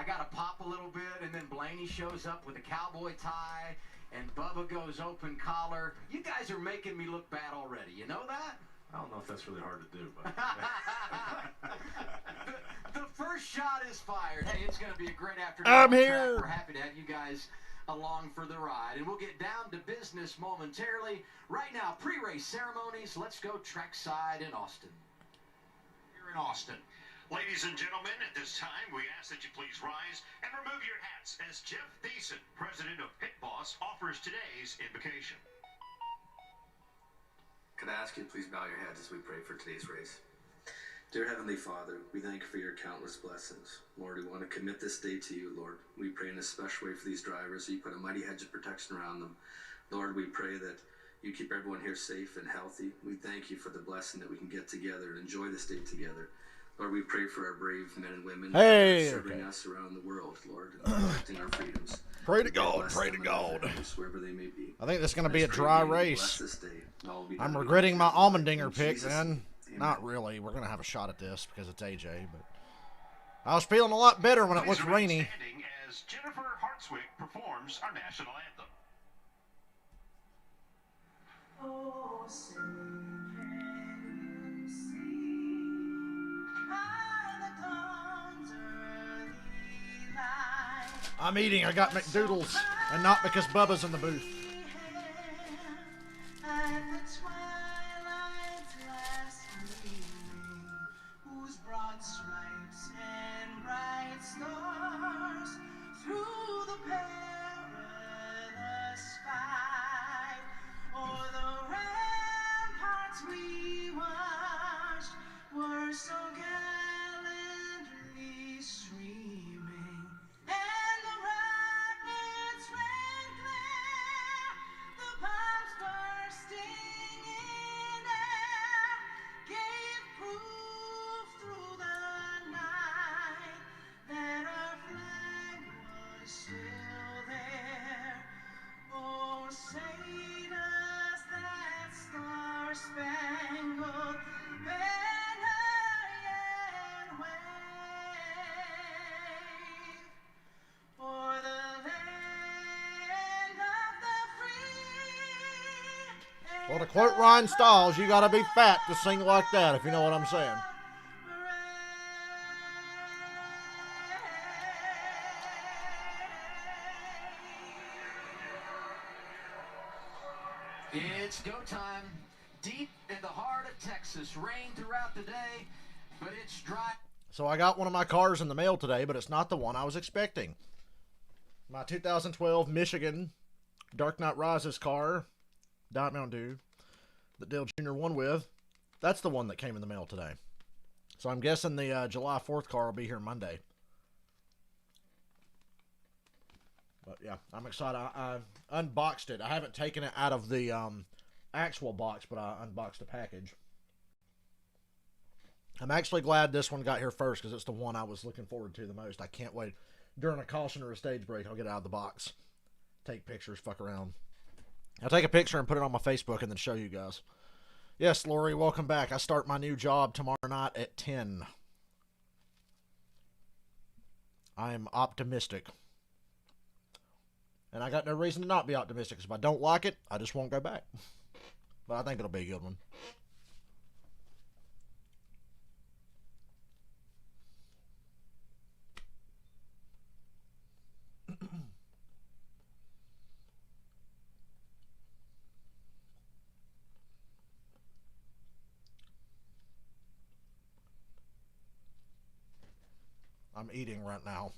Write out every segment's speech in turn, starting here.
got to pop a little bit, and then Blaney shows up with a cowboy tie, and Bubba goes open collar. You guys are making me look bad already. You know that? I don't know if that's really hard to do, but the first shot is fired. Hey, it's going to be a great afternoon. I'm here. We're happy to have you guys along for the ride, and we'll get down to business momentarily. Right now, pre-race ceremonies. Let's go trackside in Austin. Here in Austin. Ladies and gentlemen, at this time, we ask that you please rise and remove your hats as Jeff Thiessen, president of Pit Boss, offers today's invocation. Could I ask you to please bow your heads as we pray for today's race? Dear Heavenly Father, we thank you for your countless blessings. Lord, we want to commit this day to you, Lord. We pray in a special way for these drivers. You put a mighty hedge of protection around them. Lord, we pray that you keep everyone here safe and healthy. We thank you for the blessing that we can get together and enjoy this day together. Lord, we pray for our brave men and women serving us around the world, Lord, and protecting our freedoms. Pray to God, pray to God. Wherever they may be. I think this is going to be a dry race. I'm regretting my Almondinger pick, then. Not really. We're going to have a shot at this because it's AJ, but I was feeling a lot better when it looked rainy. As Jennifer Hartzwick performs our national anthem. Oh, say, can you see by the dawn's early light? I'm eating. I got McDoodles, and not because Bubba's in the booth. At the twilight's last gleaming, whose broad stripes and bright stars through the perilous fight, o'er the ramparts we watched, were so gallantly streaming, and the rockets ran clear, the bombs bursting in air, gave proof through the night that our flag was still there. Oh, say does that star-spangled banner yet wave o'er the land of the free? Well, to quote Ryan Stiles, you got to be fat to sing like that, if you know what I'm saying. It's go time. Deep in the heart of Texas. Rain throughout the day, but it's dry. So I got one of my cars in the mail today, but it's not the one I was expecting. My 2012 Michigan Dark Knight Rises car, Diet Mountain Dew, that Dale Jr. won with, that's the one that came in the mail today. So I'm guessing the July 4th car will be here Monday. But yeah, I'm excited. I unboxed it. I haven't taken it out of the actual box, but I unboxed the package. I'm actually glad this one got here first because it's the one I was looking forward to the most. I can't wait. During a caution or a stage break, I'll get it out of the box. Take pictures, fuck around. I'll take a picture and put it on my Facebook and then show you guys. Yes, Lori, welcome back. I start my new job tomorrow night at 10. I am optimistic. And I got no reason to not be optimistic, because if I don't like it, I just won't go back. But I think it'll be a good one. I'm eating right now.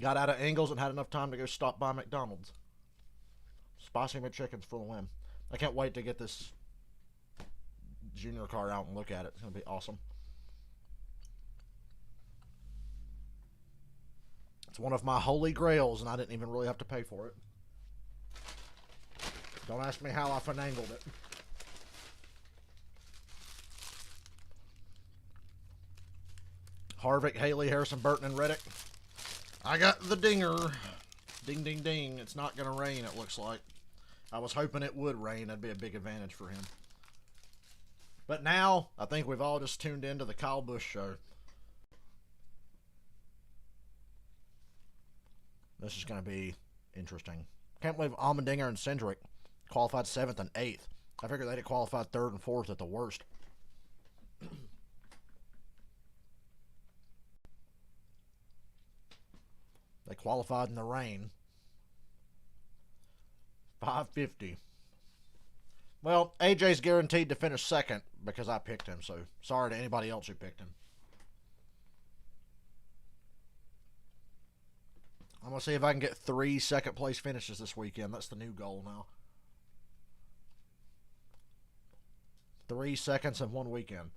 Got out of Ingles and had enough time to go stop by McDonald's. Spicy McChicken's full of limb. I can't wait to get this junior car out and look at it. It's going to be awesome. It's one of my holy grails, and I didn't even really have to pay for it. Don't ask me how I finagled it. Harvick, Haley, Harrison, Burton, and Reddick. I got the dinger. Ding, ding, ding. It's not going to rain, it looks like. I was hoping it would rain. That'd be a big advantage for him. But now, I think we've all just tuned into the Kyle Busch show. This is going to be interesting. Can't believe Allmendinger and Cindric qualified 7th and 8th. I figured they'd have qualified 3rd and 4th at the worst. They qualified in the rain. 550. Well, AJ's guaranteed to finish 2nd because I picked him, so sorry to anybody else who picked him. I'm going to see if I can get 3 second-place finishes this weekend. That's the new goal now. 3 seconds in one weekend.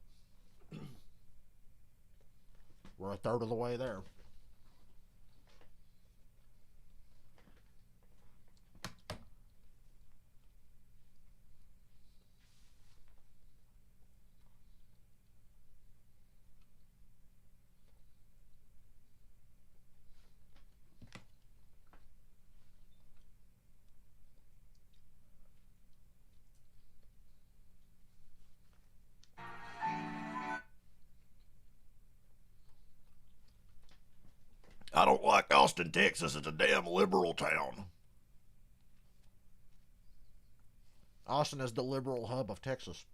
We're a third of the way there. I don't like Austin, Texas. It's a damn liberal town. Austin is the liberal hub of Texas,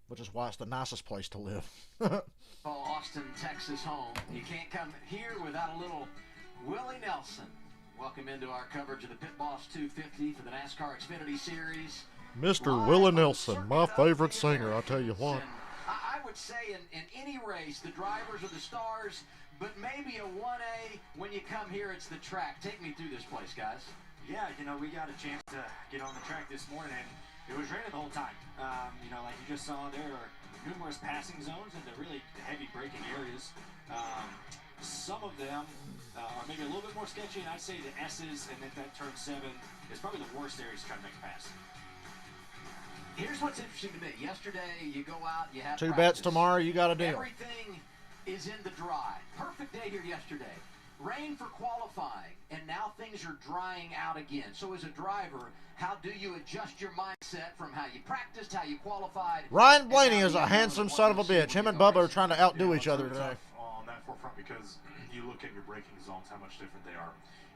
which is why it's the nicest place to live. Austin, Texas home. You can't come here without a little Willie Nelson. Welcome into our coverage of the Pit Boss 250 for the NASCAR Xfinity Series. Mr. Willie Nelson, my favorite singer, I tell you what. I would say in any race, the drivers are the stars, but maybe a 1A, when you come here, it's the track. Take me through this place, guys. Yeah, you know, we got a chance to get on the track this morning, and it was raining the whole time. You know, like you just saw, there are numerous passing zones and the really heavy braking areas. Some of them are maybe a little bit more sketchy, and I'd say the S's and then that turn 7 is probably the worst areas to try to make a pass. Here's what's interesting to me. Yesterday, you go out, you have 2 practice. bets tomorrow, you got a deal. Everything is in the dry. Perfect day here yesterday. Rain for qualifying, and now things are drying out again. So as a driver, how do you adjust your mindset from how you practiced, how you qualified? Ryan Blaney is a handsome son of a bitch. Him and Bubba are trying to outdo each other today. On that forefront, because you look at your braking zones, how much different they are.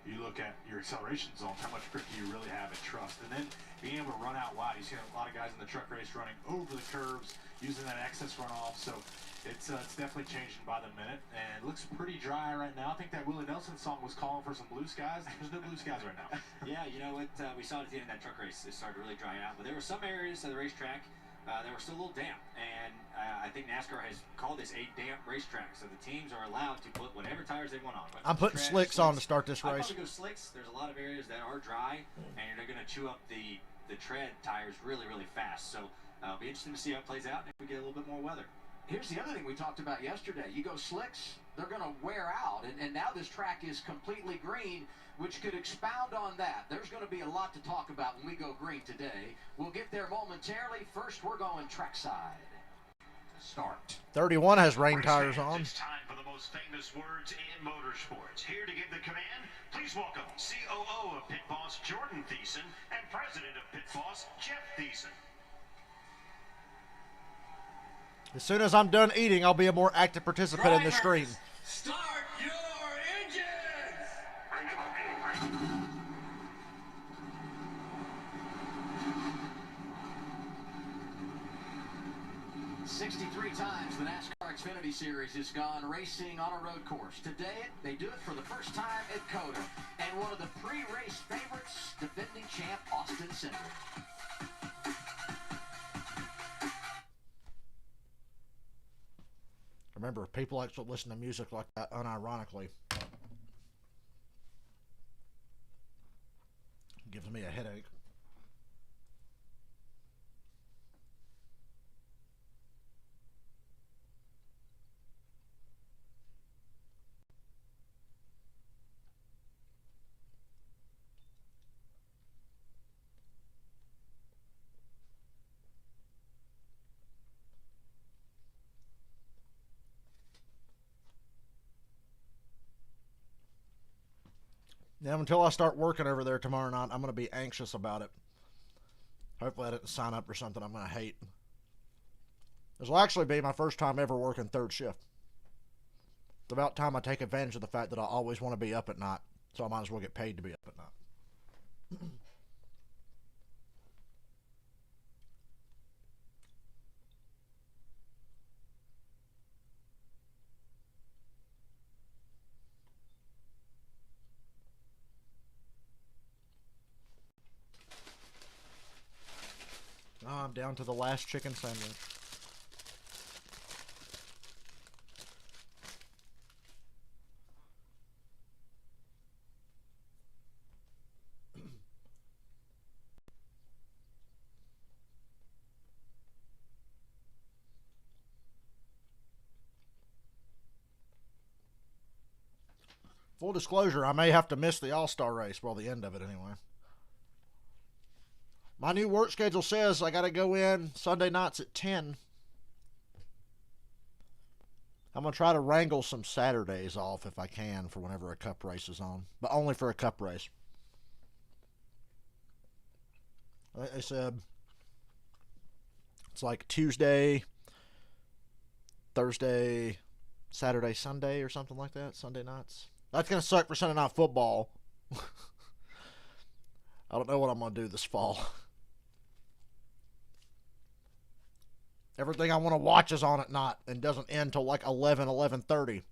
You look at your acceleration zones, how much grip do you really have and trust. And then being able to run out wide. You see a lot of guys in the truck race running over the curves, using that excess runoff. So it's definitely changing by the minute, and it looks pretty dry right now. I think that Willie Nelson song was calling for some blue skies. There's no blue skies right now. Yeah, you know what? We saw it at the end of that truck race. It started really drying out. But there were some areas of the racetrack that were still a little damp. And I think NASCAR has called this a damp racetrack. So the teams are allowed to put whatever tires they want on. I'm putting slicks on to start this I'd race. probably go slicks. There's a lot of areas that are dry, and they're going to chew up the tread tires really, really fast. So it'll be interesting to see how it plays out if we get a little bit more weather. Here's the other thing we talked about yesterday. You go slicks, they're going to wear out. And now this track is completely green, which could expound on that. There's going to be a lot to talk about when we go green today. We'll get there momentarily. First, we're going trackside. Start. 31 has rain tires on. It's time for the most famous words in motorsports. Here to give the command, please welcome COO of Pit Boss Jordan Thiessen and President of Pit Boss Jeff Thiessen. As soon as I'm done eating, I'll be a more active participant in the stream. Start your engines! 63 times the NASCAR Xfinity Series has gone racing on a road course. Today, they do it for the first time at COTA. And one of the pre-race favorites, defending champ Austin Cindric. Remember, people like to listen to music like that unironically. It gives me a headache. Now, until I start working over there tomorrow night, I'm going to be anxious about it. Hopefully I didn't sign up for something I'm going to hate. This will actually be my first time ever working third shift. It's about time I take advantage of the fact that I always want to be up at night. So I might as well get paid to be up at night. I'm down to the last chicken sandwich. Full disclosure, I may have to miss the All-Star race. Well, the end of it anyway. My new work schedule says I got to go in Sunday nights at 10. I'm going to try to wrangle some Saturdays off if I can for whenever a cup race is on. But only for a cup race. They said it's like Tuesday, Thursday, Saturday, Sunday or something like that. Sunday nights. That's going to suck for Sunday Night Football. I don't know what I'm going to do this fall. Everything I want to watch is on at night and doesn't end till like 11:30.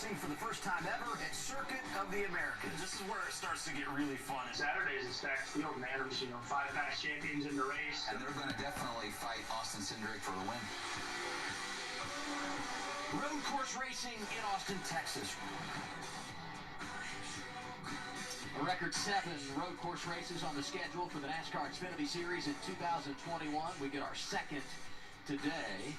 For the first time ever at Circuit of the Americas. This is where it starts to get really fun. Saturdays is stacked field, man. You know, 5 past champions in the race. And they're going to definitely fight Austin Cindric for the win. Road course racing in Austin, Texas. A record 7 road course races on the schedule for the NASCAR Xfinity Series in 2021. We get our second today.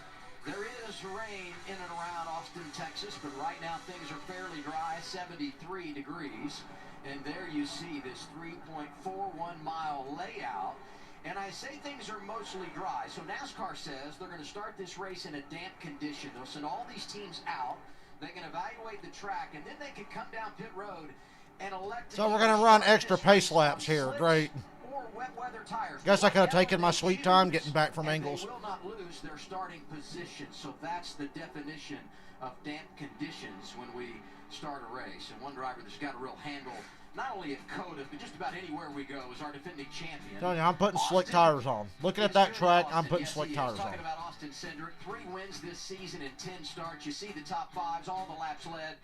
There is rain in and around Austin, Texas, but right now things are fairly dry, 73 degrees. And there you see this 3.41-mile layout. And I say things are mostly dry. So NASCAR says they're going to start this race in a damp condition. They'll send all these teams out. They can evaluate the track, and then they can come down pit road and elect. So we're going to run extra pace laps here. Great. Wet weather tires. Guess I could have taken my sweet time getting back from Ingles. They will not lose their starting position. So that's the definition of damp conditions when we start a race. And one driver that's got a real handle, not only at COTA, but just about anywhere we go, is our defending champion. Telling you, I'm putting slick tires on. Looking at that track, I'm putting slick tires on. Talking about Austin Cindric, 3 wins this season in 10 starts. You see the top 5s, all the laps led.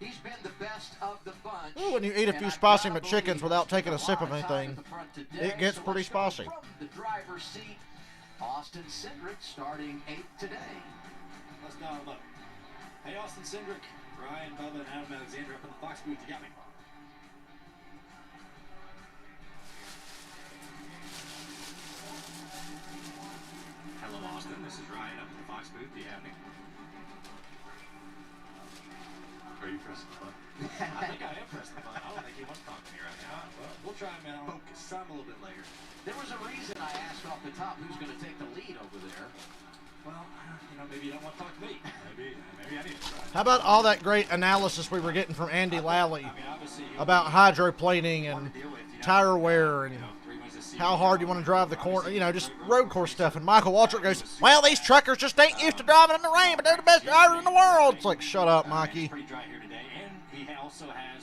He's been the best of the bunch. Ooh, when you eat a few spicy McChickens without taking a sip of anything, it gets pretty spicy. From the driver's seat, Austin Cindric starting 8th today. Let's dial him up. Hey, Austin Cindric, Ryan, Bubba, and Adam Alexander up in the Fox booth. You got me. Hello, Austin. This is Ryan up in the Fox booth. Do you have me? Are you pressing the button? I think I am pressing the button. I don't think he wants to talk to me right now. Well, we'll try him out. Focus. Some a little bit later. There was a reason I asked off the top who's going to take the lead over there. Well, you know, maybe you don't want to talk to me. Maybe I need to try. How about all that great analysis we were getting from Andy Lally about hydroplaning and tire wear and how hard you want to drive the corner, you know, just road course stuff. And Michael Waltrip goes, well, these truckers just ain't used to driving in the rain, but they're the best drivers in the world. It's like, shut up, Mikey.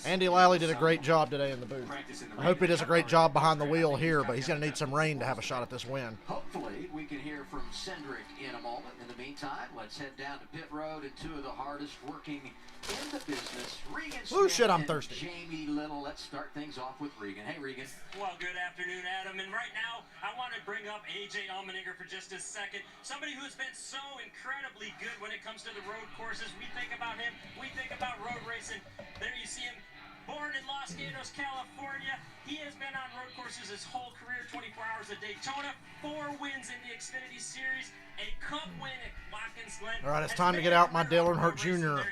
Andy Lally did a great job today in the booth. I hope he does a great job behind the wheel here, but he's going to need some rain to have a shot at this win. Hopefully, we can hear from Cindric in a moment. In the meantime, let's head down to pit road and 2 of the hardest working in the business, Regan Smith. Ooh, shit, I'm thirsty. Jamie Little. Let's start things off with Regan. Hey, Regan. Well, good afternoon, Adam. And right now, I want to bring up A.J. Allmendinger for just a second. Somebody who has been so incredibly good when it comes to the road courses. We think about him. We think about road racing. There you see him. Born in Los Gatos, California. He has been on road courses his whole career, 24 hours at Daytona, 4 wins in the Xfinity Series, a cup win at Watkins Glen. All right, it's time to get out my Dale Earnhardt Jr.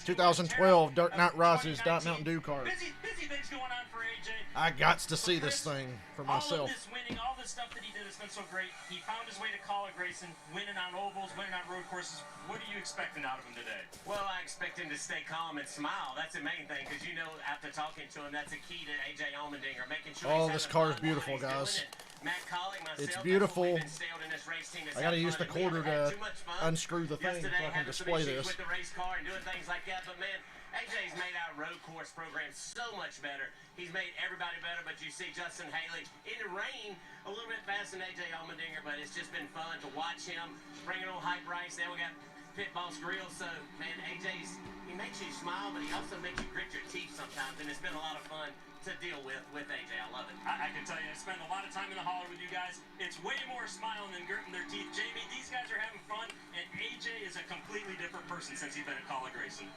2012 Dark Knight Rises Diet Mountain Dew card. Busy things going on for AJ. I got to see this thing for myself. All of this winning, all the stuff that he did is been so great. He found his way to college racing, winning on ovals, winning on road courses. What are you expecting out of him today? Well, I expect him to stay calm and smile. That's the main thing, because you know, after talking to him, that's a key to A.J. Allmendinger, making sure oh, this car is beautiful, guys. Matt Colling, myself, it's beautiful. I got to use the quarter to unscrew the thing so I can display this. With the race car and doing things like that, but man, AJ's made our road course program so much better. He's made everybody better, but you see Justin Haley in the rain a little bit faster than A.J. Allmendinger, but it's just been fun to watch him bring it on hype race. Then we got Pit Boss Grill, so man, he makes you smile, but he also makes you grit your teeth sometimes, and it's been a lot of fun to deal with AJ. I love it. I can tell you, I spend a lot of time in the hauler with you guys. It's way more smiling than gritting their teeth. Jamie, these guys are having fun, and AJ is a completely different person since he's been at college racing.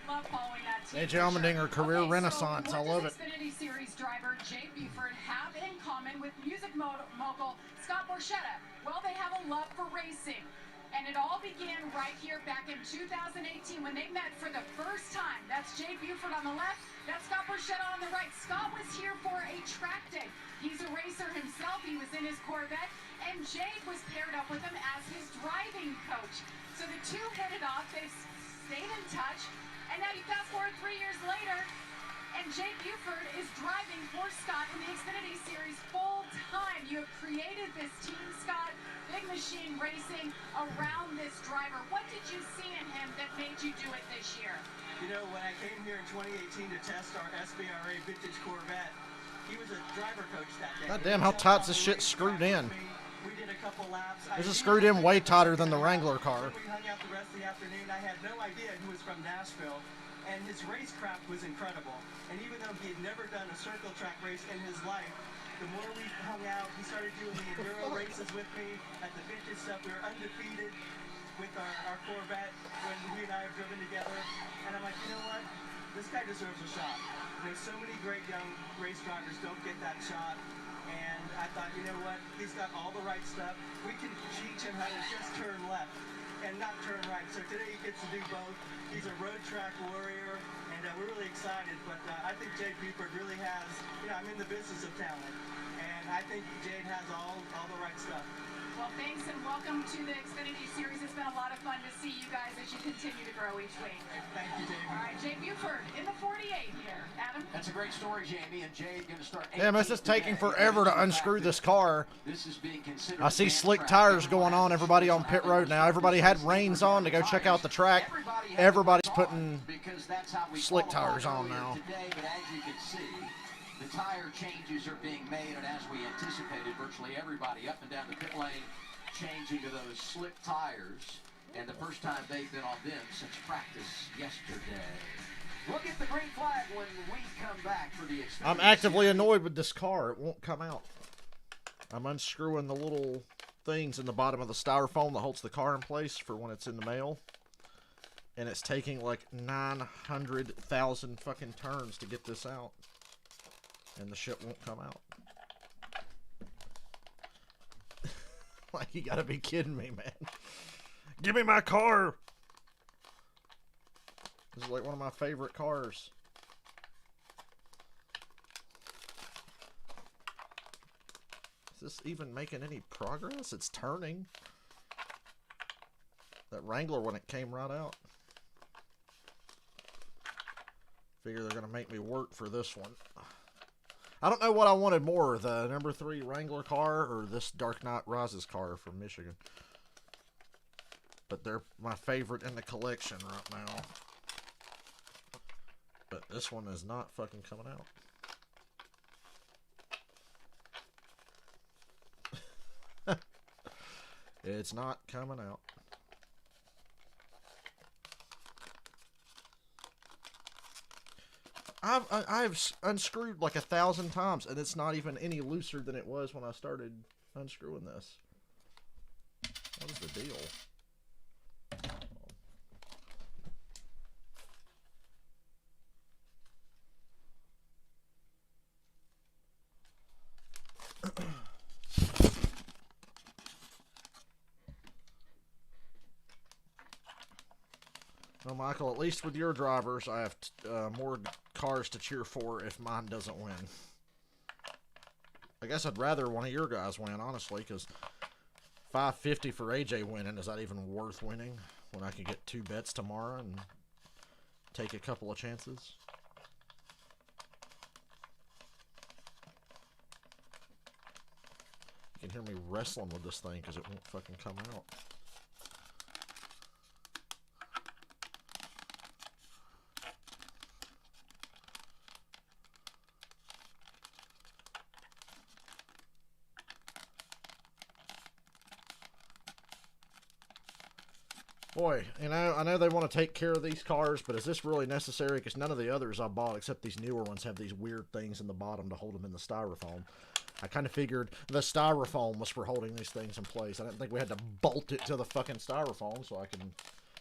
Love following that team. AJ Allmendinger, career renaissance. So I love it. Xfinity Series driver Jay Buford have in common with music mogul Scott Borchetta? Well, they have a love for racing. And it all began right here back in 2018 when they met for the first time. That's Jay Buford on the left. That's Scott Borchetta on the right. Scott was here for a track day. He's a racer himself. He was in his Corvette. And Jay was paired up with him as his driving coach. So the two hit it off. They've stayed in touch. And now you fast forward 3 years later, and Jay Buford is driving for Scott in the Xfinity Series full time. You have created this team, Scott, big machine racing around this driver. What did you see in him that made you do it this year? You know, when I came here in 2018 to test our SBRA vintage Corvette, he was a driver coach that day. God damn, how tight's this shit screwed in? We did a couple laps. This is screwed in way tighter than the Wrangler car. We hung out the rest of the afternoon. I had no idea he was from Nashville, and his racecraft was incredible. And even though he had never done a circle track race in his life, the more we hung out, he started doing the enduro races with me at the vintage stuff. We were undefeated with our Corvette when we and I have driven together. And I'm like, you know what? This guy deserves a shot. There's so many great young race drivers don't get that shot. And I thought, you know what? He's got all the right stuff. We can teach him how to just turn left and not turn right. So today he gets to do both. He's a road track warrior, and we're really excited. But I think Jay Buford really has, you know, I'm in the business of talent, and I think Jade has all the right stuff. Well, thanks and welcome to the Xfinity Series. It's been a lot of fun to see you guys as you continue to grow each week. Thank you, Jamie. All right, Jay Buford in the 48 here. Adam? That's a great story, Jamie, and Jay going to start. Damn, this is taking forever to unscrew this car. This is being considered. I see slick tires going on. Everybody on pit road now. Everybody had reins on to go check out the track. Everybody's putting slick tires on now. Today, but as you can see, the tire changes are being made, and as we anticipated, virtually everybody up and down the pit lane changing to those slick tires, and the first time they've been on them since practice yesterday. We'll get the green flag when we come back for the Xfinity. I'm actively annoyed with this car. It won't come out. I'm unscrewing the little things in the bottom of the styrofoam that holds the car in place for when it's in the mail. And it's taking like 900,000 fucking turns to get this out. And the shit won't come out. Like, you gotta be kidding me, man. Give me my car! This is like one of my favorite cars. Is this even making any progress? It's turning. That Wrangler when it came right out. Figure they're gonna make me work for this one. I don't know what I wanted more, the number 3 Wrangler car or this Dark Knight Rises car from Michigan. But they're my favorite in the collection right now. But this one is not fucking coming out. It's not coming out. I've unscrewed like 1,000 times, and it's not even any looser than it was when I started unscrewing this. What is the deal? Well, Michael, at least with your drivers, I have more cars to cheer for if mine doesn't win. I guess I'd rather one of your guys win, honestly, because $550 for AJ winning, is that even worth winning when I could get 2 bets tomorrow and take a couple of chances? You can hear me wrestling with this thing because it won't fucking come out. Boy, you know, I know they want to take care of these cars, but is this really necessary? Because none of the others I bought, except these newer ones, have these weird things in the bottom to hold them in the styrofoam. I kind of figured the styrofoam was for holding these things in place. I didn't think we had to bolt it to the fucking styrofoam so I can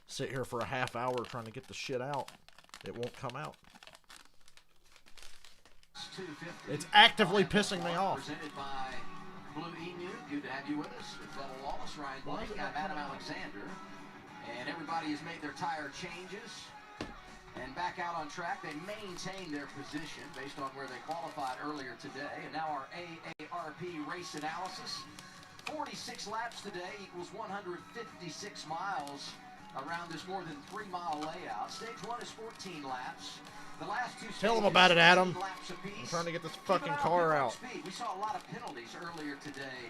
sit here for a half hour trying to get the shit out. It won't come out. It's actively pissing me off. Presented by Blue Emu. Good to have you with us. With Bubba Wallace, Ryan Blake, I'm Adam Alexander. And everybody has made their tire changes and back out on track. They maintain their position based on where they qualified earlier today. And now our AARP race analysis. 46 laps today equals 156 miles around this more than 3-mile layout. Stage 1 is 14 laps. The last 2 Tell them about it, Adam. I'm trying to get this fucking car out. We saw a lot of penalties earlier today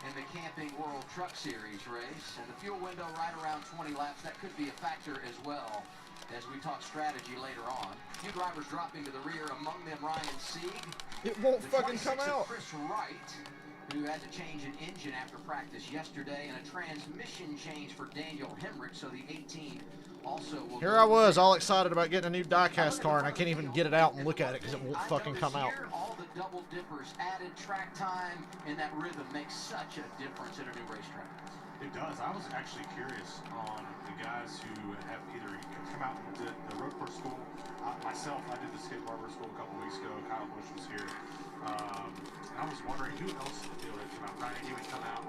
in the Camping World Truck Series race, and the fuel window right around 20 laps. That could be a factor as well as we talk strategy later on. A few drivers dropping to the rear, among them Ryan Sieg. It won't fucking come out. Chris Wright, who had to change an engine after practice yesterday, and a transmission change for Daniel Hemrick, so the 18 also will... Here I was, all excited about getting a new diecast car, and I can't even get it out and look at it because it won't fucking come out. All the double dippers, added track time, and that rhythm makes such a difference at a new racetrack. It does. I was actually curious on the guys who have either come out and did the road course school. Myself, I did the skid barber school a couple weeks ago. Kyle Busch was here. And I was wondering who else in the field had come out. Ryan, he would come out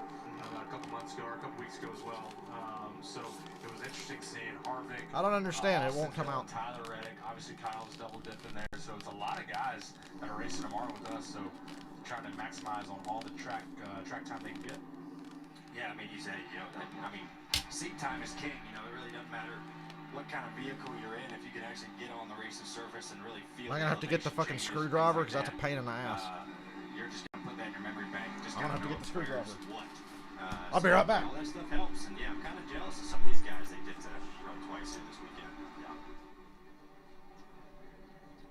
a couple months ago or a couple weeks ago as well. So it was interesting seeing Hartzwick. I don't understand. It won't come out. Tyler Reddick. Obviously, Kyle's double dipped in there. So it's a lot of guys that are racing tomorrow with us. So trying to maximize on all the track time they can get. Yeah, I mean, you said, you know, I mean, seat time is king. You know, it really doesn't matter what kind of vehicle you're in if you can actually get on the racing surface and really feel. Am I gonna have to get the fucking screwdriver because that's a pain in the ass? You're just gonna put that in your memory bank. Just I'm gonna have to get the screwdriver. What? I'll be right back. All that stuff helps, and yeah, I'm kind of jealous of some of these guys. They did run twice in this weekend. Yeah.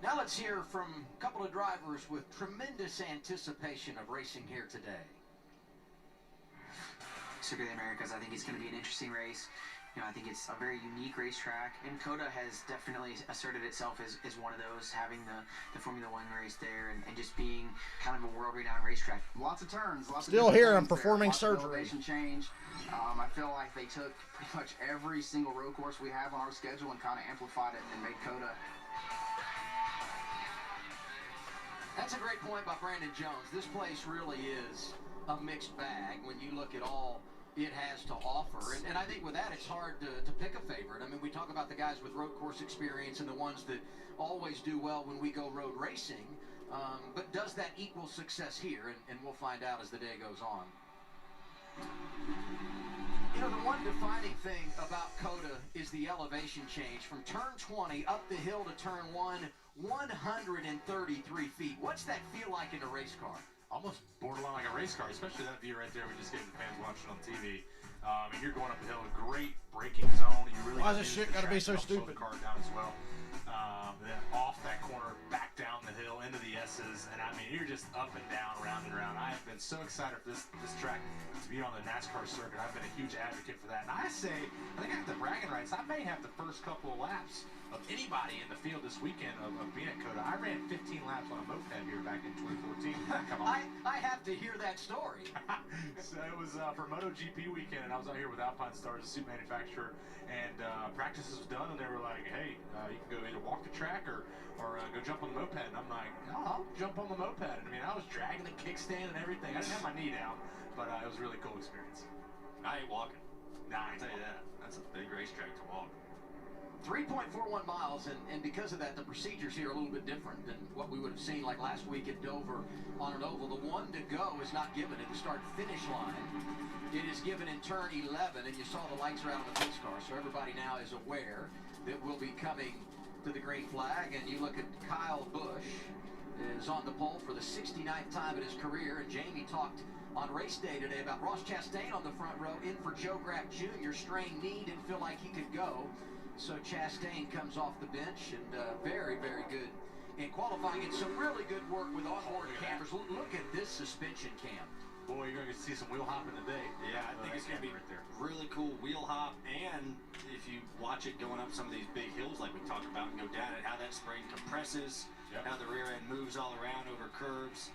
Now let's hear from a couple of drivers with tremendous anticipation of racing here today. Circuit of the Americas, I think it's going to be an interesting race. You know, I think it's a very unique racetrack, and COTA has definitely asserted itself as one of those, having the Formula One race there, and just being kind of a world-renowned racetrack. Lots of turns. Lots Still of here, I'm there. performing Lots surgery. Of elevation change. I feel like they took pretty much every single road course we have on our schedule and kind of amplified it and made COTA. That's a great point by Brandon Jones. This place really is a mixed bag when you look at all it has to offer. And I think with that, it's hard to pick a favorite. I mean, we talk about the guys with road course experience and the ones that always do well when we go road racing. But does that equal success here? And we'll find out as the day goes on. You know, the one defining thing about COTA is the elevation change. From turn 20 up the hill to turn 1, 133 feet. What's that feel like in a race car? Almost borderline like a race car, especially that view right there we just gave the fans watching on TV. And you're going up the hill, a great braking zone. You really why is this shit gotta be so stupid? The car down as well. Then off that corner, back down the hill into the S's, and I mean you're just up and down, round and round. I have been so excited for this track to be on the NASCAR circuit. I've been a huge advocate for that, and I think I have the bragging rights. I may have the first couple of laps of anybody in the field this weekend of being at COTA. I ran 15 laps on a moped here back in 2014. Come on. I have to hear that story. So it was for MotoGP weekend, and I was out here with Alpine Stars, a suit manufacturer, and practices was done, and they were like, hey, you can go either walk the track or go jump on the moped. And I'm like, no, I'll jump on the moped. And I mean, I was dragging the kickstand and everything. I didn't have my knee down, but it was a really cool experience. I ain't walking. Nah, I'll tell you that. That's a big racetrack to walk. 3.41 miles, and because of that, the procedures here are a little bit different than what we would have seen like last week at Dover on an oval. The 1 to go is not given at the start-finish line. It is given in turn 11, and you saw the lights are out on the pace car, so everybody now is aware that we'll be coming to the green flag. And you look at Kyle Busch is on the pole for the 69th time in his career, and Jamie talked on race day today about Ross Chastain on the front row, in for Joe Graff Jr. Strained knee, didn't feel like he could go. So Chastain comes off the bench, and very, very good in qualifying. And some really good work with onboard cameras. Look at this suspension cam. Boy, you're going to see some wheel hopping today. Yeah, I think it's going to be really cool wheel hop. And if you watch it going up some of these big hills like we talked about and go down it, how that spring compresses, how the rear end moves all around over curbs.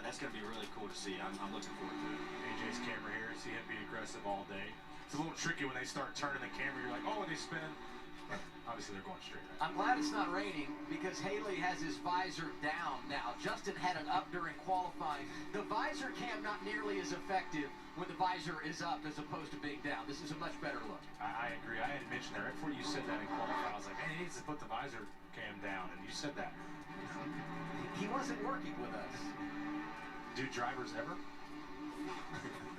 That's going to be really cool to see. I'm looking forward to it. AJ's camera here, see him be aggressive all day. It's a little tricky when they start turning the camera. You're like, oh, and they spinning. But obviously they're going straight. I'm glad it's not raining because Haley has his visor down now. Justin had it up during qualifying. The visor cam not nearly as effective when the visor is up as opposed to being down. This is a much better look. I agree. I had mentioned that right before you said that in qualifying. I was like, man, he needs to put the visor cam down, and you said that. He wasn't working with us. Do drivers ever?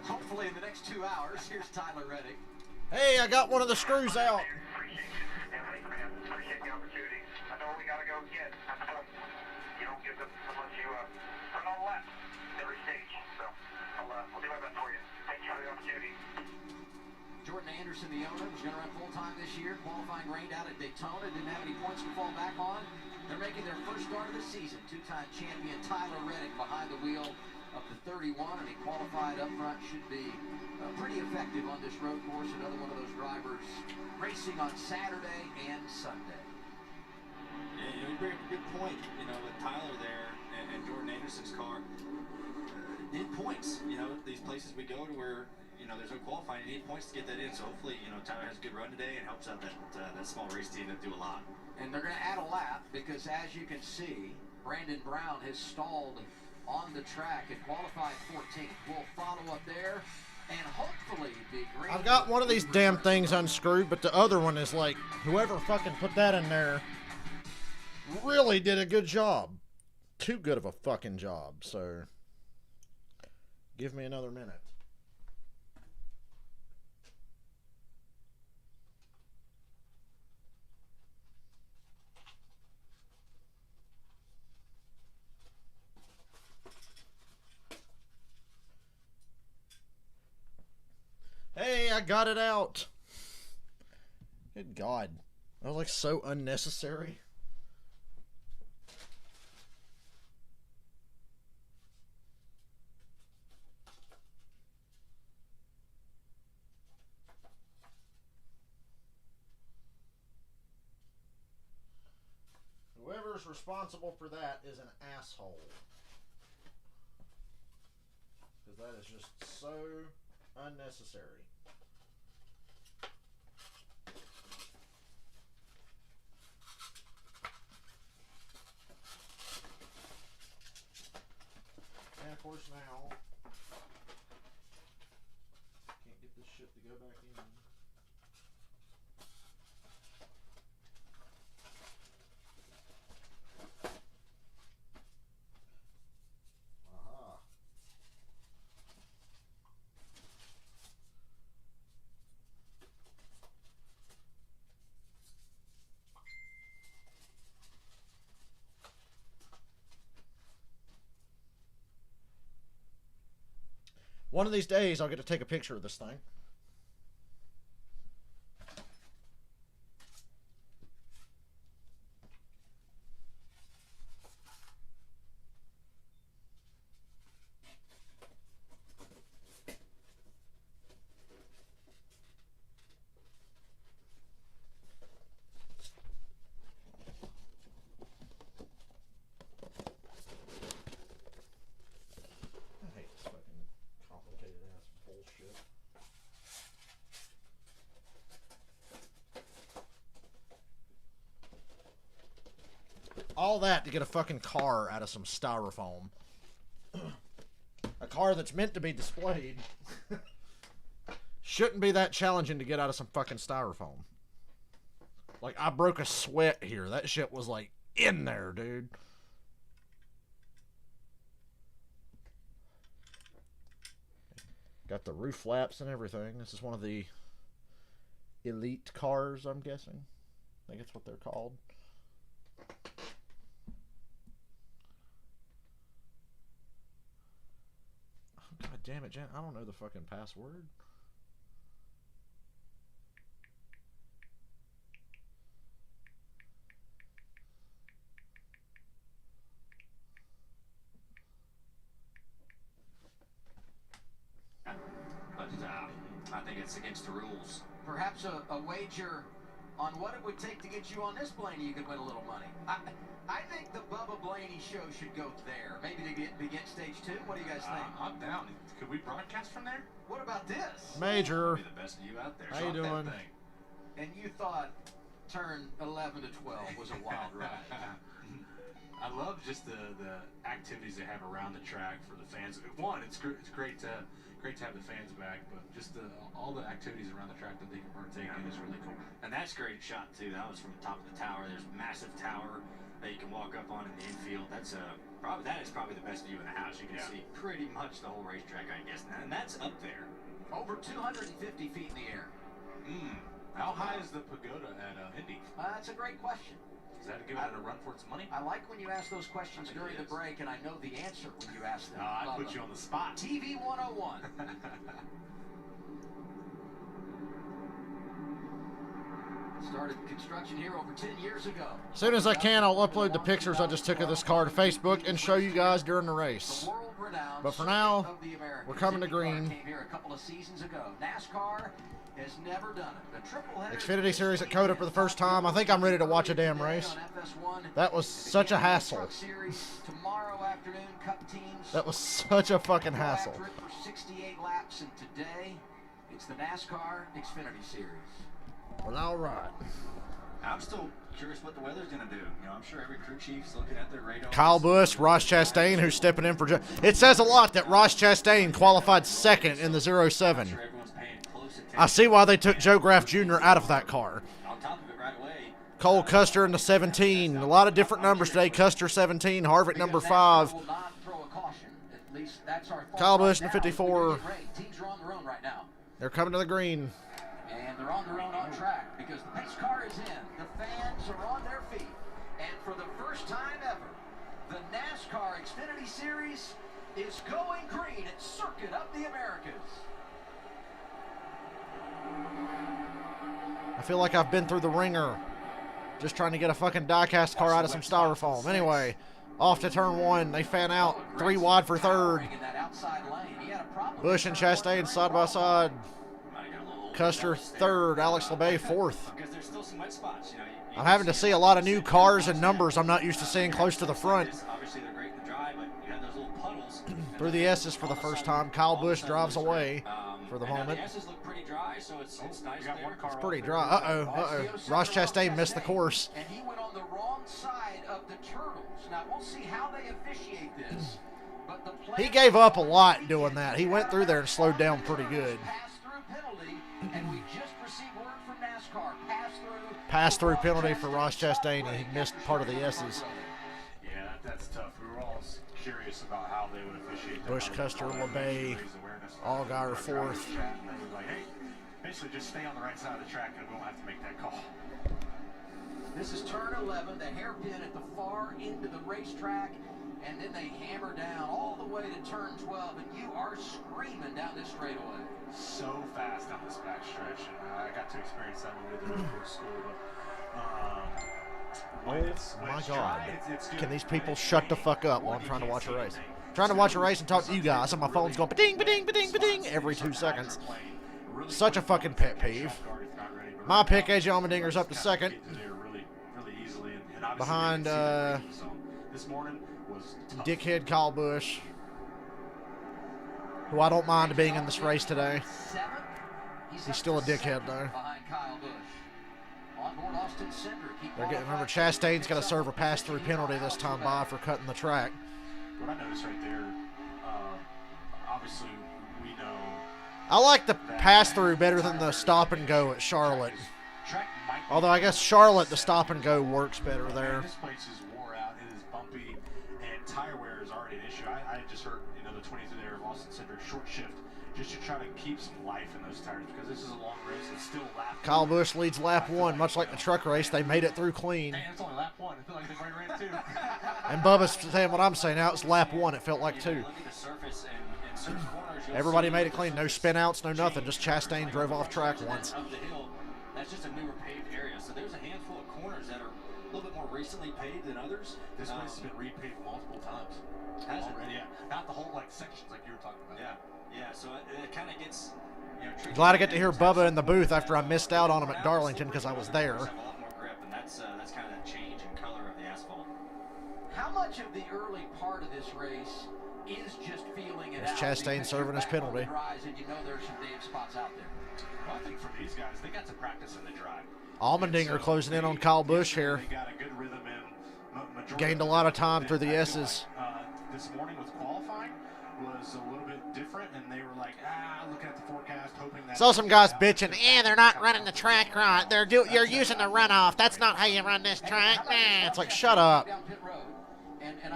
Hopefully in the next 2 hours. Here's Tyler Reddick. Hey, I got one of the screws out. Appreciate the opportunity. I know we got to go again. You don't give them unless you run on left every stage. So I'll do my best for you. Thank you for the opportunity. Jordan Anderson, the owner, was going to run full-time this year. Qualifying rained out at Daytona. Didn't have any points to fall back on. They're making their first start of the season. Two-time champion Tyler Reddick behind the wheel of the 31, and he qualified up front. Should be pretty effective on this road course. Another one of those drivers racing on Saturday and Sunday. Yeah, you bring up a good point, with Tyler there and Jordan Anderson's car. Need points, these places we go to where, there's no qualifying, you need points to get that in. So hopefully, Tyler has a good run today and helps out that small race team that do a lot. And they're going to add a lap because, as you can see, Brandon Brown has stalled on the track and qualified 14th. We'll follow up there and hopefully be green. I've got one of these damn things unscrewed, but the other one is like, whoever fucking put that in there really did a good job. Too good of a fucking job, so give me another minute. Hey, I got it out. Good God. That was like so unnecessary. Whoever's responsible for that is an asshole. Because that is just so unnecessary. And of course now, can't get this shit to go back in. One of these days, I'll get to take a picture of this thing. All that to get a fucking car out of some styrofoam. A car that's meant to be displayed shouldn't be that challenging to get out of some fucking styrofoam. Like, I broke a sweat here. That shit was, like, in there, dude. Got the roof flaps and everything. This is one of the elite cars, I'm guessing. I think that's what they're called. Oh, God damn it, Jen. I don't know the fucking password. I think it's against the rules. Perhaps a wager on what it would take to get you on this Blaney, you could win a little money. I think the Bubba Blaney show should go there. Maybe to begin stage 2. What do you guys think? I'm down. Could we broadcast from there? What about this? Major. Be the best of you out there. How you doing? And you thought turn 11 to 12 was a wild ride. I love just the activities they have around the track for the fans. One, it's great to have the fans back, but just all the activities around the track that they can partake in is really cool. And that's a great shot too. That was from the top of the tower. There's a massive tower that you can walk up on in the infield. That is probably the best view in the house. You can see pretty much the whole racetrack, I guess. And that's up there. Over 250 feet in the air. How high is the pagoda at Indy? That's a great question. Is that giving it a run for its money? I like when you ask those questions during the break, and I know the answer when you ask them. I put you on the spot. TV 101. Started construction here over 10 years ago. As soon as I can, I'll upload the pictures I just took of this car to Facebook and show you guys during the race. But for now, we're coming to green. Came here a couple of seasons ago. NASCAR has never done it. The triple header Xfinity Series at COTA for the first time. I think I'm ready to watch a damn race. That was such a hassle. Tomorrow afternoon, Cup teams. That was such a fucking hassle. For 68 laps, and today it's the NASCAR Xfinity Series. Well, all right. I'm still curious what the weather's going to do. You know, I'm sure every crew chief's looking at their radar. Kyle Busch, Ross Chastain, who's stepping in for... It says a lot that Ross Chastain qualified second in the 07. I see why they took Joe Graff Jr. out of that car. On top of it right away. Cole Custer in the 17. A lot of different numbers today. Custer 17, Harvick number 5. Kyle Busch in the 54. Teams are on their own right now. They're coming to the green. And they're on their own on track because the pace car is in. The fans are on their feet. And for the first time ever, the NASCAR Xfinity Series is going green at Circuit of the Americas. I feel like I've been through the ringer. Just trying to get a fucking diecast car out of some styrofoam. Anyway, off to turn 1. They fan out. 3 wide for third. Busch and Chastain side by side. Custer third. Alex LeBay fourth. I'm having to see a lot of new cars and numbers I'm not used to seeing close to the front. Through the S's for the first time. Kyle Busch drives away for the moment. It's pretty dry. Uh-oh. Ross Chastain missed the course. And he went on the wrong side of the turtles. Now, we'll see how they officiate this. But he gave up a lot doing that. He went through there and slowed down pretty good. And we just received word from NASCAR. Pass-through penalty for Ross Chastain. He missed part of the S's. Yeah, that's tough. We were all curious about how they would officiate that. Busch, Custer, LeBay, Allgaier fourth. Like, hey, basically just stay on the right side of the track and we won't have to make that call. This is turn 11, the hairpin at the far end of the racetrack, and then they hammer down all the way to turn 12, and you are screaming down this straightaway. So fast down this back stretch, and I got to experience that when we did the road course school. But, my God. Can these people shut the fuck up while I'm trying to watch a race? I'm trying to watch a race and talk to you guys, and my phone's going ba-ding, ba-ding, ba-ding, ba-ding every 2 seconds. Such a fucking pet peeve. My pick, AJ Allmendinger's up to second. Behind dickhead Kyle Busch, who I don't mind being in this race today. He's still a dickhead, though. Remember, Chastain's going to serve a pass-through penalty this time by for cutting the track. What I noticed right there, obviously we know. I like the pass-through better than the stop-and-go at Charlotte. track might be, Although I guess Charlotte, the stop and go works better there. This place is wore out. It is bumpy, and tire wear is already an issue. I just heard, the 23 there of Austin Cindric short shift just to try to keep some life in those tires because this is a long race. It's still lap. Kyle Busch leads lap 1, much like the truck race. They made it through clean. Dang, it's only lap 1. I feel like they've already ran 2. And Bubba's saying what I'm saying now. It's lap 1. It felt like 2. Look at the surface and certain corners. Everybody made it clean. No spin outs, no nothing. Just Chastain drove off track once. Up the hill, that's just a newer paved area. So there's a handful of corners that are a little bit more recently paved than others. This place has been repaved multiple times. Has it? Already, yeah. Not the whole sections like you were talking about. Yeah. So it kind of gets. Glad I get to hear Bubba in the booth after I missed out on him at Darlington because I was there. A lot more grip, and that's kind of that change in color of the asphalt. How much of the early part of this race is just feeling it out? Chastain serving his penalty. And you know there's some damn spots out there. Well, I think for these guys, they got to practice in the drive. Allmendinger closing in on Kyle Busch here. They got a good rhythm in. Gained a lot of time through the S's. This morning with qualifying was a little bit different, and they were like, looking at the forecast, hoping that. Saw some guys bitching, they're not running the track right. You're using the runoff. That's not how you run this track. It's like, shut up.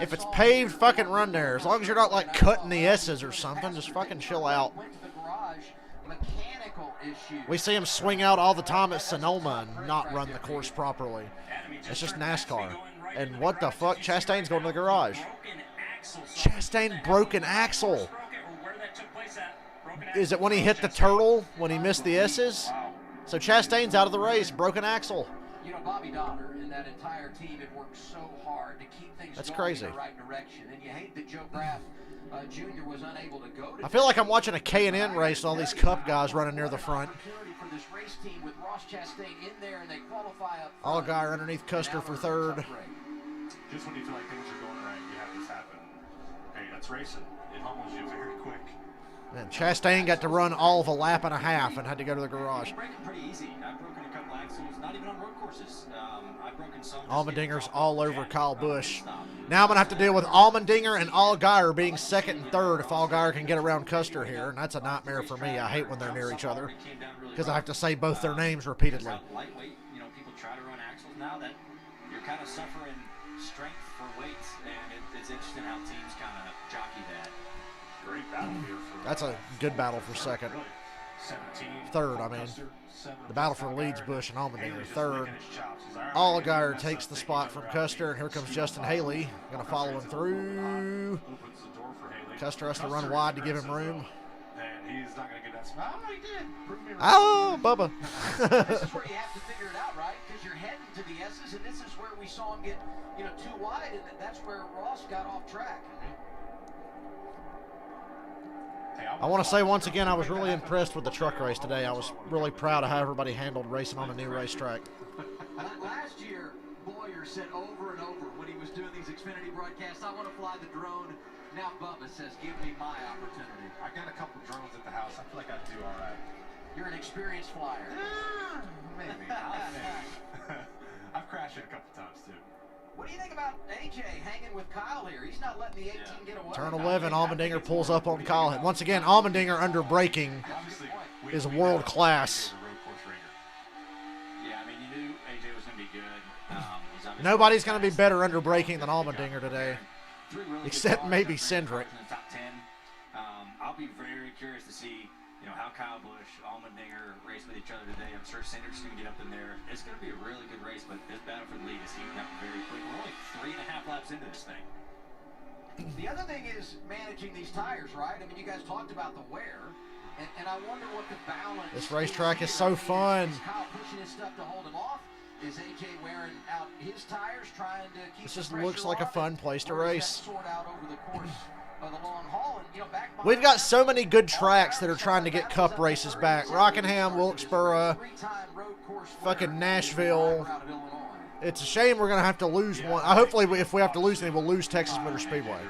If it's paved, fucking run there. As long as you're not like cutting the S's or something, just fucking chill out. We see him swing out all the time at Sonoma and not run the course properly. It's just NASCAR. And what the fuck? Chastain's going to the garage. Chastain broken axle. Is it when he hit the turtle when he missed the S's? So Chastain's out of the race, broken axle. Bobby Donner and that entire team have worked so hard to keep things going in the right direction. And you hate that Joe Graff Jr. was unable to go to. I feel like I'm watching a K&N race, all these Cup guys running near the front. For this race team with Ross Chastain in there and they qualify up. Allgaier underneath Custer for third. Just when you feel like things are going right, you have this happen. Hey, that's racing. It humbles you very quick. And Chastain got to run all of a lap and a half and had to go to the garage. Breaking pretty easy. I've broken a couple axles, not even on road courses. I've broken some. Allmendinger's all over Kyle Busch. Now I'm going to have to deal with Allmendinger and Allgaier being second and third if Allgaier can get around Custer here. And that's a nightmare for me. I hate when they're near each other because I have to say both their names repeatedly. Lightweight, people try to run axles now that you're kind of suffering strength for weights, and it's interesting how teams kind of jockey that. Great battle here. That's a good battle for second. Third, I mean. The battle for leads Busch and Allmendinger. Third. Allgaier takes the spot from Custer, and here comes Justin Haley. Going to follow him through. Custer has to run wide to give him room. And he's not going to get that spot. Oh, he did. Oh, Bubba. This is where you have to figure it out, right? Because you're heading to the S's, and this is where we saw him get, too wide, and that's where Ross got off track. I want to say once again, I was really impressed with the truck race today. I was really proud of how everybody handled racing on a new racetrack. Last year, Boyer said over and over when he was doing these Xfinity broadcasts, I want to fly the drone. Now Bubba says, give me my opportunity. I got a couple drones at the house. I feel like I'd do all right. You're an experienced flyer. Maybe. I've crashed it a couple times, too. What do you think about AJ hanging with Kyle here? He's not letting the 18 get away. Turn 11, Allmendinger pulls up on Kyle. Once again, Allmendinger under braking is world class. Yeah, I mean, you knew AJ was going to be good. Nobody's going to be better under braking than Allmendinger today, except maybe Cindric. I'll be very curious to see how Kyle Busch, Allmendinger race with each other today. I'm sure Cindric's going to get up in there. It's going to be a really good race, but this battle for the lead is heating up very quick. We're only 3.5 laps into this thing. The other thing is managing these tires, right? I mean, you guys talked about the wear, and I wonder what the balance. This racetrack is so fun. Is Kyle pushing his stuff to hold him off? Is AJ wearing out his tires, trying to keep? This just looks like a fun place to race. Sort out over the course of the long haul, and back we've got so many good tracks that are trying to get Cup races back. Rockingham, Wilkesboro, fucking Nashville. It's a shame we're going to have to lose one. Hopefully, if we have to lose any, we'll lose Texas Motor Speedway.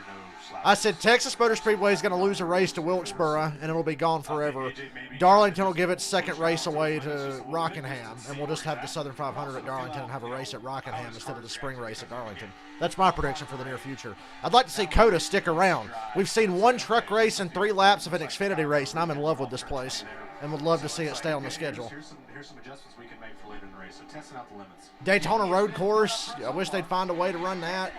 I said Texas Motor Speedway is going to lose a race to Wilkesboro, and it'll be gone forever. Darlington will give its second race away to Rockingham, and we'll just have the Southern 500 at Darlington and have a race at Rockingham instead of the spring race at Darlington. That's my prediction for the near future. I'd like to see COTA stick around. We've seen one truck race and 3 laps of an Xfinity race, and I'm in love with this place. and would love to see it stay on the schedule. Here's some adjustments we can make for later in the race. So testing out the limits. Daytona road course. I wish they'd find a way to run that.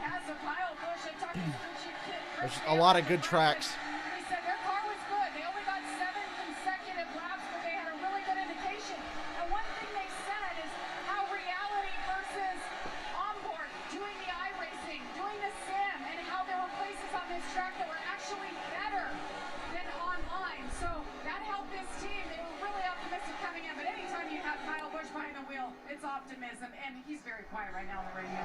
There's a lot of good tracks. He said their car was good. They only got 7 consecutive laps, but they had a really good indication. And one thing they said is how reality versus onboard, doing the iRacing, doing the sim, and how there were places on this track that were actually better than online. So that helped this team. They were really optimistic coming in. But anytime you have Kyle Busch behind the wheel, it's optimism. And he's very quiet right now on the radio.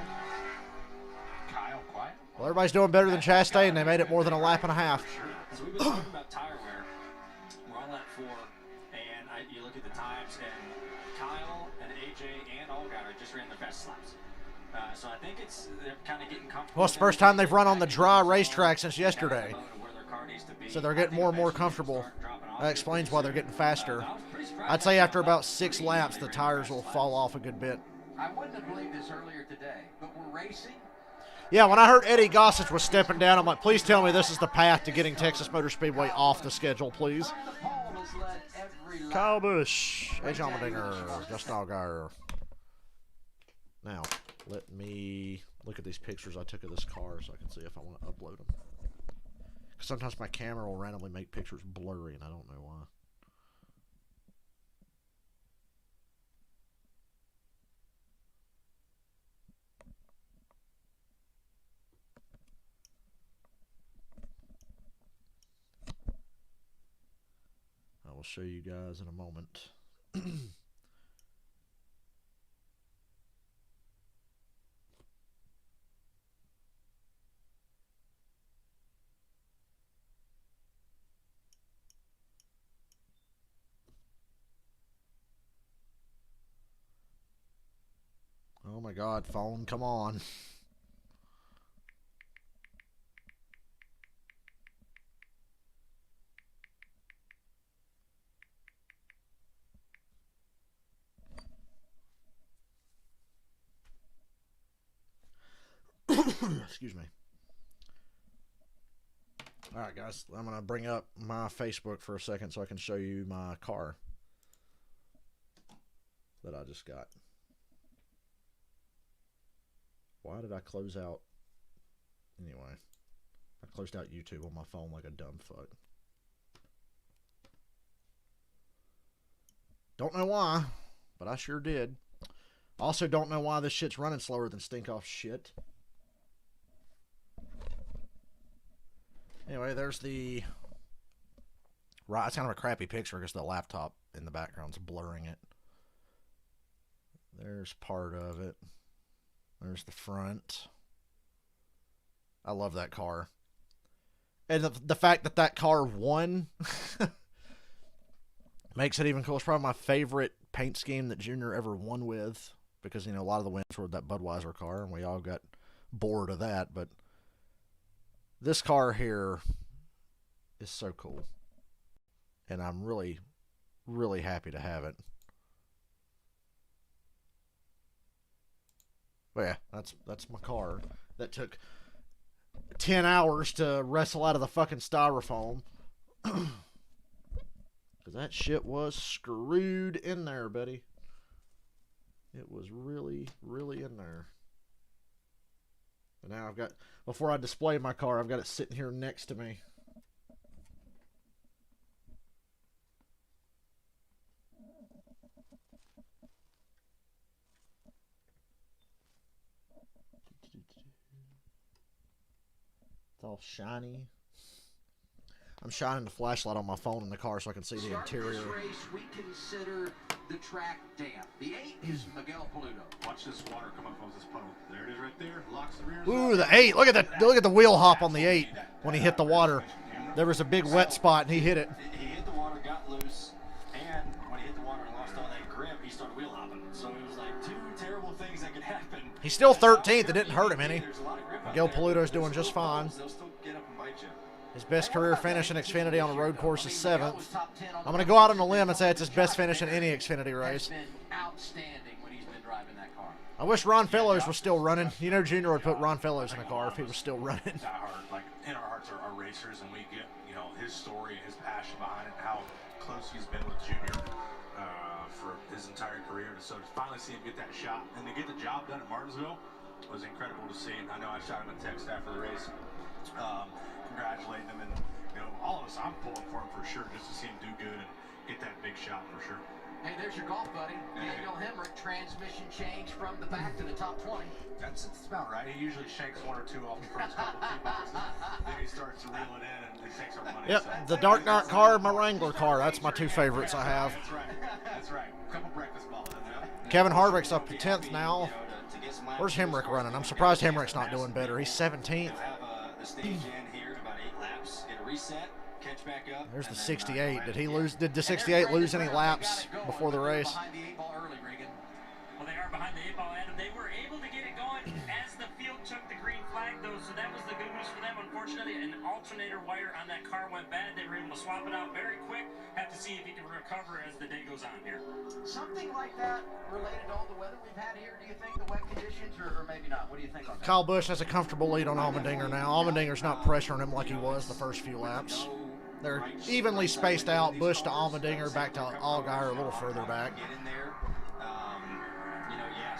Kyle, quiet? Well, everybody's doing better than Chastain, and they made it more than a lap and a half. So we've been talking about tire wear. We're on lap 4, and you look at the times, and Kyle and AJ and Allgaier just ran the fast laps. So I think they're kind of getting comfortable. Well, it's the first time they've run on the dry racetrack since yesterday. So they're getting more and more comfortable. That explains why they're getting faster. I'd say after about 6 laps, the tires will fall off a good bit. I wouldn't have believed this earlier today, but we're racing. Yeah, when I heard Eddie Gossett was stepping down, I'm like, please tell me this is the path to getting Texas Motor Speedway off the schedule, please. Kyle Busch, AJ Allmendinger, Justin Allgaier. Now, let me look at these pictures I took of this car so I can see if I want to upload them. Because sometimes my camera will randomly make pictures blurry, and I don't know why. I will show you guys in a moment. Oh my God, phone, come on. Excuse me. All right, guys, I'm going to bring up my Facebook for a second so I can show you my car that I just got. Why did I close out? Anyway, I closed out YouTube on my phone like a dumb fuck. Don't know why, but I sure did. Also don't know why this shit's running slower than stink off shit. Anyway, there's the... Right, it's kind of a crappy picture because the laptop in the background's blurring it. There's part of it. There's the front. I love that car. And the fact that that car won makes it even cool. It's probably my favorite paint scheme that Junior ever won with. Because, you know, a lot of the wins were that Budweiser car, and we all got bored of that. But this car here is so cool. And I'm really, really happy to have it. But yeah, that's my car. That took 10 hours to wrestle out of the fucking styrofoam. Because that shit was screwed in there, buddy. It was really, really in there. And now I've got, before I display my car, I've got it sitting here next to me. It's all shiny. I'm shining the flashlight on my phone in the car so I can see the interior. This race, we consider the track damp. The 8 is Miguel Paludo. Watch this water come up on this puddle. There it is right there. Locks the rear. Ooh, the 8. Look at the wheel hop on the 8 when he hit the water. There was a big wet spot and he hit it. He hit the water, got loose, and when he hit the water and lost all that grip, he started wheel hopping. So it was like 2 terrible things that could happen. He's still 13th. It didn't hurt him any. Miguel Paludo's doing just fine. They'll still get up and bite you. His best career finish in Xfinity on a road course is 7th. I'm going to go out on a limb and say it's his best finish in any Xfinity race. Outstanding when he's been driving that car. I wish Ron Fellows was still running. You know, Junior would put Ron Fellows in a car if he was still running. Like in our hearts are racers, and we get, you know, his story, his passion behind it, how close he's been with Junior for his entire career. So to finally see him get that shot and to get the job done at Martinsville was incredible to see. And I know I shot him a text after the race, congratulating him. And all of us, I'm pulling for him for sure, just to see him do good and get that big shot for sure. Hey, there's your golf buddy, Daniel Hemrick. Transmission change from the back to the top 20. That's about right. He usually shanks one or two off the first couple tee boxes. Then he starts to reel it in and he takes our money. Yep, so. the Dark Knight car, my Wrangler car. That's my two favorites I have. That's right. That's right. A couple breakfast balls in there. Kevin Harvick's up to 10th now. Where's Hemrick running? I'm surprised Hemrick's not doing better. He's 17th. There's the 68. Did he lose? Did the 68 lose any laps before the race? Well, they are behind the 8 ball, Adam. They were able to get it going as the field took the green flag, though, so that was the good news for them. Unfortunately, an alternator wire on that car went bad. They were able to swap it out very quick. Have to see if he can recover as the day goes on here. Something like that related to all the weather we've had here, do you think, the wet conditions, or maybe not? What do you think on that? Kyle Busch has a comfortable lead on Allmendinger now. Allmendinger's not pressuring him like he was the first few laps. They're evenly spaced out. Busch to Allmendinger, back to Allgaier a little further back.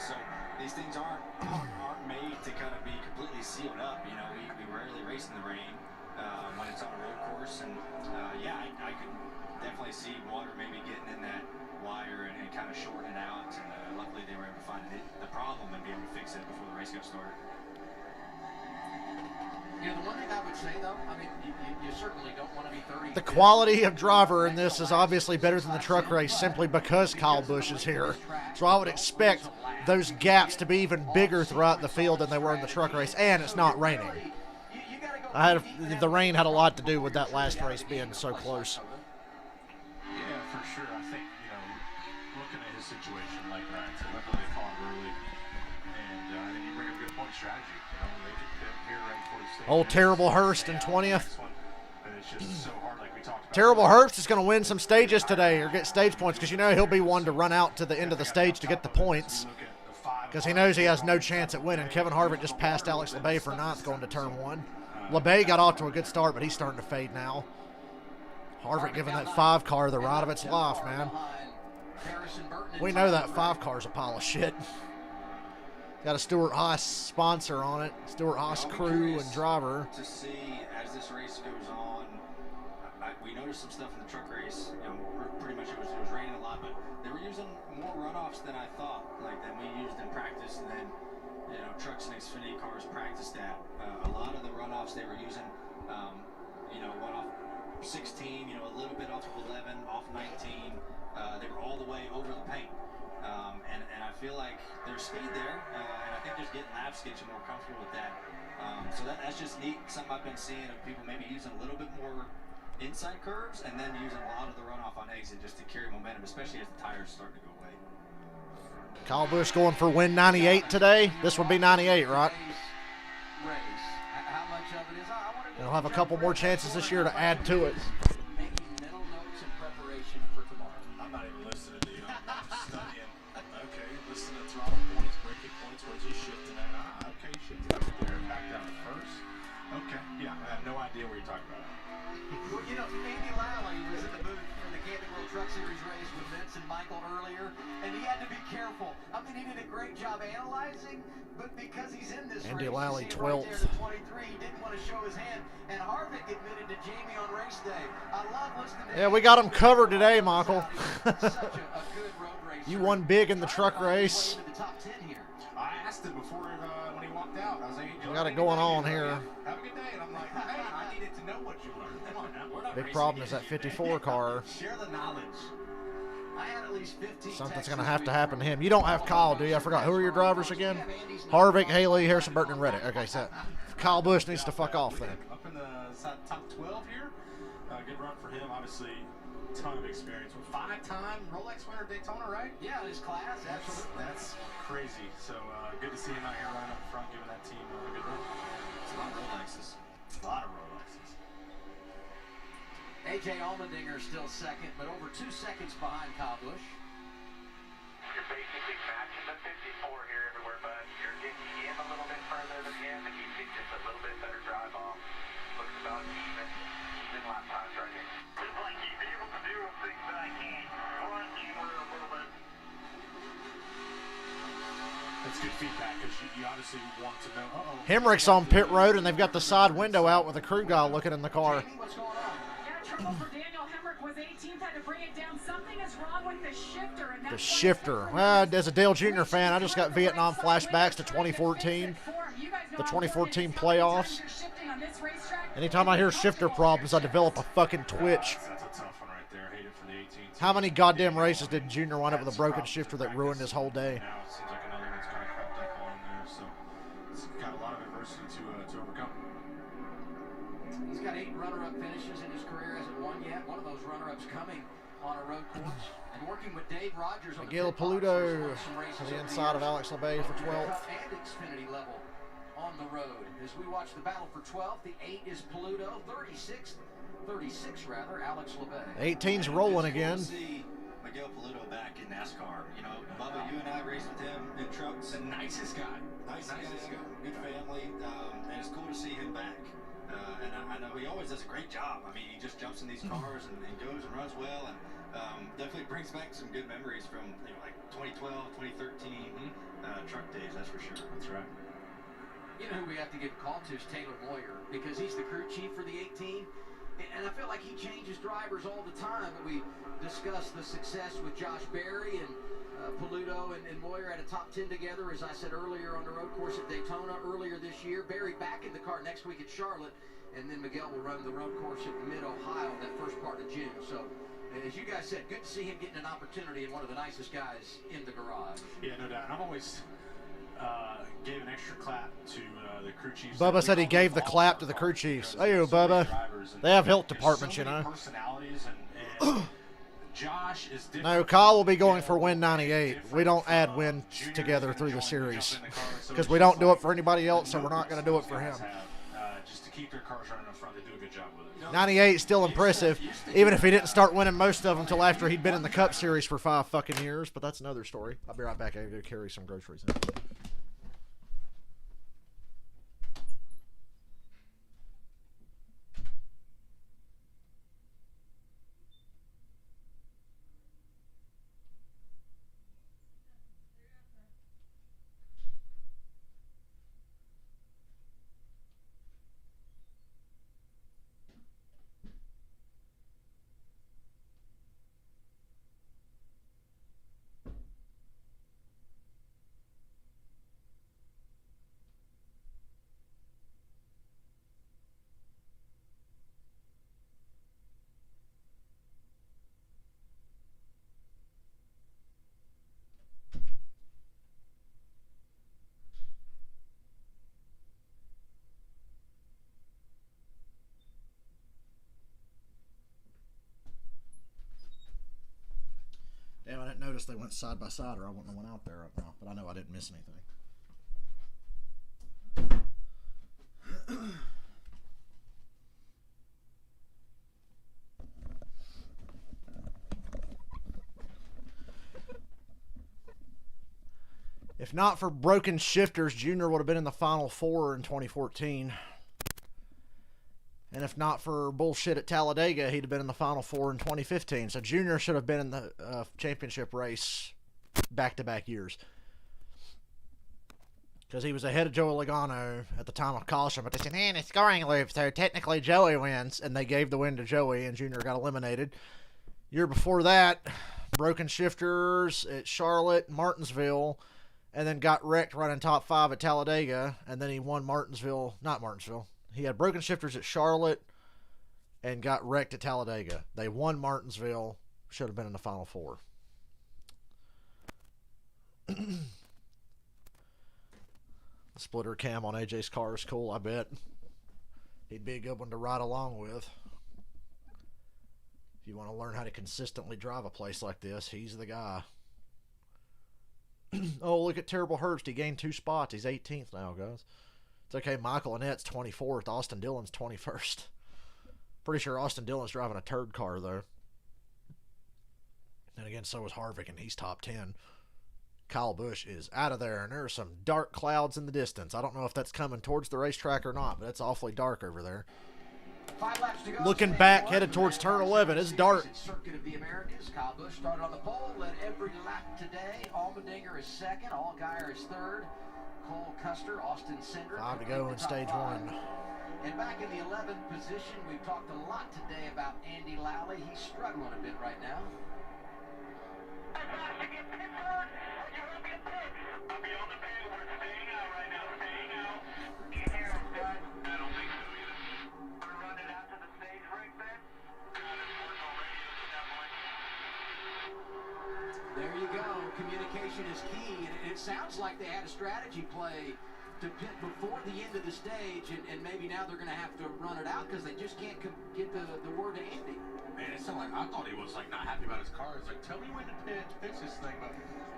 So these things aren't made to kind of be completely sealed up. We rarely race in the rain when it's on a road course, and I could definitely see water maybe getting in that wire and kind of shorting it out. And luckily they were able to find the problem and be able to fix it before the race got started. The one thing I would say, though, I mean, you certainly don't want to be 30. The quality of driver in this is obviously better than the truck race simply because Kyle Busch is here. So I would expect those gaps to be even bigger throughout the field than they were in the truck race, and it's not raining. The rain had a lot to do with that last race being so close. Yeah, for sure. I think, looking at his situation like that, so luckily they caught early, and then you bring up a good point strategy. They could here right before the stage. Old Terrible Hurst in 20th. It's just so hard, like we talked about. Terrible Hurst is going to win some stages today or get stage points because he'll be one to run out to the end of the stage to get the points because he knows he has no chance at winning. Kevin Harvick just passed Alex Labay for 9th going to turn 1. Labay got off to a good start, but he's starting to fade now. Harvick giving that 5 car the ride of its life, man. We know that 5 car's a pile of shit. Got a Stuart Haas sponsor on it, Stuart Haas crew and driver. To see as this race goes on, we noticed some stuff in the truck race. Pretty much it was raining a lot, but they were using more runoffs than I thought, than we used in practice, and then trucks and Xfinity cars practiced that. A lot of the runoffs they were using, one off 16, a little bit off 11, off 19. They were all the way over the paint. And I feel like there's speed there, and I think just getting laps gets you more comfortable with that. So that's just neat. Something I've been seeing of people maybe using a little bit more inside curves and then using a lot of the runoff on exit just to carry momentum, especially as the tires start to go away. Kyle Busch going for win 98 today. This would be 98, right? He'll have a couple more chances this year to add to it. I'm not even listening to you. I'm just studying. Okay, listen to throttle points, braking points. Where's he shifting at? Okay, shifting up there, back down at first. Okay, yeah, I have no idea what you're talking about. Well, Andy Lally was in the booth for the Camping World Truck Series race with Vince and Michael earlier, and he had to be careful. I mean, he did a great job analyzing, but because he's in this Andy race, Lally, you see 12th. Right there, the 23, he didn't want to show his hand, and Harvick admitted to Jamie on race day, I love listening to Yeah, we got him covered today, Michael. Such a good road racer. You won big in the truck race. I asked him before when he walked out. I was like, We got it going on here. Have a good day. And I'm like, hey, I needed to know what you learned. Come on now. We're not Big problem is that 54 car. Share the knowledge. I had at least 15 Something's going to have to happen to him. You don't have Kyle, do you? I forgot. Who are your drivers again? Harvick, Haley, Harrison Burton, and Reddick. Okay, so Kyle Busch needs to fuck off then. Up in the top 12 here. Good run for him. Obviously, ton of experience. With 5-time Rolex winner Daytona, right? Yeah, in his class. Absolutely. That's crazy. So good to see him out here running up front, giving that team a good run. It's a lot of Rolexes. A lot of Rolexes. A.J. Allmendinger still second, but over 2 seconds behind Kyle Busch. You're basically matching the 54 here everywhere, but you're getting in a little bit further than the end, and you see just a little bit better drive off. Looks about even lap times right here. Just like he's able to do things That's good feedback because you obviously want to know. Hemrick's on pit road, and they've got the side window out with a crew guy looking in the car. Yeah, trouble for Daniel Hemrick was 18th, had to bring it down. Something is wrong with the shifter. And The shifter. Well, as a Dale Jr. fan, I just got Vietnam flashbacks to 2014, the 2014 playoffs. Anytime I hear shifter problems, I develop a fucking twitch. That's a tough one right there. Hate it for the 18th. How many goddamn races did Junior wind up with a broken shifter that ruined his whole day? Now it seems like another one's kind of crept up on there, so it's got a lot of adversity to overcome. He's got 8 runner-up finishes in his career. Hasn't won yet. One of those runner-ups coming on a road course. And working with Dave Rogers on Miguel the pit box, Paludo some races to the over inside of years. Alex LeBay for 12th. And Xfinity level on the road. As we watch the battle for 12th, the 8 is Paludo, 36 rather, Alex LeBay. 18's rolling again. See Miguel Paludo back in NASCAR. You know, Bubba, you and I raced with him in trucks. The nicest guy. Nicest guy. Good family. And it's cool to see him back. And I know he always does a great job. I mean, he just jumps in these cars and goes and runs well. And definitely brings back some good memories from, you know, like 2012, 2013 truck days, that's for sure. That's right. You know who we have to give a call to is Taylor Moyer, because he's the crew chief for the 18. And I feel like he changes drivers all the time. And we discussed the success with Josh Berry and Paludo and Moyer at a top 10 together, as I said earlier, on the road course at Daytona earlier this year. Berry back in the car next week at Charlotte. And then Miguel will run the road course at Mid-Ohio that first part of June. So, as you guys said, good to see him getting an opportunity and one of the nicest guys in the garage. Yeah, no doubt. And I'm always gave an extra clap to the crew chiefs. Bubba said he gave the clap to the crew chiefs. Hey, Bubba. They have health departments, you know. Personalities and Josh is different. No, Kyle will be going for win 98. We don't add wins together through the series because we don't do it for anybody else, so we're not going to do it for him. Just to keep their cars running up front, they do a good job with it. 98 is still impressive, even if he didn't start winning most of them until after he'd been in the Cup Series for 5 fucking years, but that's another story. I'll be right back. I gotta go carry some groceries in. Damn, I didn't notice they went side by side, or I wouldn't have went out there right now. But I know I didn't miss anything. If not for broken shifters, Junior would have been in the Final Four in 2014. And if not for bullshit at Talladega, he'd have been in the Final Four in 2015. So Junior should have been in the championship race back-to-back years. Because he was ahead of Joey Logano at the time of caution. But they said, man, it's scoring loop, so technically Joey wins. And they gave the win to Joey, and Junior got eliminated. Year before that, broken shifters at Charlotte, Martinsville, and then got wrecked running top 5 at Talladega. And then he won not Martinsville. He had broken shifters at Charlotte and got wrecked at Talladega. They won Martinsville. Should have been in the Final Four. Splitter cam on AJ's car is cool, I bet. He'd be a good one to ride along with. If you want to learn how to consistently drive a place like this, he's the guy. Oh, look at Terrible Herbst. He gained 2 spots. He's 18th now, guys. It's okay, Michael Annette's 24th. Austin Dillon's 21st. Pretty sure Austin Dillon's driving a turd car, though. And again, so is Harvick, and he's top 10. Kyle Busch is out of there, and there are some dark clouds in the distance. I don't know if that's coming towards the racetrack or not, but it's awfully dark over there. 5 laps to go. Looking back, headed towards turn 11. It's dark. Circuit of the Americas. Kyle Busch started on the pole, led every lap today. Allmendinger is second. Allgaier is third. Cole Custer, Austin Cindric. 5 to go in stage 1. And back in the 11th position, we've talked a lot today about Andy Lally. He's struggling a bit right now. There you go. Communication is key. And it sounds like they had a strategy play to pit before the end of the stage, and maybe now they're going to have to run it out because they just can't get the word to Andy. Man, it sounded like I thought he was like not happy about his car. It's like, tell me when to pit, fix this thing, but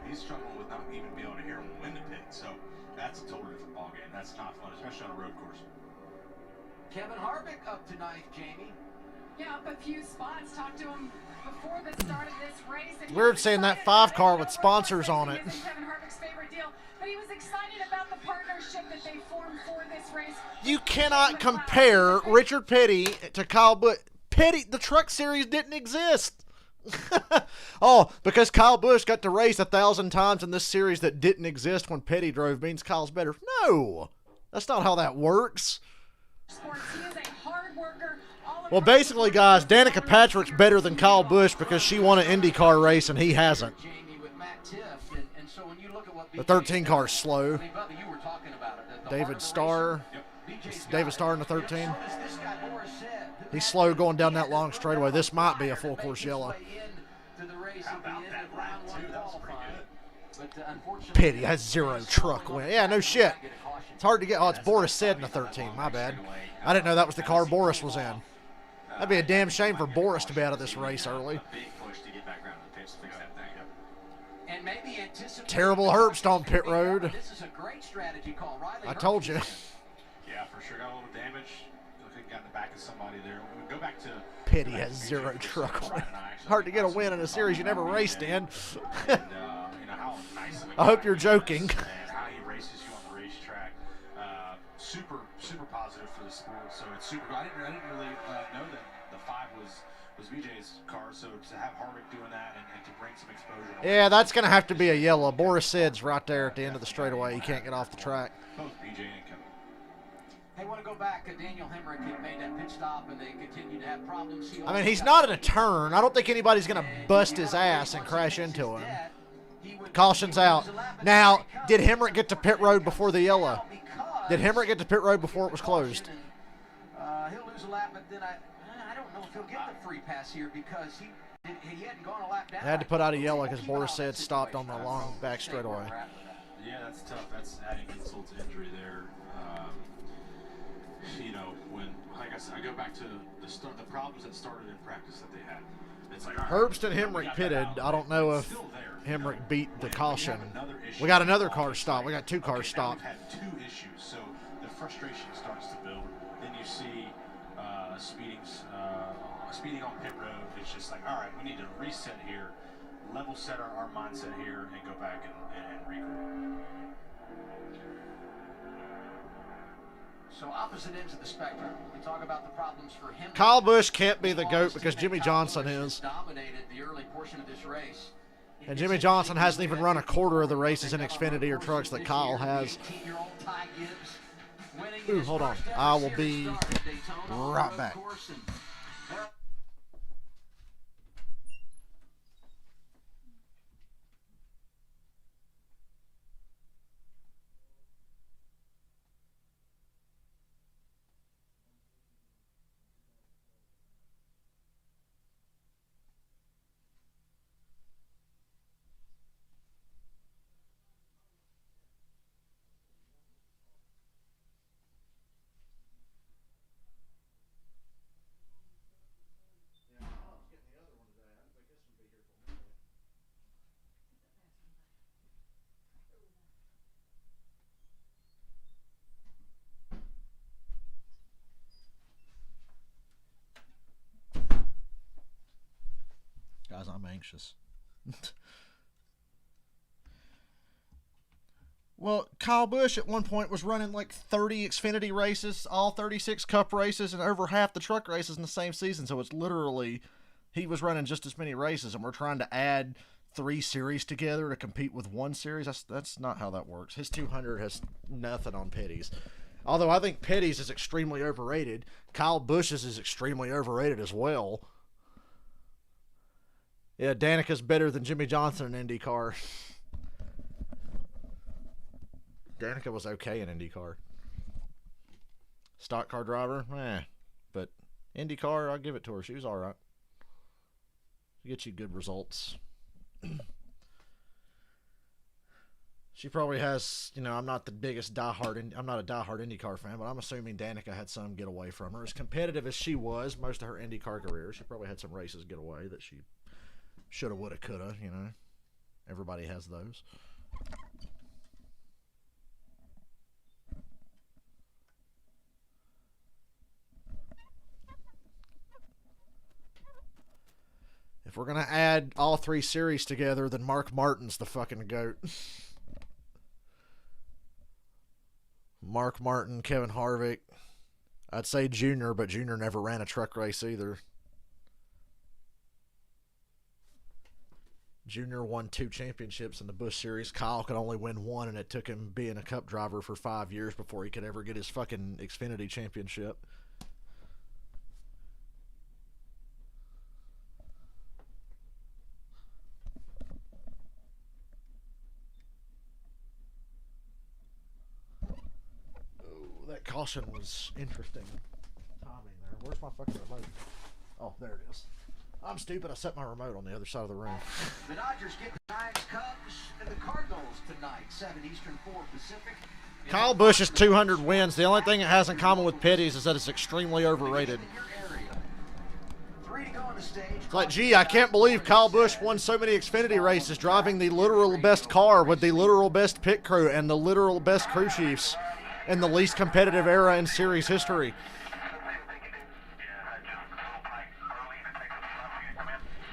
he's struggling with not even being able to hear him when to pit. So that's a totally different ballgame. That's not fun, especially on a road course. Kevin Harvick up tonight, Jamie. Yeah, up a few spots. Talked to him before the start of this race. Weird seeing that 5 car with sponsors on it. Kevin Harvick's favorite deal, but he was excited about the partnership that they formed for this race. You cannot compare Richard Petty to Kyle Busch. Petty, the Truck Series didn't exist. Oh, because Kyle Busch got to race 1,000 times in this series that didn't exist when Petty drove means Kyle's better. No, that's not how that works. Sports. He is a hard worker. Well, basically, guys, Danica Patrick's better than Kyle Busch because she won an IndyCar race and he hasn't. The 13 car is slow. David Starr. David Starr in the 13. He's slow going down that long straightaway. This might be a full course yellow. Petty has 0 truck win. Yeah, no shit. It's hard to get. Oh, it's Boris said in the 13. My bad. I didn't know that was the car Boris was in. That'd be a damn shame for Boris to be out of this race early. Terrible Herbst on pit road. This is a great strategy call. I told you. Yeah, for sure. Got a little damage. Look like he got in the back of somebody there. Go back to Petty has 0 truck win. Hard to get a win in a series you never raced in. I hope you're joking. And how he races you on the racetrack. Super positive for the sport. So it's super. I didn't really know that the 5 was BJ's car. So to have Harvick doing that and to bring some exposure. Yeah, that's going to have to be a yellow. Boris Sid's right there at the end of the straightaway. He can't get off the track. Both BJ and Kevin. They want to go back. Daniel Hemrick had made that pit stop, and they continue to have problems. I mean, he's not in a turn. I don't think anybody's going to bust his ass and crash into him. Caution's out. Now, did Hemrick get to pit road before the yellow? Did Hemrick get to pit road before it was closed? He'll lose a lap, but then I don't know if he'll get the free pass here because he hadn't gone a lap down. They had to put out a yellow because Boris said stopped on the long back straightaway. Yeah, that's tough. That's adding insult to injury there. You know, when, like I said, I go back to the problems that started in practice that they had. It's like, Herbst and Hemrick pitted. I don't know if Hemrick beat the caution. We got another car stop. We got 2 cars stopped. Had 2 issues, so the frustration starts to build. Then you see speeding on pit road. It's just like, all right, we need to reset here, level set our mindset here, and go back and regroup. So opposite ends of the spectrum. We talk about the problems for him. Kyle Busch can't be the GOAT because Jimmy Johnson is. Dominated the early portion of this race. And Jimmy Johnson hasn't even run a quarter of the races in Xfinity or trucks that Kyle has. Ooh, hold on. I will be right back. Guys, I'm anxious. Well, Kyle Busch at one point was running like 30 Xfinity races, all 36 Cup races, and over half the truck races in the same season. So it's literally, he was running just as many races, and we're trying to add 3 series together to compete with 1 series. That's not how that works. His 200 has nothing on Petty's. Although I think Petty's is extremely overrated. Kyle Busch's is extremely overrated as well. Yeah, Danica's better than Jimmy Johnson in IndyCar. Danica was okay in IndyCar. Stock car driver, but IndyCar, I'll give it to her. She was all right. She gets you good results. She probably has, I'm not the biggest I'm not a diehard IndyCar fan, but I'm assuming Danica had some get away from her. As competitive as she was most of her IndyCar career, she probably had some races get away that she shoulda, woulda, coulda, Everybody has those. If we're going to add all 3 series together, then Mark Martin's the fucking GOAT. Mark Martin, Kevin Harvick. I'd say Junior, but Junior never ran a truck race either. Junior won 2 championships in the Busch Series. Kyle could only win 1, and it took him being a Cup driver for 5 years before he could ever get his fucking Xfinity championship. That caution was interesting timing there. Where's my fucking remote? Oh, there it is. I'm stupid. I set my remote on the other side of the room. The Dodgers get the Giants, Cubs, and the Cardinals tonight. 7 Eastern, 4 Pacific. Kyle Busch's 200 wins. The only thing it has in common with Petty's is that it's extremely overrated. It's like, gee, I can't believe Kyle Busch won so many Xfinity races driving the literal best car with the literal best pit crew and the literal best crew chiefs in the least competitive era in series history.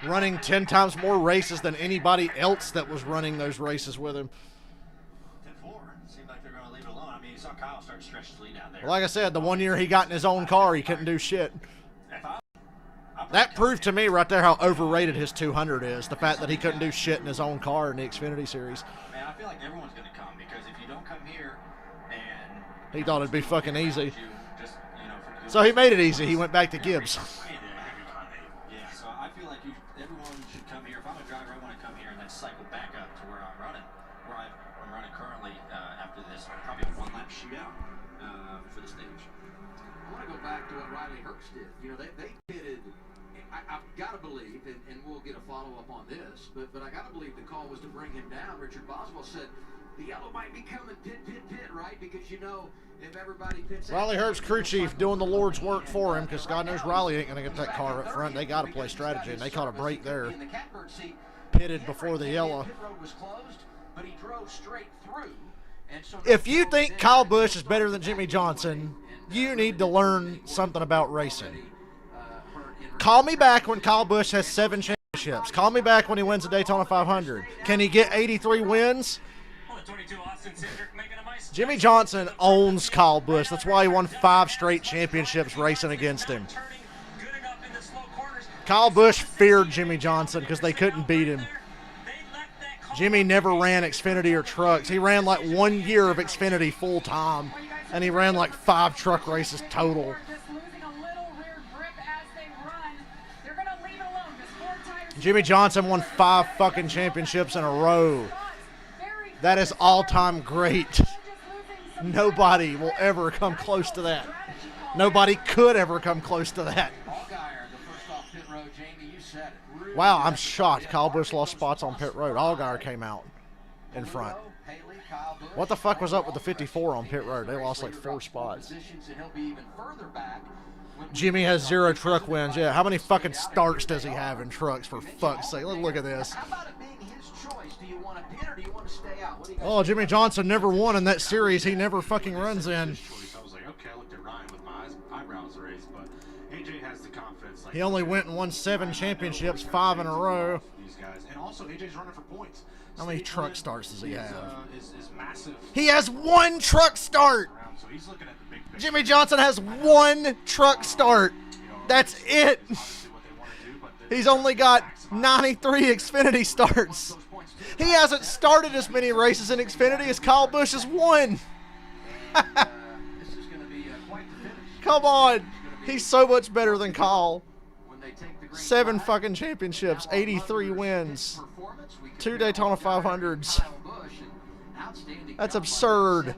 Running 10 times more races than anybody else that was running those races with him. 10-4. Seemed like they're going to leave it alone. I mean, you saw Kyle start to stretch his lead out there. Like I said, the one year he got in his own car, he couldn't do shit. That proved to me right there how overrated his 200 is. The fact that he couldn't do shit in his own car in the Xfinity Series. Man, I feel like everyone's going to come, because if you don't come here and... He thought it'd be fucking easy. So he made it easy. He went back to Gibbs. Yeah, so I feel like everyone should come here. If I'm a driver, I want to come here and then cycle back up to where I'm running. Where I'm running currently after this, probably a 1-lap shootout for the stage. I want to go back to what Riley Hurts did. They pitted... I've got to believe, and we'll get a follow-up on this, but I got to believe the call was to bring him down. Richard Boswell said, the yellow might be coming pit, right? Because, if everybody pits... Riley Hurts, crew chief, doing the Lord's work for him, because God knows Riley ain't going to get that car up front. They got to play strategy, and they caught a break there. Pitted before the yellow. If you think Kyle Busch is better than Jimmy Johnson, you need to learn something about racing. Call me back when Kyle Busch has 7 championships. Call me back when he wins the Daytona 500. Can he get 83 wins? Jimmy Johnson owns Kyle Busch. That's why he won 5 straight championships racing against him. Kyle Busch feared Jimmy Johnson because they couldn't beat him. Jimmy never ran Xfinity or trucks. He ran like 1 year of Xfinity full time, and he ran like 5 truck races total. Jimmy Johnson won 5 fucking championships in a row. That is all-time great. Nobody will ever come close to that. Nobody could ever come close to that. Wow, I'm shocked. Kyle Busch lost spots on pit road. Allgaier came out in front. What the fuck was up with the 54 on pit road? They lost like 4 spots. Jimmy has 0 truck wins. Yeah, how many fucking starts does he have in trucks, for fuck's sake? Let's look at this. Oh, Jimmy Johnson never won in that series he never fucking runs in. I was like, okay, I looked at Ryan with my eyebrows raised, but AJ has the confidence. He only went and won 7 championships, 5 in a row. These guys, and also AJ's running for points. How many truck starts does he have? Is massive. He has one truck start. So he's looking at the big picture. Jimmy Johnson has one truck start. That's it. He's only got 93 Xfinity starts. He hasn't started as many races in Xfinity as Kyle Busch has won. Come on. He's so much better than Kyle. 7 fucking championships, 83 wins, 2 Daytona 500s. That's absurd.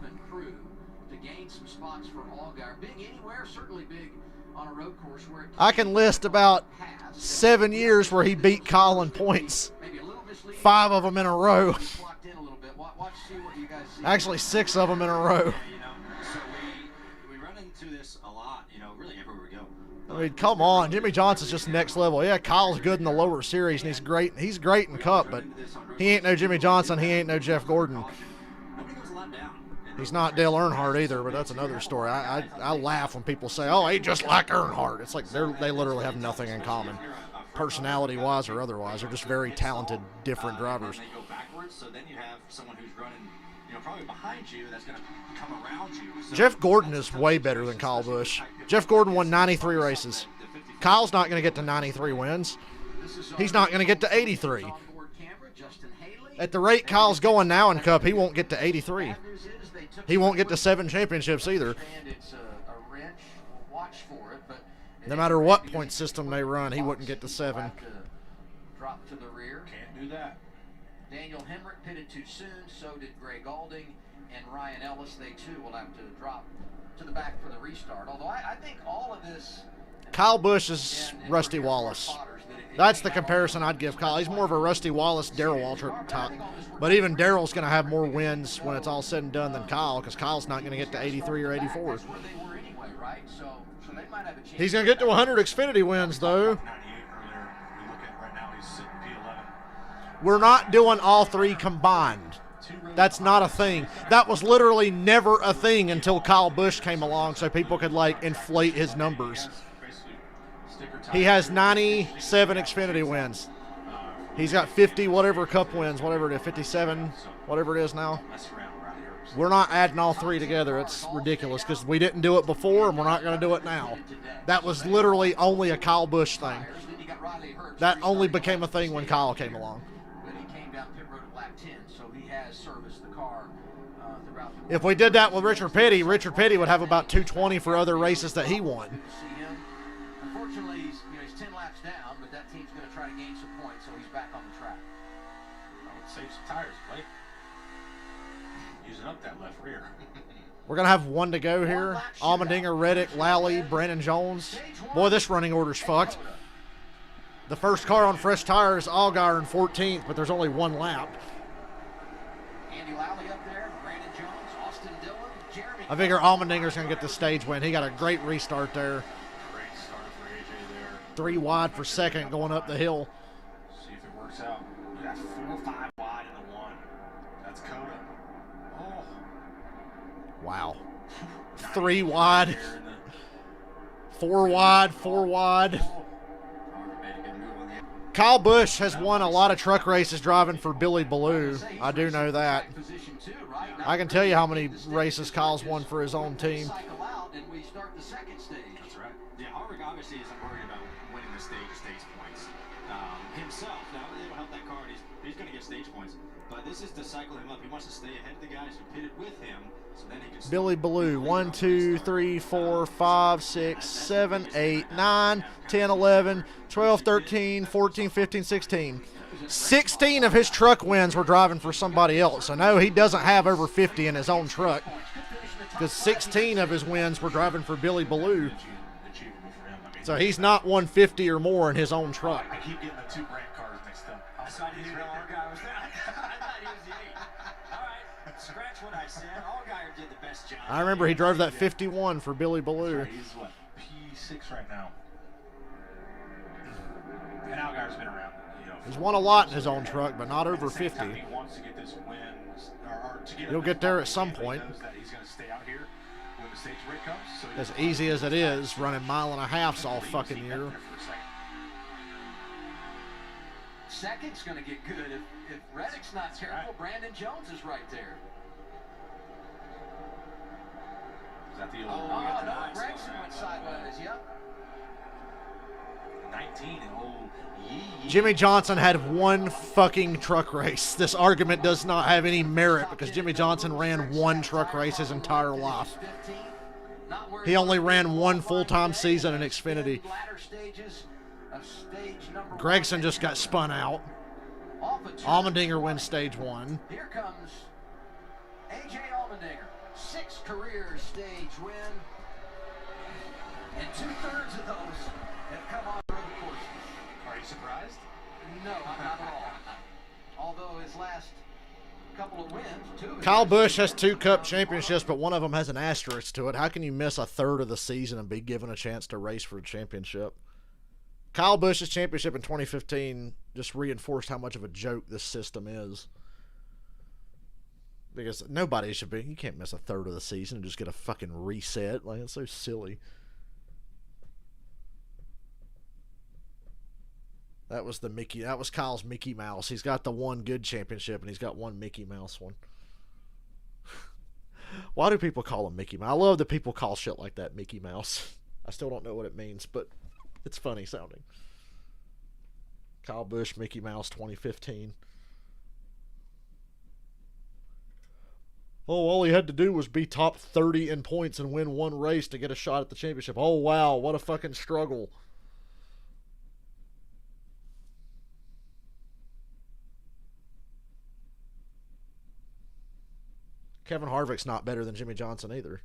I can list about 7 years where he beat Kyle in points. 5 of them in a row. Actually, 6 of them in a row. So we run into this a lot, really everywhere we go. I mean, come on. Jimmy Johnson's just next level. Yeah, Kyle's good in the lower series, and he's great. He's great in Cup, but he ain't no Jimmy Johnson. He ain't no Jeff Gordon. He's not Dale Earnhardt either, but that's another story. I laugh when people say, oh, he just like Earnhardt. It's like they literally have nothing in common, personality-wise or otherwise. They're just very talented, different drivers. And they go backwards, so then you have someone who's running, probably behind you that's going to come around you. So Jeff Gordon is way better than Kyle Busch. Jeff Gordon won 93 races. Kyle's not going to get to 93 wins. He's not going to get to 83. At the rate Kyle's going now in Cup, he won't get to 83. He won't get to 7 championships either. No matter what point system they run, he wouldn't get to 7. Drop to the rear. Can't do that. Daniel Hemrick pitted too soon, so did Greg Alding and Ryan Ellis. They too will have to drop to the back for the restart. Although I think all of this... Kyle Busch is Rusty Wallace. That's the comparison I'd give Kyle. He's more of a Rusty Wallace, Darrell Waltrip top. But even Darrell's going to have more wins when it's all said and done than Kyle, because Kyle's not going to get to 83 or 84. He's going to get to 100 Xfinity wins, though. We're not doing all 3 combined. That's not a thing. That was literally never a thing until Kyle Busch came along, so people could, inflate his numbers. He has 97 Xfinity wins. He's got 50 whatever Cup wins, whatever it is, 57, whatever it is now. We're not adding all 3 together. It's ridiculous because we didn't do it before and we're not going to do it now. That was literally only a Kyle Busch thing. That only became a thing when Kyle came along. If we did that with Richard Petty would have about 220 for other races that he won. Unfortunately, he's 10 laps down, but that team's going to try to gain some points, so he's back on the track. I would save some tires, buddy. Using up that left rear. We're going to have 1 to go here. Allmendinger, Reddick, Lally, Brandon Jones. Boy, this running order's fucked. The first car on fresh tires, Allgaier in 14th, but there's only 1 lap. Andy Lally up there, Brandon Jones, Austin Dillon, Jeremy. I figure Allmendinger's going to get the stage win. He got a great restart there. 3 wide for second going up the hill. See if it works out. We got 4 or 5 wide in the 1. That's COTA. Oh. Wow. 3 wide. 4 wide, 4 wide. Kyle Busch has won a lot of truck races driving for Billy Ballou. I do know that. I can tell you how many races Kyle's won for his own team. That's right. Yeah, Harvick obviously isn't worried about winning the stage points himself. Now, it'll help that car. He's going to get stage points. But this is to cycle him up. He wants to stay ahead of the guys who pitted with him. So then he can Billy Ballou, 1, 2, 3, 4, 5, 6, 7, 8, 9, 10, 11, 12, 13, 14, 15, 16. 16 of his truck wins were driving for somebody else. So, no, he doesn't have over 50 in his own truck, because 16 of his wins were driving for Billy Ballou. So he's not 150 or more in his own truck. I keep getting the 2 brand cars mixed up. I thought he was the 8. All right, scratch what I said. Allgaier did the best job. I remember he drove that 51 for Billy Ballou. He's what, P6 right now. And Allgaier's been around. He's won a lot in his own truck, but not over 50. He wants to get this win, or to get He'll get there at some point. He knows that he's going to stay out here when the stage break comes. So As easy as it is, running 1.5 miles all fucking year. Second's going to get good. If Reddick's not careful, Brandon Jones is right there. Is that the old? Oh, no, Gregson went sideways. Yep. 19 and old Yee. Jimmy Johnson had one fucking truck race. This argument does not have any merit because Jimmy Johnson ran one truck race his entire life. He only ran one full-time season in Xfinity. Gregson just got spun out. Allmendinger wins stage 1. Here comes A.J. Allmendinger. 6 career stage win. And 2/3 of those have come on road courses. Are you surprised? No, not at all. Although his last couple of wins, 2 of Kyle Busch has 2 Cup championships, but one of them has an asterisk to it. How can you miss a third of the season and be given a chance to race for a championship? Kyle Busch's championship in 2015 just reinforced how much of a joke this system is. Because nobody should be. You can't miss a third of the season and just get a fucking reset. Like, it's so silly. That was Kyle's Mickey Mouse. He's got the one good championship and he's got one Mickey Mouse one. Why do people call him Mickey Mouse? I love that people call shit like that Mickey Mouse. I still don't know what it means, but it's funny sounding. Kyle Busch, Mickey Mouse 2015. Oh, all he had to do was be top 30 in points and win one race to get a shot at the championship. Oh, wow, what a fucking struggle. Kevin Harvick's not better than Jimmy Johnson either.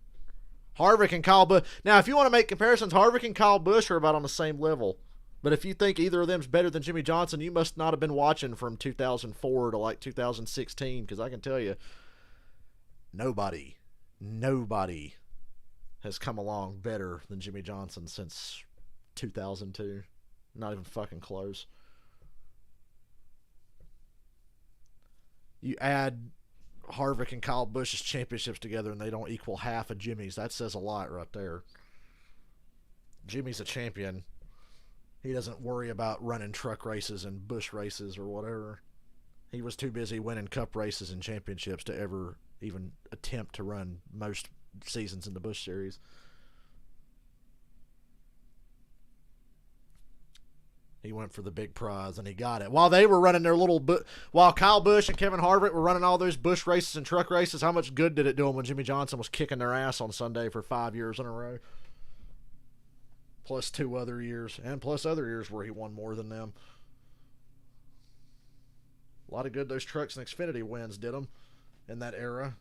Harvick and Kyle Busch. Now, if you want to make comparisons, Harvick and Kyle Busch are about on the same level. But if you think either of them's better than Jimmy Johnson, you must not have been watching from 2004 to like 2016, because I can tell you, nobody has come along better than Jimmy Johnson since 2002. Not even fucking close. You add Harvick and Kyle Busch's championships together and they don't equal half of Jimmy's. That says a lot right there. Jimmy's a champion. He doesn't worry about running truck races and Busch races or whatever. He was too busy winning Cup races and championships to ever even attempt to run most seasons in the Busch Series. He went for the big prize, and he got it. While they were running their while Kyle Busch and Kevin Harvick were running all those Busch races and truck races, how much good did it do them when Jimmy Johnson was kicking their ass on Sunday for 5 years in a row? Plus 2 other years, and plus other years where he won more than them. A lot of good those trucks and Xfinity wins did them in that era.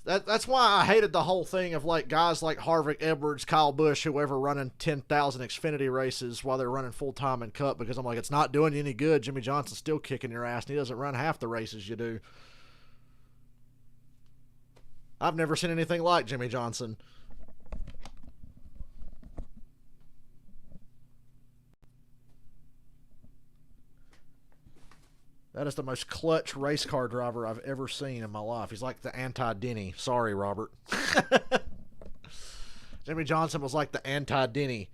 That's why I hated the whole thing of like guys like Harvick, Edwards, Kyle Busch, whoever running 10,000 Xfinity races while they're running full-time in Cup, because I'm like, it's not doing you any good. Jimmy Johnson's still kicking your ass, and he doesn't run half the races you do. I've never seen anything like Jimmy Johnson. That is the most clutch race car driver I've ever seen in my life. He's like the anti-Denny. Sorry, Robert. Jimmy Johnson was like the anti-Denny.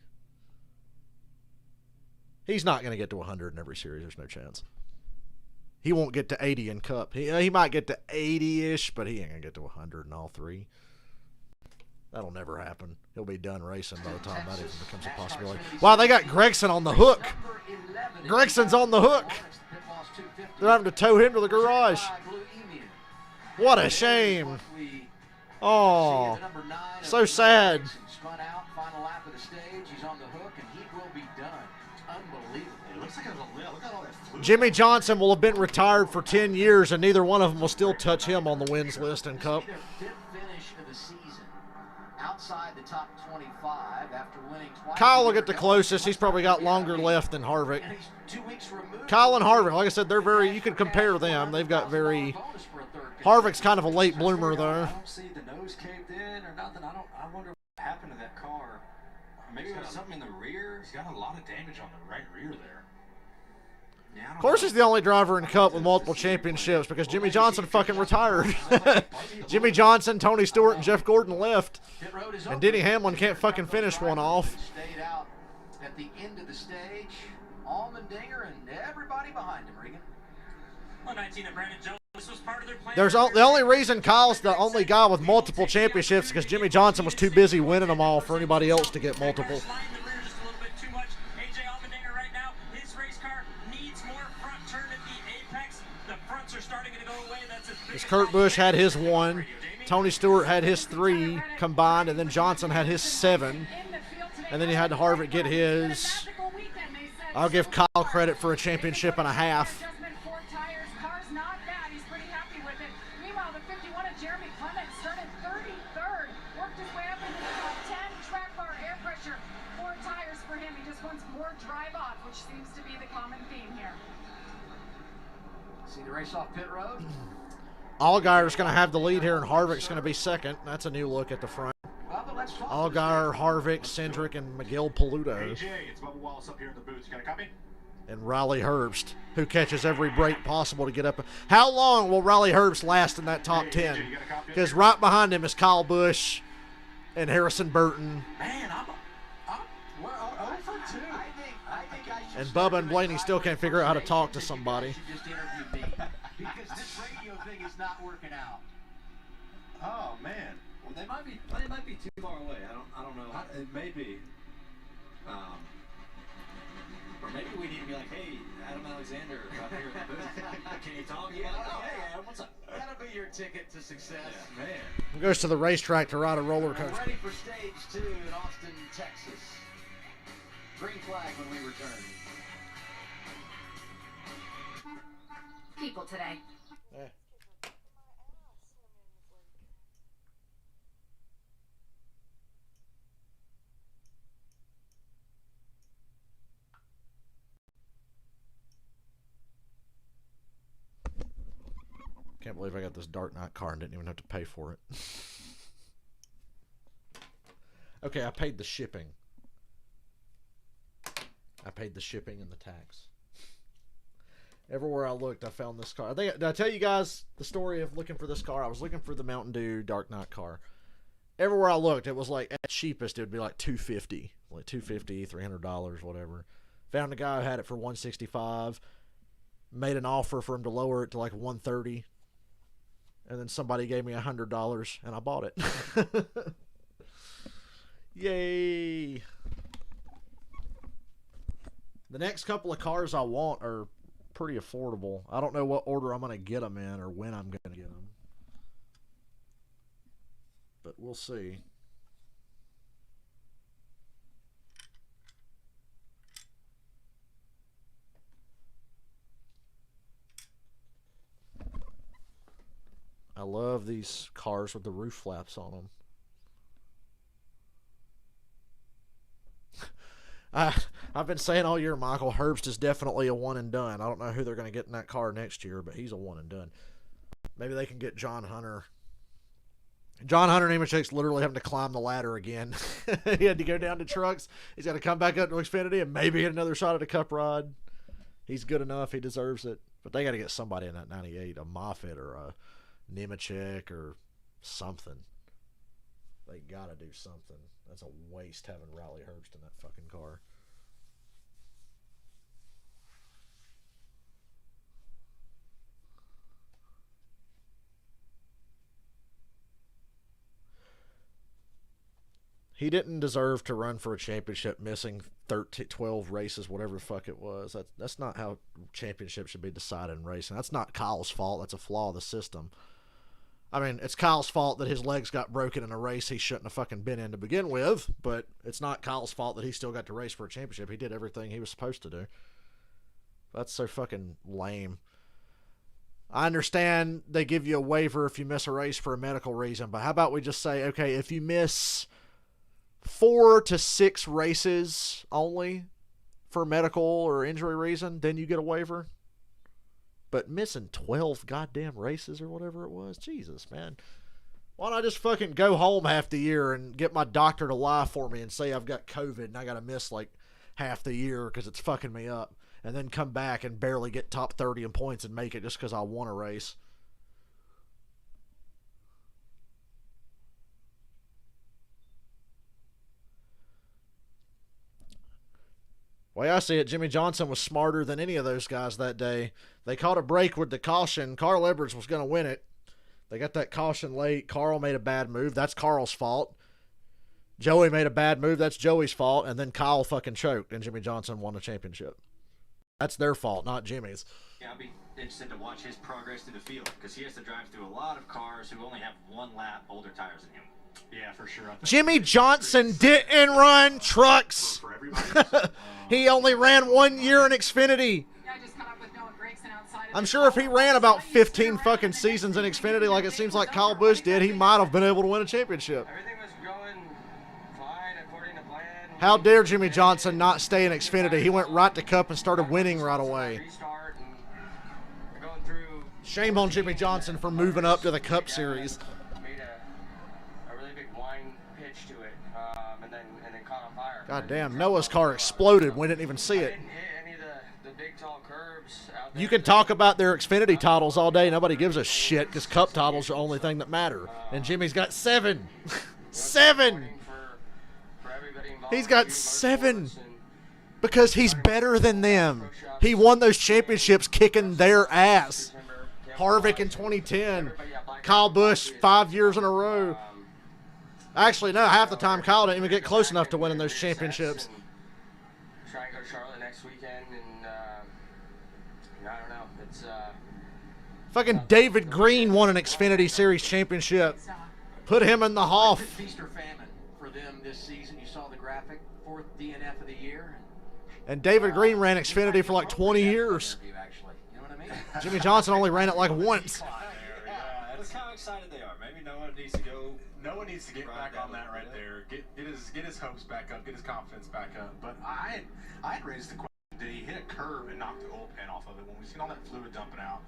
He's not going to get to 100 in every series. There's no chance. He won't get to 80 in Cup. He might get to 80-ish, but he ain't going to get to 100 in all three. That'll never happen. He'll be done racing by the time that even becomes a possibility. Wow, they got Gregson on the hook. Gregson's on the hook. They're having to tow him to the garage. What a shame. Oh, so sad. Jimmy Johnson will have been retired for 10 years, and neither one of them will still touch him on the wins list in Cup. Kyle will get the closest. He's probably got longer left than Harvick. Kyle and Harvick, like I said, they're very, you can compare them. They've got very, Harvick's kind of a late bloomer though. I don't see the nose caved in or nothing. I wonder what happened to that car. Maybe it was something in the rear. He's got a lot of damage on the right rear there. Yeah, of course he's the only driver in Cup with multiple championships because Jimmy Johnson fucking retired. Jimmy Johnson, Tony Stewart, and Jeff Gordon left. And Denny Hamlin can't fucking finish one off. Stayed out at the end of the stage. Allmendinger and everybody nobody behind him, Regan. Well, 19 and Brandon Jones was part of their plan. The only reason Kyle's the only guy with multiple championships is because Jimmy Johnson was too busy winning them all for anybody else to get multiple. Sliding the rear just a little bit too much. AJ Allmendinger right now, his race car needs more front turn at the apex. The fronts are starting to go away. That's his biggest Kurt Busch had his 1, Tony Stewart had his 3 combined, and then Johnson had his 7, and then you had Harvick get his. I'll give Kyle credit for a championship and a half. See the race off pit road? Allgaier's going to have the lead here, and Harvick's going to be second. That's a new look at the front. Allgaier, Harvick, Cindric, and Miguel Paludo. AJ, it's Bubba Wallace up here in the booth. You got a copy? And Riley Herbst, who catches every break possible to get up. How long will Riley Herbst last in that top 10? Because right behind him is Kyle Busch and Harrison Burton. Man, I'm 0 for 2. And Bubba and Blaney still can't figure out how to talk to somebody. Just interviewed me because this radio thing is not working out. Oh, man. Well, they might be too far away. I don't know. It may be. Or maybe we need to be like, hey, Adam Alexander up here in the booth. Can you talk? Yeah. Oh, hey, Adam, what's up? That'll be your ticket to success. Yeah, man. He goes to the racetrack to ride a roller coaster. We're ready for stage 2 in Austin, Texas. Green flag when we return. People today. Can't believe I got this Dark Knight car and didn't even have to pay for it. Okay, I paid the shipping. I paid the shipping and the tax. Everywhere I looked, I found this car. Did I tell you guys the story of looking for this car? I was looking for the Mountain Dew Dark Knight car. Everywhere I looked, it was like, at cheapest, it would be like $250. Like $250, $300, whatever. Found a guy who had it for $165. Made an offer for him to lower it to like $130. And then somebody gave me $100, and I bought it. Yay! The next couple of cars I want are pretty affordable. I don't know what order I'm going to get them in or when I'm going to get them. But we'll see. I love these cars with the roof flaps on them. I've been saying all year, Michael, Herbst is definitely a one and done. I don't know who they're going to get in that car next year, but he's a one and done. Maybe they can get John Hunter. John Hunter Nemechek's literally having to climb the ladder again. He had to go down to trucks. He's got to come back up to Xfinity and maybe get another shot at a cup ride. He's good enough. He deserves it. But they got to get somebody in that 98, a Moffitt or a Nemechek or something. They got to do something. That's a waste having Riley Herbst in that fucking car. He didn't deserve to run for a championship missing 12 races, whatever the fuck it was. That's not how championships should be decided in racing. That's not Kyle's fault. That's a flaw of the system. I mean, it's Kyle's fault that his legs got broken in a race he shouldn't have fucking been in to begin with, but it's not Kyle's fault that he still got to race for a championship. He did everything he was supposed to do. That's so fucking lame. I understand they give you a waiver if you miss a race for a medical reason, but how about we just say, okay, if you miss 4 to 6 races only for medical or injury reason, then you get a waiver? But missing 12 goddamn races or whatever it was, Jesus, man. Why don't I just fucking go home half the year and get my doctor to lie for me and say I've got COVID and I got to miss like half the year because it's fucking me up, and then come back and barely get top 30 in points and make it just because I won a race? way I see it, Jimmy Johnson was smarter than any of those guys that day. They caught a break with the caution. Carl Edwards was going to win it. They got that caution late. Carl made a bad move. That's Carl's fault. Joey made a bad move. That's Joey's fault. And then Kyle fucking choked, and Jimmy Johnson won the championship. That's their fault, not Jimmy's. Yeah, I'll be interested to watch his progress through the field because he has to drive through a lot of cars who only have one lap older tires than him. Yeah, for sure. Jimmy Johnson didn't run trucks. He only ran 1 year in Xfinity. I'm sure if he ran about 15 fucking seasons in Xfinity like it seems like Kyle Busch did, he might have been able to win a championship. Everything was going fine according to plan. How dare Jimmy Johnson not stay in Xfinity? He went right to Cup and started winning right away. Shame on Jimmy Johnson for moving up to the Cup Series. Made a really big blind pitch to it, and then caught on fire. God damn, Noah's car exploded. We didn't even see it. Didn't hit any of the big tall curbs out there. You can talk about their Xfinity titles all day. Nobody gives a shit because Cup titles are the only thing that matter. And Jimmy's got 7. 7. He's got 7 because he's better than them. He won those championships kicking their ass. Harvick in 2010. Kyle Busch 5 years in a row. Actually, no, half the time Kyle didn't even get close enough to winning those championships. Try and go to Charlotte next weekend, and I don't know. It's fucking David Green won an Xfinity Series championship. Put him in the Hoff. Feast or famine for them this season. You saw the graphic, 4th DNF of the year. And David Green ran Xfinity for like 20 years. Jimmy Johnson only ran it like once. That's how excited they are. Maybe Noah needs to go. Noah needs to get back on that right there. Get his hopes back up. Get his confidence back up. But I'd raised the question: did he hit a curb and knock the oil pan off of it? When we seen all that fluid dumping out.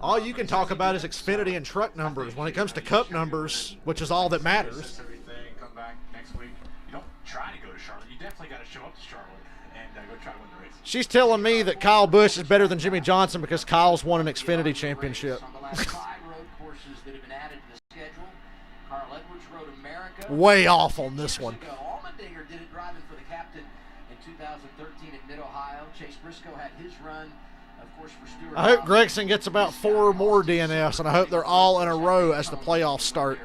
All you can talk about is Xfinity and truck numbers. When it comes to Cup numbers, which is all that matters. Everything. Come back next week. You don't try to go to Charlotte. You definitely got to show up to Charlotte and go try to win the race. She's telling me that Kyle Busch is better than Jimmy Johnson because Kyle's won an Xfinity championship. Way off on this one. Allmendinger did it driving for the captain in 2013 at Mid-Ohio. Chase Briscoe had his run, of course, for Stewart. I hope Gregson gets about 4 more DNFs, and I hope they're all in a row as the playoffs start.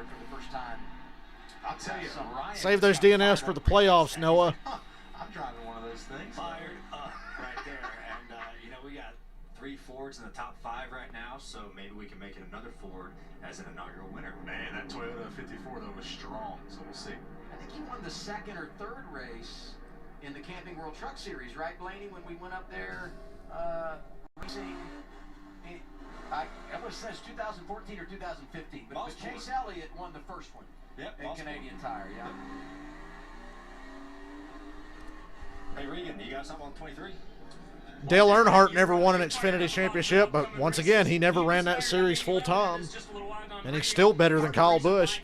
I'll tell you, Save those DNFs for the playoffs, Noah. I'm driving one of those things. Fired up right there. And, we got 3 Fords in the top 5 right now, so maybe we can make it another Ford as an inaugural winner. Man, that Toyota 54, though, was strong, so we'll see. I think he won the 2nd or 3rd race in the Camping World Truck Series, right, Blaney, when we went up there racing. I was says 2014 or 2015, but Chase Elliott won the first one. Yep, in Canadian Tire, yeah. Hey, Regan, you got something on 23? Dale Earnhardt never won an Xfinity championship, but once again, he never ran that series full time. And he's still better than Kyle Busch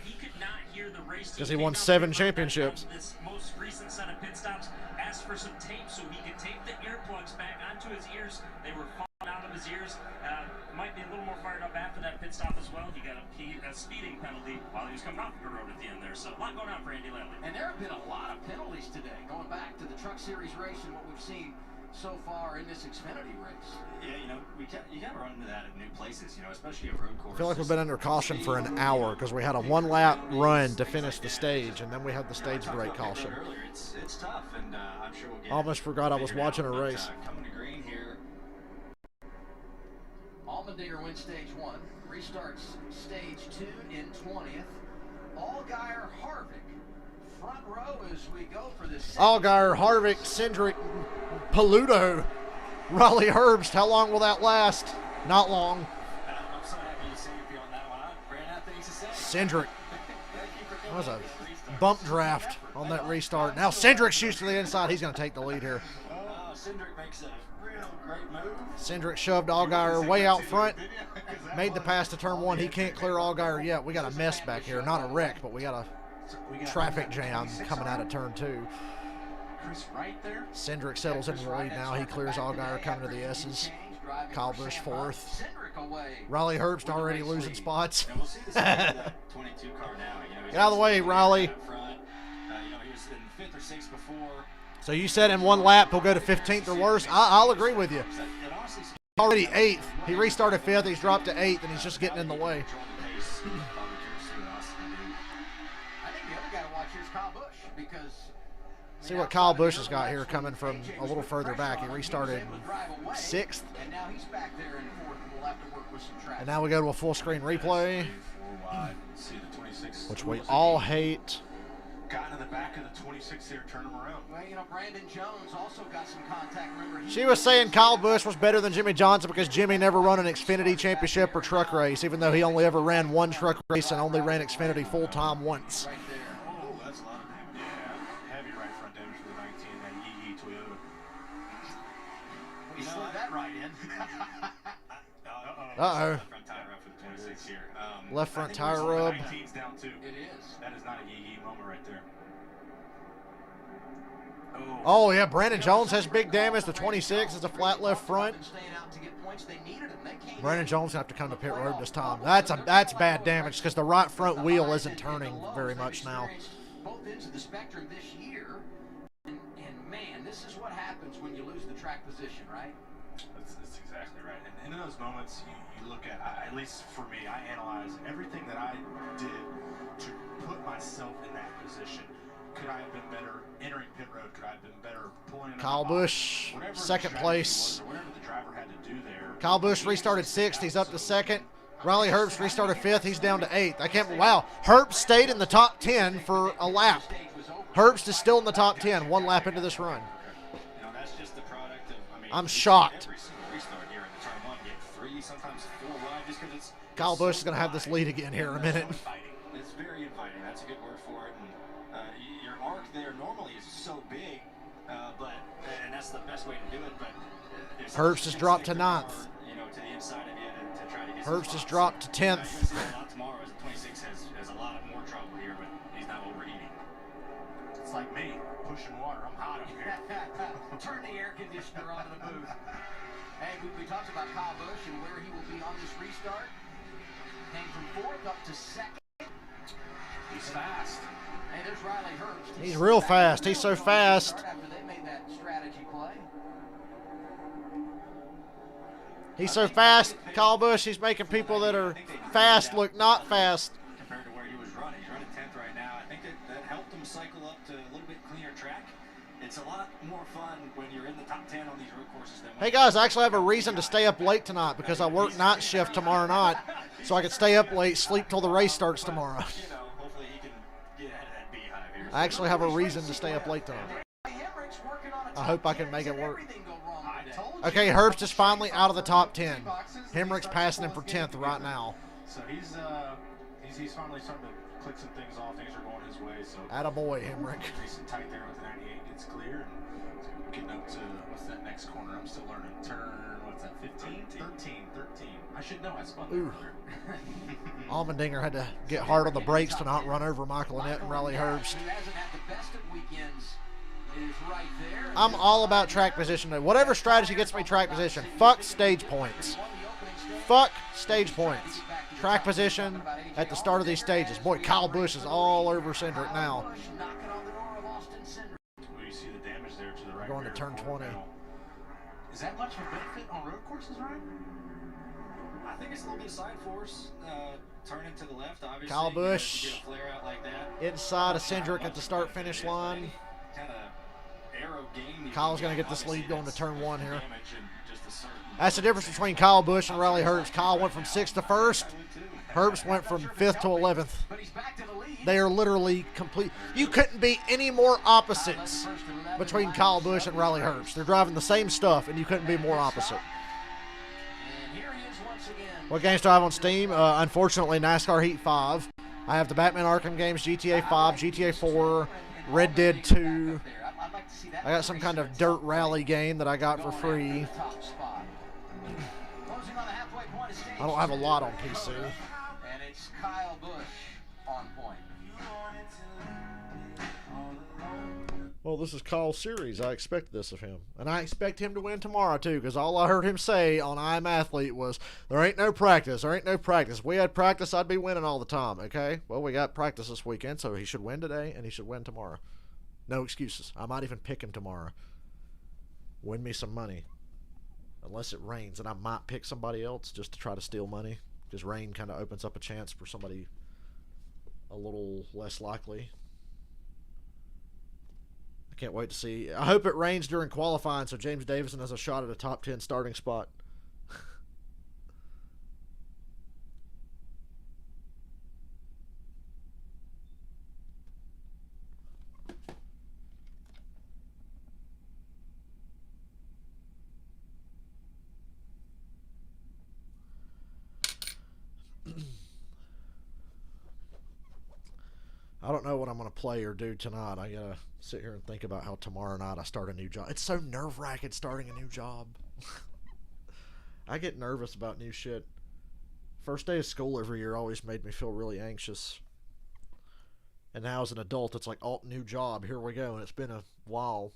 because he won 7 championships. This most recent set of pit stops asked for some tape so he could tape the earplugs back onto his ears. They were falling out of his ears. Might be a little more fired up after that pit stop as well. He got a speeding penalty while he was coming off the road at the end there. So a lot going on for Andy Laley. And there have been a lot of penalties today, going back to the Truck Series race and what we've seen so far in this Xfinity race. Yeah, you got to run into that at new places, especially a road course. I feel like we've been under caution for an hour because we had a 1-lap run to finish the stage, and then we had the stage break caution. It's tough, and I'm sure we'll get almost forgot I was watching a race. Coming to green here. Allmendinger wins stage 1, restarts stage 2 in 20th. Allgaier, Harvick, front row as we go for this. Allgaier, Harvick, Cindric, Paluto, Raleigh Herbst. How long will that last? Not long. I'm so happy to see you on that one. I ran out things to say. Cindric. That was a bump draft on that restart. Now Cindric shoots to the inside. He's going to take the lead here. Oh, Cindric makes a real great move. Cindric shoved Allgaier way out front. Made the pass to turn 1. He can't clear Allgaier yet. We got a mess back here. Not a wreck, but we got a traffic jam coming out of turn 2. Cindric settles in the lead now. He clears Allgaier coming to the S's. Kyle Busch 4th. Raleigh Herbst already losing spots. Get out of the way, Raleigh. He was in 5th or 6th before. So you said in one lap he'll go to 15th or worse? I'll agree with you. Already 8th. He restarted 5th. He's dropped to 8th, and he's just getting in the way. I think the other guy to watch here is Kyle Busch because. See what Kyle Busch has got here coming from a little further back. He restarted 6th. And now he's back there in 4th, and we'll have to work with some traffic. And now we go to a full screen replay, which we all hate. Got in the back of the 26 there, turn him around. Well, you know, Brandon Jones also got some contact. Remember, She was saying Kyle Busch was better than Jimmy Johnson because Jimmy never run an Xfinity championship or truck race, even though he only ever ran one truck race and only ran Xfinity full-time once. Right there. Oh, that's a lot of damage. Yeah, heavy right front damage for the 19, that EE Toyota. We slid that right in. Uh-oh. Left front tire up for the 26 here. Left front tire rub. 19's down too. It is. That is not a EE moment right there. Oh, yeah, Brandon Jones has big damage. The 26 is a flat left front. Brandon Jones will have to come to pit road this time. That's bad damage because the right front wheel isn't turning very much now. Both ends of the spectrum this year, and man, this is what happens when you lose the track position, right? That's exactly right. And in those moments, you look at least for me, I analyze everything that I did to put myself in that position. Could I have been better entering pit road? Could I have been better pulling in? Kyle Busch, second place. Whatever the driver had to do there. Kyle Busch restarted 6th. He's up to 2nd. Riley Herbst restarted 5th. He's down to 8th. Wow. Herbst stayed in the top 10 for a lap. Herbst is still in the top 10, one lap into this run. You know, that's just the product of, I'm shocked. Every single restart here in the turn one, get 3, sometimes 4 wide, just because it's. Kyle Busch is going to have this lead again here in a minute. It's very inviting. That's a good word for it. And your arc there normally is so big, and that's the best way to do it. But Herbst has dropped to 9th. You know, to the inside of you to try to get. Herbst has dropped to 10th. Tomorrow, as the 26 has a lot more trouble here, but he's not overheating. It's like me pushing water. I'm hot up here. Turn the air conditioner on in the booth. Hey, we talked about Kyle Busch and where he will be on this restart. Came from 4th up to 2nd. He's fast. Hey, there's Riley Herbst. He's real fast. He's so fast. After they made that strategy play. He's so fast, Kyle Busch, he's making people that are fast look not fast. Compared to where he was running. He's running 10th right now. I think that helped him cycle up to a little bit cleaner track. It's a lot more fun when you're in the top 10 on these road courses. Hey guys, I actually have a reason to stay up late tonight because I work night shift tomorrow night. So I could stay up late, sleep till the race starts tomorrow. You know, hopefully he can get out of that beehive here. I actually have a reason to stay up late tonight. I hope I can make it work. Okay, Herbst is finally out of the top 10. Hemrick's passing him for 10th right now. So he's finally starting to click some things off. Things are going his way. So attaboy, Hemrick. Nice and tight there with the 98 gets clear. And getting up to what's that next corner? I'm still learning. Turn what's that? 15, 13. I should know. I spun there earlier. Allmendinger had to get hard on the brakes to not run over Michael Annett and Riley Herbst. I'm all about track position. Whatever strategy gets me track position. Fuck stage points. Fuck stage points. Track position at the start of these stages. Boy, Kyle Busch is all over Cindric now. You see the damage there to the right. Going to turn 20. Is that much of a benefit on road courses, Ryan? I think it's a little bit of side force. Turning to the left, obviously. Kyle Busch get a flare out like that. Inside of Cindric at the start-finish line. Kyle's going to get this lead going to turn 1 here. That's the difference between Kyle Busch and Riley Herbst. Kyle went from 6th to 1st. Herbst went from 5th to 11th. They are literally complete. You couldn't be any more opposites between Kyle Busch and Riley Herbst. They're driving the same stuff, and you couldn't be more opposite. What games do I have on Steam? Unfortunately, NASCAR Heat 5. I have the Batman Arkham games, GTA 5, GTA 4, Red Dead 2. I got some kind of dirt rally game that I got for free. I don't have a lot on PC. And it's Kyle Busch on point. Well, this is Kyle Series. I expect this of him. And I expect him to win tomorrow, too, because all I heard him say on I'm Athlete was, there ain't no practice. There ain't no practice. If we had practice, I'd be winning all the time, okay? Well, we got practice this weekend, so he should win today, and he should win tomorrow. No excuses. I might even pick him tomorrow. Win me some money. Unless it rains, and I might pick somebody else just to try to steal money. Because rain kind of opens up a chance for somebody a little less likely. I can't wait to see. I hope it rains during qualifying so James Davison has a shot at a top 10 starting spot. I don't know what I'm going to play or do tonight. I got to sit here and think about how tomorrow night I start a new job. It's so nerve-wracking starting a new job. I get nervous about new shit. First day of school every year always made me feel really anxious. And now as an adult, it's like, oh, new job, here we go. And it's been a while.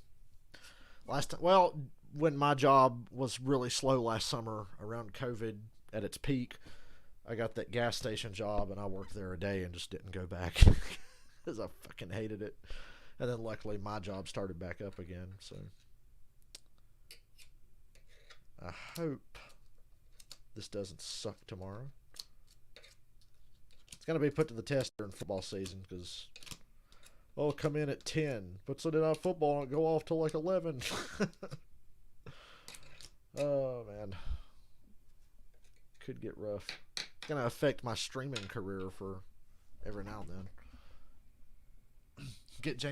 When my job was really slow last summer around COVID at its peak, I got that gas station job and I worked there a day and just didn't go back. Because I fucking hated it. And then luckily my job started back up again. So I hope this doesn't suck tomorrow. It's going to be put to the test during football season because, come in at 10. But so did our football and go off till like 11. Oh, man. Could get rough. It's going to affect my streaming career for every now and then. Get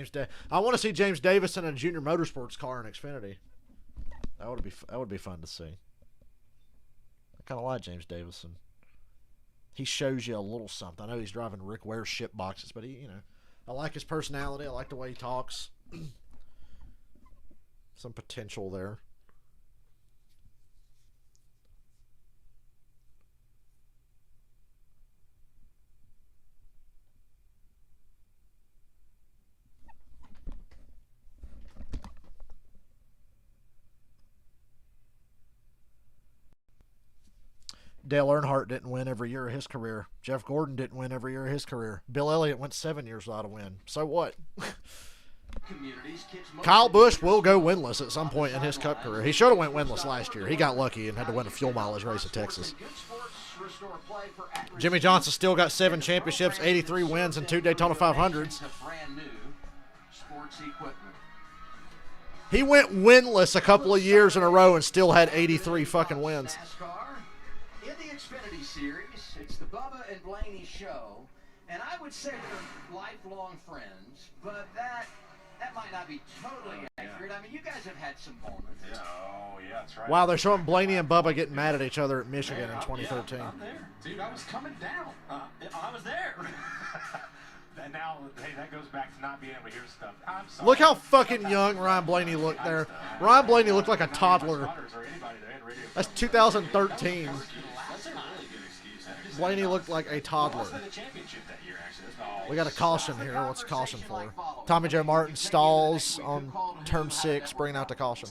I want to see James Davis in a Junior Motorsports car in Xfinity. That would be fun to see. I kind of like James Davison. He shows you a little something. I know he's driving Rick Ware's ship boxes, but I like his personality. I like the way he talks. Some potential there. Dale Earnhardt didn't win every year of his career. Jeff Gordon didn't win every year of his career. Bill Elliott went 7 years without a win. So what? Kyle Busch will go winless at some point in his Cup career. He should have went winless last year. He got lucky and had to win a fuel mileage race at Texas. Jimmy Johnson still got 7 championships, 83 wins, and 2 Daytona 500s. He went winless a couple of years in a row and still had 83 fucking wins. In the Xfinity Series, it's the Bubba and Blaney show, and I would say they're lifelong friends, but that might not be totally accurate. I mean, you guys have had some moments. Yeah, oh, yeah, that's right. Wow, they're showing Blaney and Bubba getting mad at each other at Michigan in 2013. Yeah, I'm there. Dude, I was coming down. I was there. And now, hey, that goes back to not being able to hear stuff. I'm sorry. Look how fucking young Ryan Blaney looked there. Ryan Blaney looked like a toddler. That's 2013. Blaney looked like a toddler. We got a caution here. What's a caution for? Tommy Joe Martin stalls on turn 6, bringing out the caution.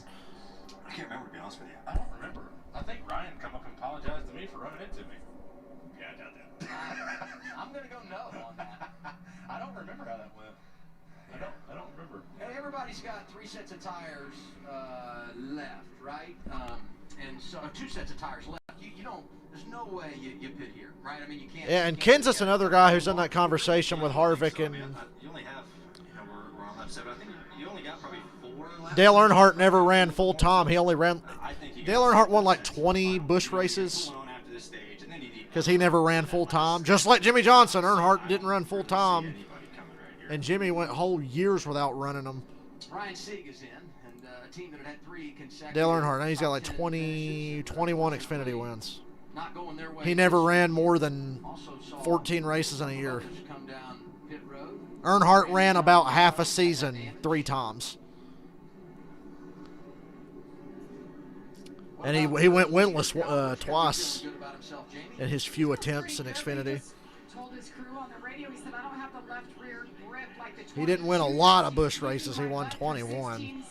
I can't remember, to be honest with you. I don't remember. I think Ryan come up and apologized to me for running into me. Yeah, I doubt that. I'm going to go no on that. I don't remember how that went. I don't remember. Hey, everybody's got 3 sets of tires left, right? And so 2 sets of tires left. You don't. There's no way you pit here, right? I mean, you can't. Yeah, and Kenseth's another guy who's in that conversation with Harvick and. You only have, we're on lap 7. I think you only got probably 4 laps. Dale Earnhardt never ran full time. He only ran. Dale Earnhardt won like 20 Busch races because he never ran full time. Just like Jimmy Johnson, Earnhardt didn't run full time, and Jimmy went whole years without running them. Ryan Sieg is in, and a team that had 3 consecutive. Dale Earnhardt, now he's got like 21 Xfinity wins. Not going their way. He never ran more than 14 races in a year. Earnhardt ran about half a season 3 times. And he went winless twice in his few attempts in Xfinity. He didn't win a lot of Busch races. He won 21.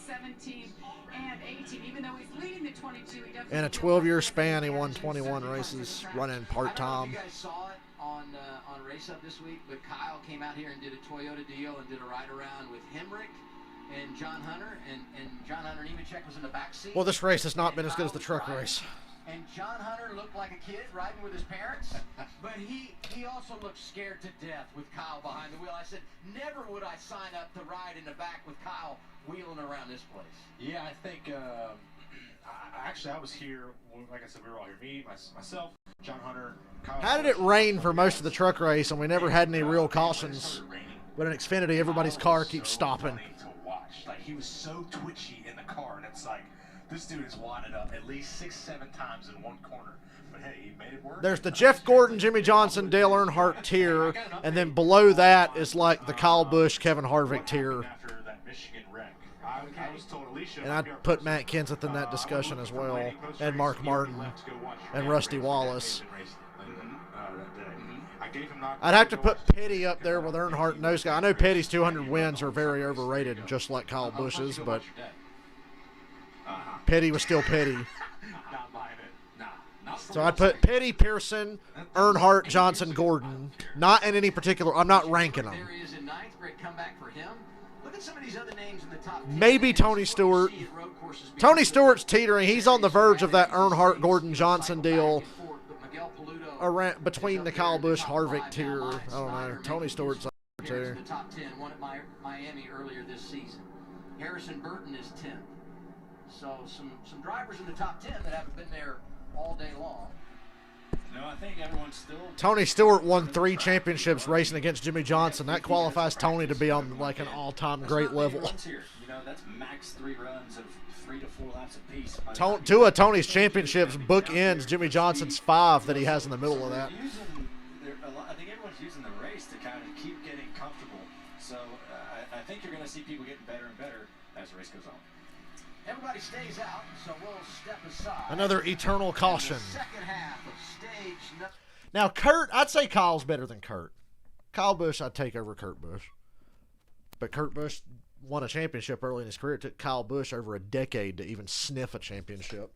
In a 12-year span, he won 21 races, running part-time. You guys saw it on Race Up this week, but Kyle came out here and did a Toyota deal and did a ride-around with Hemrick and John Hunter, and John Hunter Nemechek was in the back seat. Well, this race has not been as good as the truck race. And John Hunter looked like a kid riding with his parents, but he also looked scared to death with Kyle behind the wheel. I said, never would I sign up to ride in the back with Kyle wheeling around this place. Yeah, I think, actually, I was here, like I said, we were all here. Me, myself, John Hunter, Kyle. How did it rain for most of the truck race, and we never had any real cautions? But in Xfinity, everybody's car keeps stopping. To watch. Like, he was so twitchy in the car, and it's like, this dude is wadded up at least 6-7 times in one corner. But hey, he made it work. There's the Jeff Gordon, Jimmy Johnson, Dale Earnhardt tier, and then below that is like the Kyle Busch, Kevin Harvick tier. After that Michigan wreck, I was told Alicia. And I'd put Matt Kenseth in that discussion as well, and Mark Martin, and Rusty Wallace. I'd have to put Petty up there with Earnhardt and those guys. I know Petty's 200 wins are very overrated, just like Kyle Busch's, but Petty was still Petty. So I'd put Petty, Pearson, Earnhardt, Johnson, Gordon. Not in any particular. I'm not ranking them. There he is in ninth. Great comeback for him. Look at some of these other names in the top 10. Maybe Tony Stewart. Tony Stewart's teetering. He's on the verge of that Earnhardt, Gordon, Johnson deal. Around between the Kyle Busch, Harvick tier. I don't know. Tony Stewart's up there too. The top 10. One at Miami earlier this season. Harrison Burton is 10th. So some drivers in the top 10 that haven't been there all day long. No, I think everyone's still. Tony Stewart won 3 championships racing against Jimmy Johnson. That qualifies Tony to be on like an all-time great level. Here. You know, that's max 3 runs of 3 to 4 laps apiece. 2 of Tony's championships bookends Jimmy Johnson's 5 that he has in the middle of that. I think everyone's using the race to kind of keep getting comfortable. So I think you're going to see people getting better and better as the race goes on. Everybody stays out, so we'll step aside. Another eternal caution. Second half of stage. Now, Kurt, I'd say Kyle's better than Kurt. Kyle Busch, I'd take over Kurt Busch. But Kurt Busch won a championship early in his career. It took Kyle Busch over a decade to even sniff a championship.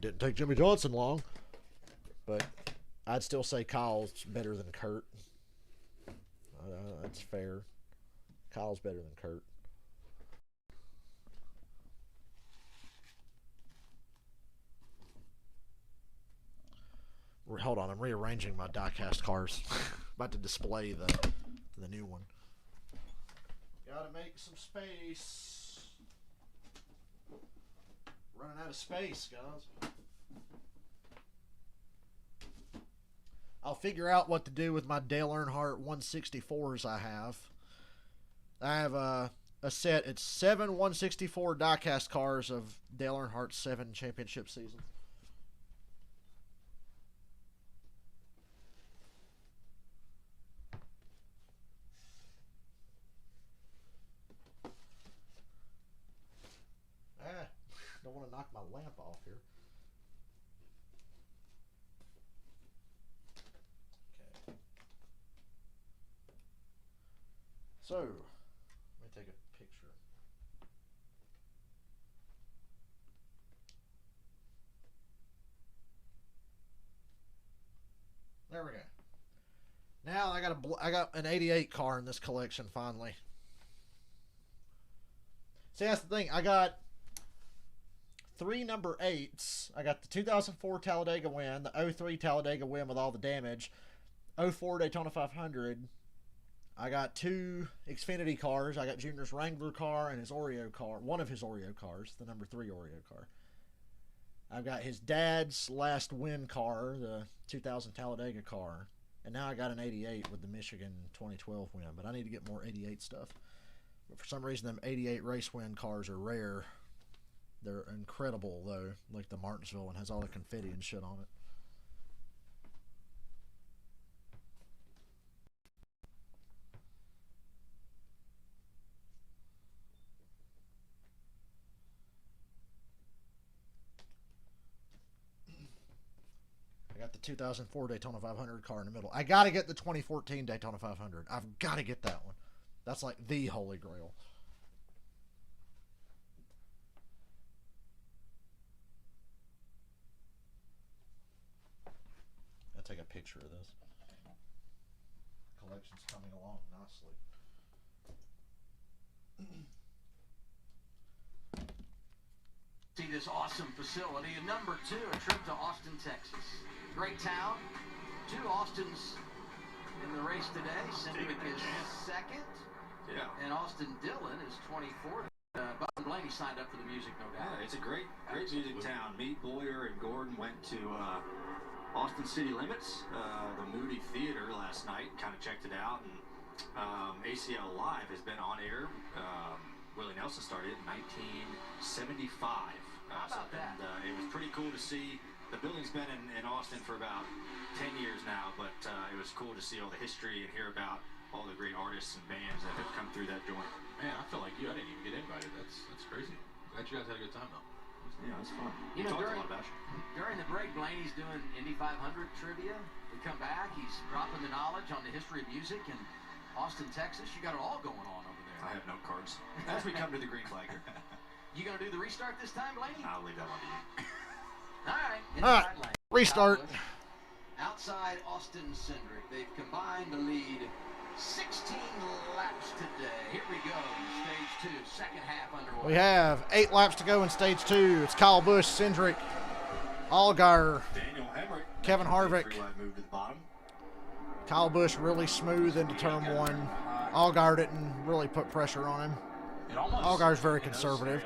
Didn't take Jimmy Johnson long. But I'd still say Kyle's better than Kurt. That's fair. Kyle's better than Kurt. Hold on, I'm rearranging my die-cast cars. About to display the new one. Gotta make some space. Running out of space, guys. I'll figure out what to do with my Dale Earnhardt 164s I have. I have a set. It's 7 164 die-cast cars of Dale Earnhardt's 7 championship seasons. Don't want to knock my lamp off here. Okay. So, let me take a picture. There we go. Now I got an 88 car in this collection finally. See, that's the thing. I got 3 number 8s. I got the 2004 Talladega win, the 03 Talladega win with all the damage, 04 Daytona 500. I got 2 Xfinity cars. I got Junior's Wrangler car and his Oreo car, one of his Oreo cars, the number 3 Oreo car. I've got his dad's last win car, the 2000 Talladega car, and now I got an 88 with the Michigan 2012 win, but I need to get more 88 stuff. But for some reason, them 88 race win cars are rare. They're incredible, though, like the Martinsville one has all the confetti and shit on it. I got the 2004 Daytona 500 car in the middle. I got to get the 2014 Daytona 500. I've got to get that one. That's like the holy grail. Take a picture of this. Collection's coming along nicely. See this awesome facility. And number 2, a trip to Austin, Texas. Great town. 2 Austins in the race today. Cindric is second. Yeah. And Austin Dillon is 24th. Bob Blaney signed up for the music, no doubt. Yeah, it's a great music town. Meet Boyer and Gordon went to Austin City Limits, the Moody Theater last night, kind of checked it out, and ACL Live has been on air. Willie Nelson started in 1975. How about that? And it was pretty cool to see. The building's been in Austin for about 10 years now, but it was cool to see all the history and hear about all the great artists and bands that have come through that joint. Man, I feel like I didn't even get invited. That's crazy. Glad you guys had a good time though. Yeah, it's fun. You know, Talked a lot about you. during the break, Blaney's doing Indy 500 trivia. We come back, he's dropping the knowledge on the history of music in Austin, Texas. You got it all going on over there. I have no cards. As we come to the green flag here. You gonna do the restart this time, Blaney? I'll leave that one to you. All right. All right. Restart. Outside Austin Cindric. They've combined to lead 16 laps today. Here we go. Stage 2, second half underway. We have 8 laps to go in stage 2. It's Kyle Busch, Cindric, Allgaier, Daniel Hemrick, Kevin Harvick. Move to the bottom. Kyle Busch really smooth into turn 1. Allgaier didn't really put pressure on him. Allgaier's very conservative.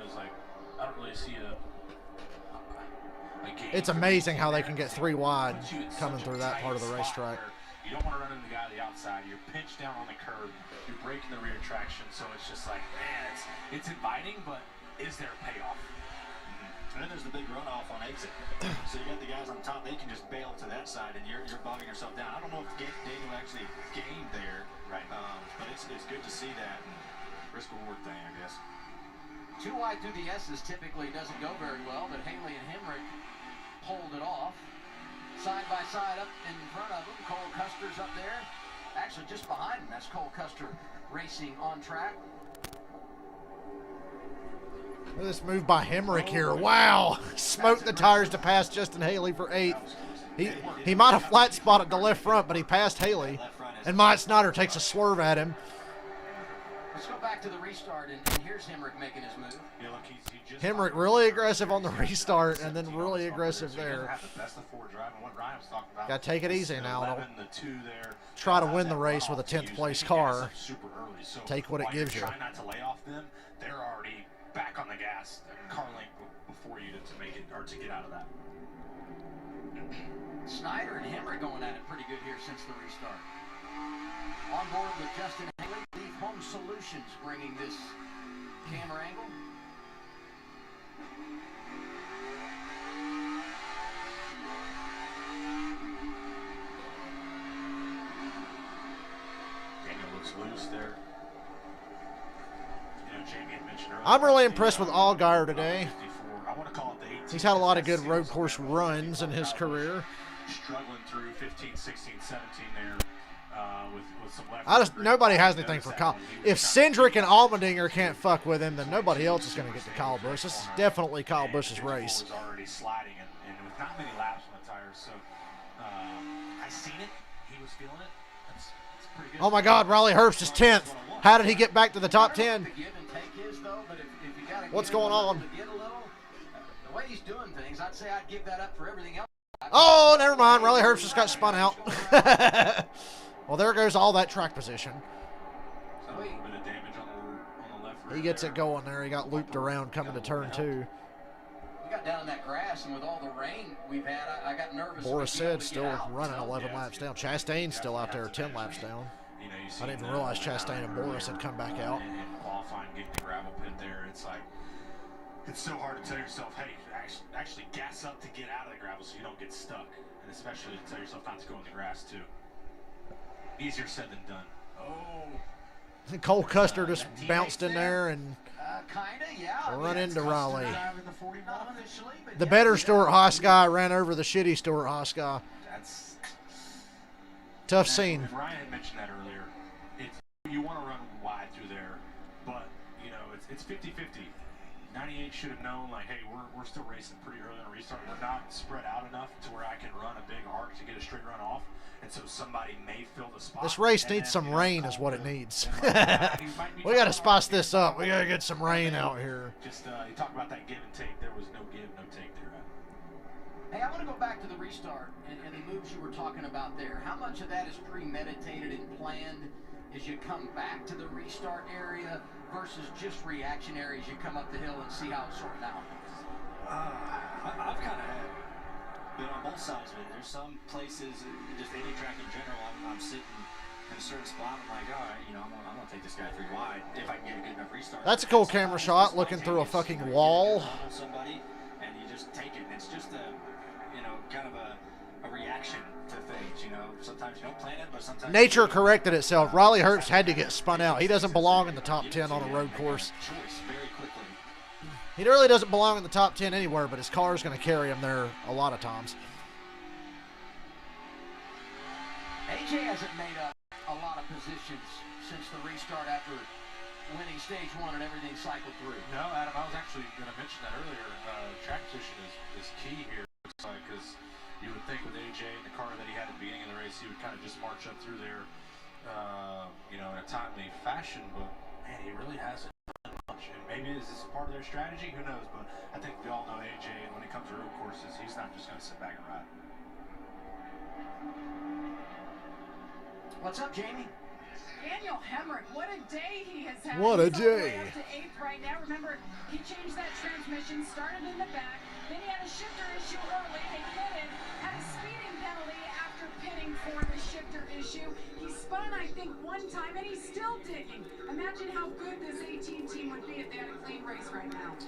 I don't really see a game. It's amazing how they can get 3 wide coming through that part of the racetrack. You don't want to run into the guy on the outside. You're pinched down on the curb. You're breaking the rear traction. So it's just like, man, it's inviting, but is there a payoff? And then there's the big runoff on exit. So you got the guys on top. They can just bail to that side, and you're bogging yourself down. I don't know if Daniel actually gained there, right? But it's good to see that. And risk reward thing, I guess. 2 wide through the S's typically doesn't go very well, but Haley and Hemrick pulled it off. Side by side up in front of him. Cole Custer's up there. Actually, just behind him. That's Cole Custer racing on track. Look at this move by Hemrick here. Wow. Smoked the tires to pass Justin Haley for 8th. He might have flat spotted the left front, but he passed Haley. And Mike Snyder takes a swerve at him. Let's go back to the restart, and here's Hemrick making his move. Yeah, look, Hemrick really aggressive on the restart, and then really aggressive there. Got to take it easy now. Try to win the race with a 10th place car. Take what it gives you. Try not to lay off them. They're already back on the gas. Car length before you to make it or to get out of that. Snyder and Hemrick going at it pretty good here since the restart. On board with Justin Haley, Leaf Home Solutions bringing this camera angle. Daniel looks loose there. You know, Jamie had mentioned earlier. I'm really impressed with Allgaier today. I want to call it the 18. He's had a lot of good road course runs in his career. Struggling through 15, 16, 17 there. With some left Nobody has anything for Kyle. If Cindric and Allmendinger can't fuck with him, then nobody else is going to get to Kyle Busch. This is definitely Kyle Busch's race. Was already sliding and with not many laps on the tires, so I seen it. He was feeling it. That's pretty good. Oh my God, Riley Herbst is 10th. How did he get back to the top 10? What's going on? The way he's doing things, I'd say I'd give that up for everything else. Oh, never mind. Riley Herbst just got spun out. Well, there goes all that track position. So a little bit of damage on the left rear. He gets it going there. He got looped around coming to turn 2. We got down in that grass, and with all the rain we've had, I got nervous. Boris said still running 11 laps down. Chastain's still out there 10 laps down. I didn't even realize Chastain and Boris had come back out. And qualifying, getting the gravel pit there, it's like, it's so hard to tell yourself, hey, actually gas up to get out of the gravel so you don't get stuck. And especially to tell yourself not to go in the grass, too. Easier said than done. Oh. Cole Custer just bounced in there and kinda, yeah. run into Riley. The yeah, better Stuart Haas guy ran over the shitty Stuart Haas guy. That's tough scene. Ryan had mentioned that earlier. You want to run wide through there, but you know it's 50-50. 98 should have known, like, hey, we're still racing pretty early on a restart. We're not spread out enough to where I can run a big arc to get a straight run off. And so somebody may fill the spot. This race needs some rain is what it needs. We got to spice this up. We got to get some rain out here. Just you talk about that give and take. There was no give, no take there. Hey, I want to go back to the restart and the moves you were talking about there. How much of that is premeditated and planned as you come back to the restart area versus just reactionary as you come up the hill and see how it's sorting out? I've kind of been on both sides of it. There's some places, just any track in general, I'm sitting in a certain spot. I'm like, all right, you know, I'm gonna take this guy 3 wide if I can get a good enough restart. That's a cool camera shot, looking through a fucking wall. Somebody, and you just take it. It's just a, you know, kind of a reaction to things. You know, sometimes you don't plan it, but sometimes Nature corrected itself. Riley Herbst had to get spun out. He doesn't belong in the top 10 on a road course. Very quickly. He really doesn't belong in the top 10 anywhere, but his car is going to carry him there a lot of times. AJ hasn't made up a lot of positions since the restart after winning stage 1 and everything cycled through. No, Adam, I was actually going to mention that earlier. Track position is key here, because you would think with AJ and the car that he had at the beginning of the race, he would kind of just march up through there, you know, in a timely fashion. But man, he really hasn't done much. And maybe this is part of their strategy. Who knows? But I think we all know AJ, and when it comes to road courses, he's not just going to sit back and ride. What's up, Jamie? Daniel Hemrick, what a day he has had. What a He's all the way day. up to 8th right now. Remember, he changed that transmission, started in the back, then he had a shifter issue early. They pitted, had a speeding penalty after pitting for the shifter issue. He spun, I think, 1 time, and he's still digging. Imagine how good this 18 team would be if they had a clean race right now.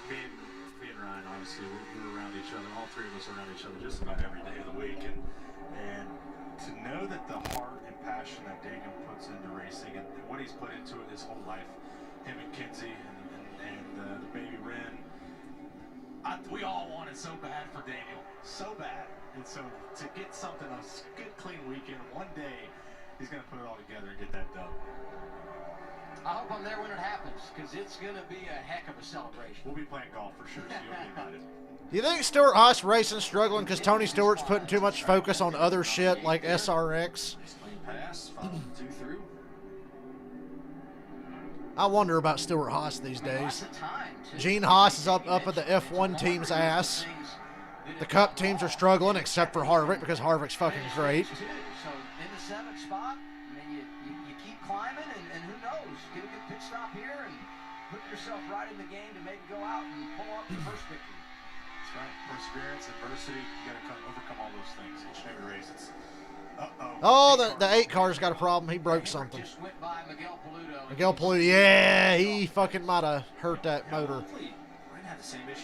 Man, me and Ryan, obviously, we're around each other. All 3 of us are around each other just about every day of the week. And to know that the heart and passion that Daniel puts into racing and what he's put into it his whole life, him and Kinsey and the baby Ren, we all wanted so bad for Daniel, so bad. And so to get something, a good clean weekend, one day, he's going to put it all together and get that done. I hope I'm there when it happens, because it's going to be a heck of a celebration. We'll be playing golf for sure, so you'll be invited. Do you think Stewart Haas Racing struggling because Tony Stewart's putting too much focus on other shit like SRX? Pass, follow 2 through. I wonder about Stewart Haas these days. Gene Haas is up at the F1 team's ass. The Cup teams are struggling except for Harvick because Harvick's fucking great. So in the 7th spot, I mean, you keep climbing, and who knows? Get a good pit stop here and put yourself right in the game to maybe go out and pull up the first victory. That's right. Perseverance, adversity, you got to overcome all those things each and every race. It's, the 8 car's got a problem. He broke something. Just went by Miguel Paludo. Miguel Paludo, yeah, he fucking might have hurt that motor.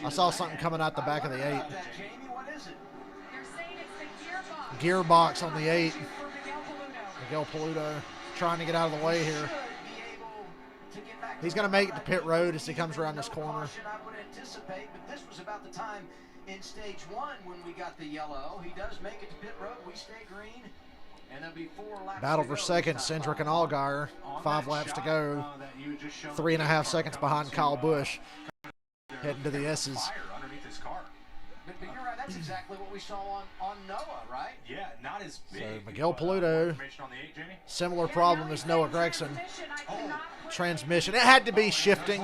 I saw something coming out the back of the 8. Jamie, what is it? They're saying it's the gearbox. Gearbox on the 8. Miguel Paludo trying to get out of the way here. He's going to make it to pit road as he comes around this corner. I would anticipate, but this was about the time in stage 1 when we got the yellow. He does make it to pit road. We stay green. And there'll be 4 laps Battle to for go. second, Cindric and Allgaier. 5 laps to go. 3.5 seconds behind Kyle Busch. Heading to the S's. Underneath his car. But you're right. That's exactly what we saw on Noah, right? Yeah, not as big. So Miguel Paludo, similar problem as Noah Gregson. Transmission. It had to be shifting.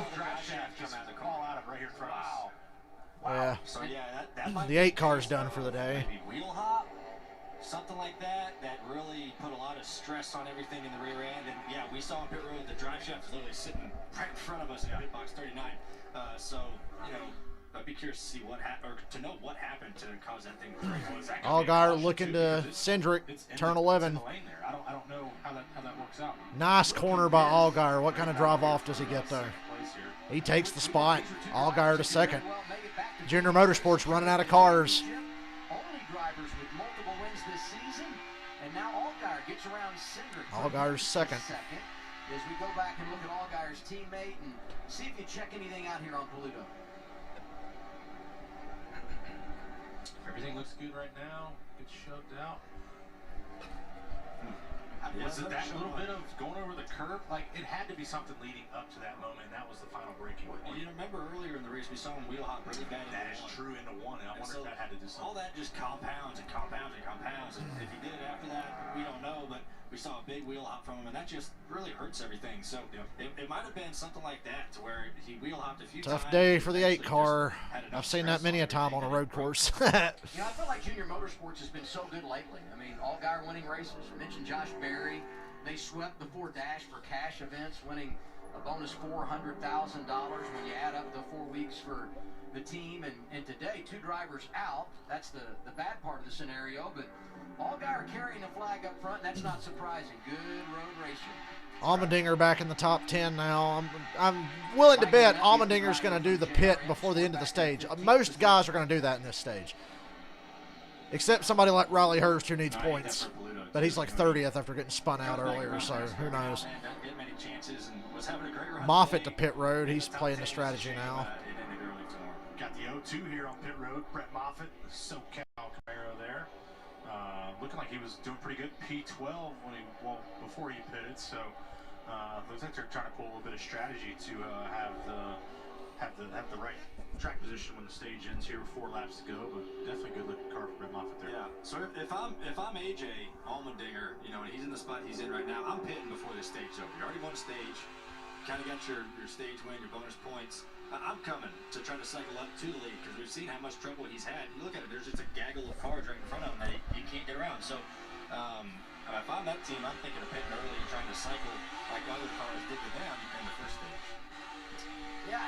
Yeah. So yeah, that might The 8 car's done for the day. maybe wheel hop, something like that really put a lot of stress on everything in the rear end. And yeah, we saw on pit road the drive shaft was literally sitting right in front of us in pit box 39. So you know, I'd be curious to see what happened, or to know what happened to cause that thing to break. Allgaier looking to Cindric, turn 11. I don't know how that works out. Nice corner by Allgaier. What kind of drive off does he get there? He takes the spot. Allgaier to second. Junior Motorsports running out of cars. Only drivers with multiple wins this season, and now Allgaier gets around Cindric. Allgaier's second. As we go back and look at Allgaier's teammate and see if you check anything out here on Paludo. Everything looks good right now. Gets shoved out. Was it that little bit of going over the curb? Like, it had to be something leading up to that moment, and that was the final braking point. You remember earlier in the race, we saw him wheel hop really bad. That is true into one, and I wonder if that had to do something. All that just compounds and compounds and compounds, and if he did it after that, we don't know, but we saw a big wheel hop from him, and that just really hurts everything. So it might have been something like that, to where he wheel hopped a few times. Tough day for the 8 car. I've seen that many a time on a road course. I feel like junior motorsports has been so good lately. I mean, all guy winning races. I mentioned Josh Berry. They swept the 4 Dash for cash events, winning a bonus $400,000 when you add up the 4 weeks for the team. And today, 2 drivers out. That's the bad part of the scenario. But all guy are carrying the flag up front. That's not surprising. Good road racing. Allmendinger back in the top 10 now. I'm willing to bet Allmendinger's going to do the pit before the end of the stage. Most guys are going to do that in this stage. Except somebody like Riley Hurst who needs points. But he's like 30th after getting spun out earlier, so who knows. Moffitt to pit road. He's playing the strategy now. Got the 0-2 here on pit road. Brett Moffitt, the SoCal Camaro there. Looking like he was doing pretty good. P12 before he pitted, so looks like they're trying to pull a little bit of strategy to have the right track position when the stage ends here. 4 laps to go, but definitely good looking car for Brett Moffitt there. Yeah. So if I'm AJ Allmendinger, and he's in the spot he's in right now, I'm pitting before the stage's over. You already won a stage, kind of got your stage win, your bonus points. I'm coming to try to cycle up to the lead because we've seen how much trouble he's had. You look at it, there's just a gaggle of cars right in front of him that he can't get around. So if I'm that team, I'm thinking of pitting early and trying to cycle like other cars did to them in the first stage. Yeah,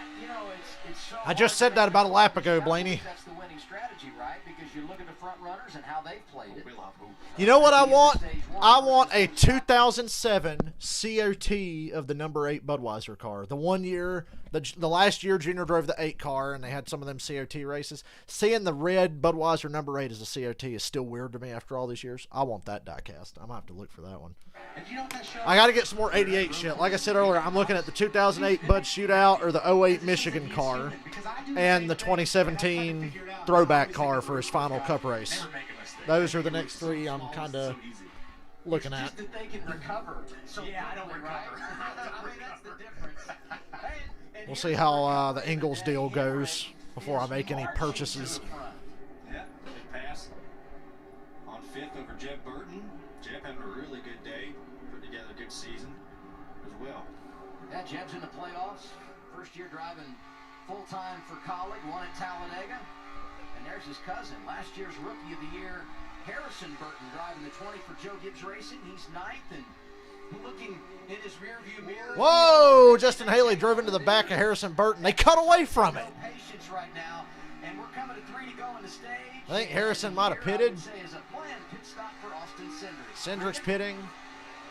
it's so I just said that about a lap ago, Blaney. That's the winning strategy, right? Because you look at the front runners and how they've played it. You know what I want? I want a 2007 COT of the number 8 Budweiser car. The one year, the last year Junior drove the 8 car, and they had some of them COT races. Seeing the red Budweiser number 8 as a COT is still weird to me after all these years. I want that diecast. I'm going to have to look for that one. I got to get some more 88 shit. Like I said earlier, I'm looking at the 2008 Bud Shootout or the 08 Michigan car and the 2017 throwback car for his final cup race. Those are the next 3 I'm kind of looking at. Just that they can recover. So yeah, I don't recover. I mean, that's the difference. We'll see how the Ingalls deal goes before I make any purchases. Yeah, good pass. On 5th over Jeb Burton. Jeb having a really good day. Put together a good season as well. Yeah, Jeb's in the playoffs. First year driving full-time for college. Won at Talladega. And there's his cousin. Last year's Rookie of the Year, Harrison Burton, driving the 20 for Joe Gibbs Racing. He's 9th and looking in his rearview mirror. Whoa! Justin Haley drove into the back of Harrison Burton. They cut away from it. Patience right now, and we're coming to 3 to go in the stage. I think Harrison might have pitted. Is a planned pit stop for Austin Cindric. Cindric's pitting.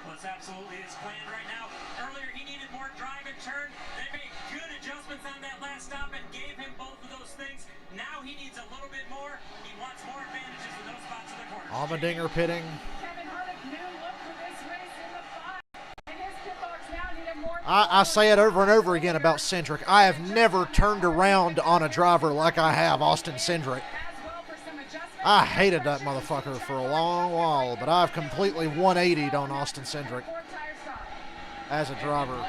Well, it's absolutely his plan right now. Earlier, he needed more drive and turn. They made good adjustments on that last stop and gave him both of those things. Now he needs a little bit more. He wants more advantages in those spots in the corner. Allmendinger pitting. Kevin Harvick, new look for this race in the 5. And his pit box now needed more. I say it over and over again about Cindric. I have never turned around on a driver like I have Austin Cindric. I hated that motherfucker for a long while, but I've completely 180'd on Austin Cindric as a driver.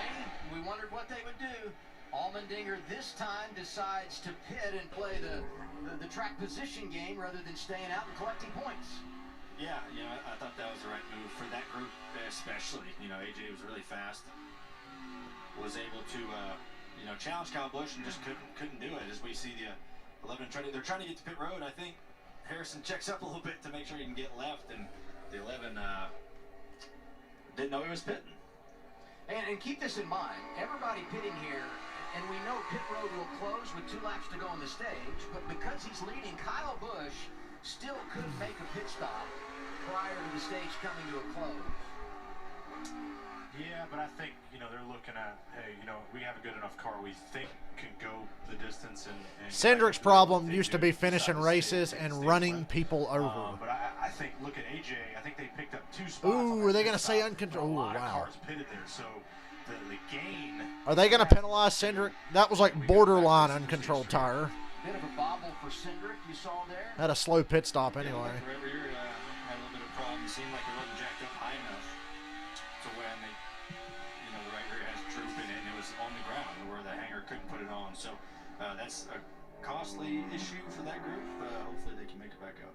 We wondered what they would do. Allmendinger this time decides to pit and play the track position game rather than staying out and collecting points. Yeah, I thought that was the right move for that group especially. AJ was really fast. Was able to, challenge Kyle Busch and just couldn't do it. As we see the 11 they're trying to get to pit road. I think Harrison checks up a little bit to make sure he can get left, and the 11 didn't know he was pitting. And keep this in mind, everybody pitting here, and we know pit road will close with 2 laps to go on the stage, but because he's leading, Kyle Busch still could make a pit stop prior to the stage coming to a close. Yeah, but I think, they're looking at, hey, we have a good enough car we think can go the distance. And Cindric's problem used to be finishing races and running people over. But I think, look at AJ, I think they picked up 2 spots. Ooh, are they going to say uncontrolled? A lot Wow. of cars pitted there, so the gain. Are they going to penalize Cindric? That was like borderline uncontrolled tire. Bit of a bobble for Cindric, you saw there. Had a slow pit stop anyway. Forever year, had a little bit of problem. Seemed like it wasn't jacked up high enough. that's a costly issue for that group. Hopefully they can make it back up.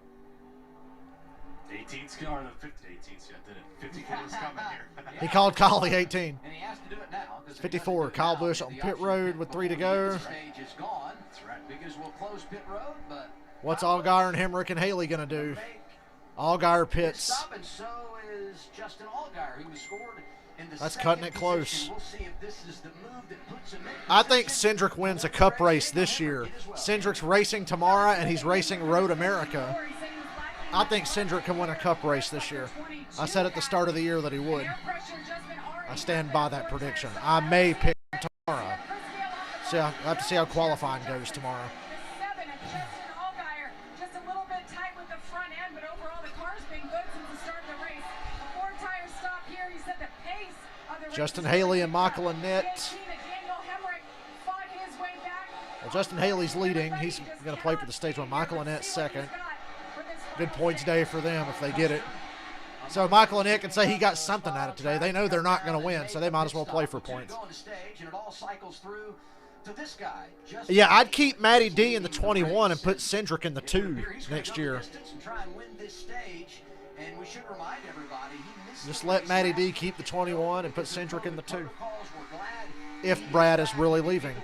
18's or the 18's, yeah, did it. 54 is coming here. He called Kyle the 18. And he has to do it now. 54, Kyle Busch on pit road with 3 to go. The stage is gone. That's right. Because we'll close pit road, but what's Allgaier and Hemrick and Haley going to do? Allgaier pits. Stop, and so is Justin Allgaier, who was scored in the That's cutting it close. position. We'll see if this is the move that puts him in I think Cindric wins a cup race this year. Cindric's racing tomorrow, and he's racing Road America. I think Cindric can win a cup race this year. I said at the start of the year that he would. I stand by that prediction. I may pick him tomorrow. So I'll have to see how qualifying goes tomorrow. Justin Haley and Michael Annette. Well, Justin Haley's leading. He's going to play for the stage one. Michael Annette's second. Good points day for them if they get it. So Michael Annette can say he got something out of today. They know they're not going to win, so they might as well play for points. Yeah, I'd keep Matty D in the 21 and put Cindric in the 2 next year. Just let Matty D keep the 21 and put Cindric in the 2. If Brad is really leaving.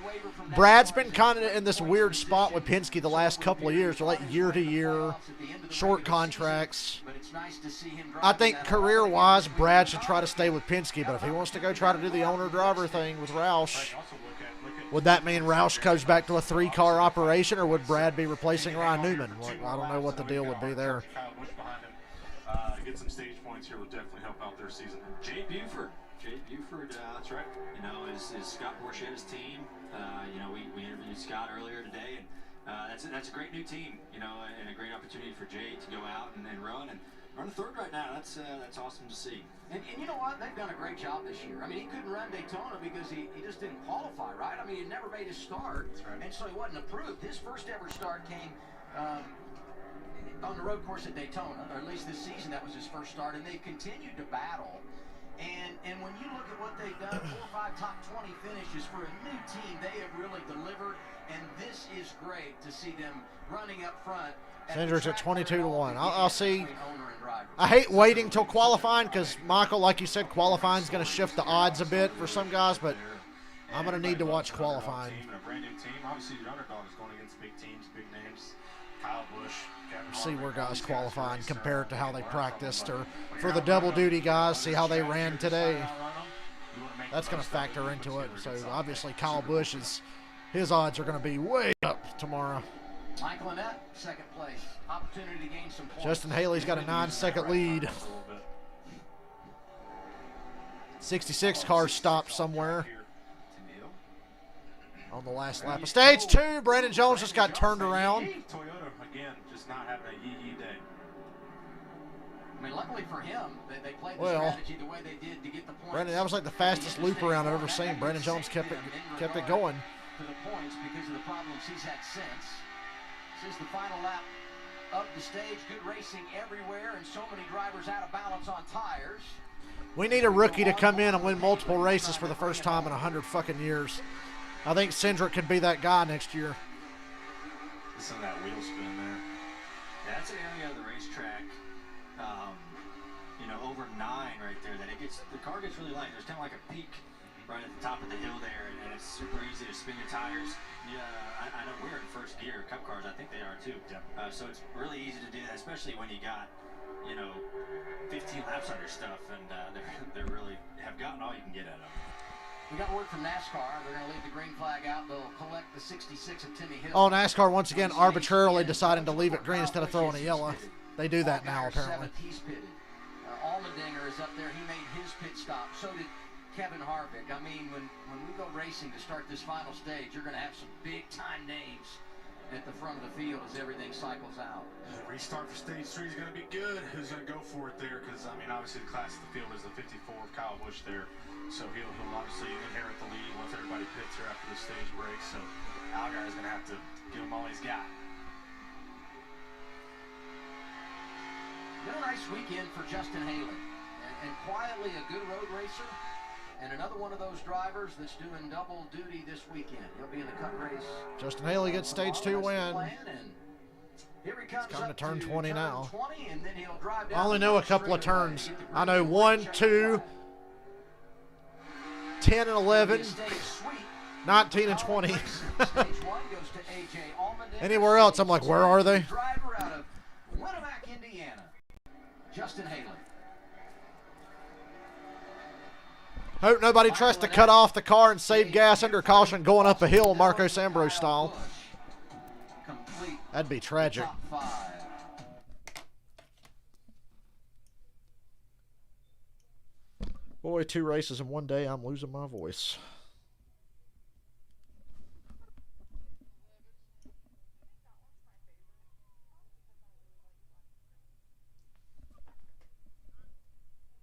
Brad's been kind of in this weird spot with Penske the last couple of years. They're like year-to-year, short contracts. I think career-wise, Brad should try to stay with Penske, but if he wants to go try to do the owner-driver thing with Roush, would that mean Roush goes back to a 3-car operation, or would Brad be replacing Ryan Newman? Well, I don't know what the deal would be there. Get some stage points here would definitely help out their season. Jay Buford, that's right. You know, is Scott Borchetta's team. You know, we interviewed Scott earlier today, and that's a great new team. You know, and a great opportunity for Jay to go out and run a third right now. That's awesome to see. And you know what? They've done a great job this year. I mean, he couldn't run Daytona because he just didn't qualify, right? I mean, he never made his start, and so he wasn't approved. His first ever start came on the road course at Daytona, or at least this season that was his first start, and they've continued to battle. And when you look at what they've done, 4 or 5 top 20 finishes for a new team, they have really delivered, and this is great to see them running up front. Cindric's at 22-1. I'll see. I hate waiting till qualifying because, Michael, like you said, qualifying is going to shift the odds a bit for some guys, but I'm going to need to watch qualifying. A brand new team. Obviously, your underdog is going against big teams, big names. Kyle Busch. See where guys qualify and compare it to how they practiced, or for the double duty guys, see how they ran today. That's going to factor into it. So obviously Kyle Busch his odds are going to be way up tomorrow. Michael Annette, second place. Opportunity to gain some points. Justin Haley's got a 9-second lead. 66 car stopped somewhere on the last lap of stage 2. Brandon Jones just got turned around. Toyota again, just not having a yee day. I mean, luckily for him, they played the strategy the way they did to get the points. Brandon, that was like the fastest loop around I've ever seen. Brandon Jones kept it going. To the points because of the problems he's had since. This is the final lap of the stage. Good racing everywhere, and so many drivers out of balance on tires. We need a rookie to come in and win multiple races for the first time in 100 fucking years. I think Cindric could be that guy next year. Some of that wheel spin there. Yeah, that's an area of the racetrack, you know, over 9 right there, that the car gets really light. There's kind of like a peak right at the top of the hill there, and it's super easy to spin your tires. Yeah, I know we're in first gear, Cup cars, I think they are too. So it's really easy to do that, especially when you got, you know, 15 laps on your stuff, and they really have gotten all you can get out of them. We got word from NASCAR. They're going to leave the green flag out. They'll collect the 66 of Timmy Hill. Oh, NASCAR once again arbitrarily deciding to leave it green instead of throwing a yellow. They do that now, apparently. He's pitted. Allmendinger is up there. He made his pit stop. So did Kevin Harvick. I mean, when we go racing to start this final stage, you're going to have some big-time names at the front of the field as everything cycles out. The restart for stage 3 is going to be good. Who's going to go for it there? Because, I mean, obviously the class of the field is the 54 of Kyle Busch there. So he'll obviously inherit the lead once everybody pits here after the stage break. So Allgaier's going to have to give him all he's got. Been a nice weekend for Justin Haley. And quietly a good road racer. And another one of those drivers that's doing double duty this weekend. He'll be in the Cup race. Justin Haley gets stage 2 win. Here he comes, coming to turn 20 now. 20, and then he'll drive down I only know a couple of turns. I know 1, 2, 10 and 11, 19 and 20. Anywhere else, I'm like, where are they? Driver out of Winnebago, Indiana, Justin Haley. Hope nobody tries to cut off the car and save gas under caution going up a hill, Marcos Ambrose style. That'd be tragic. Boy, 2 races in one day, I'm losing my voice.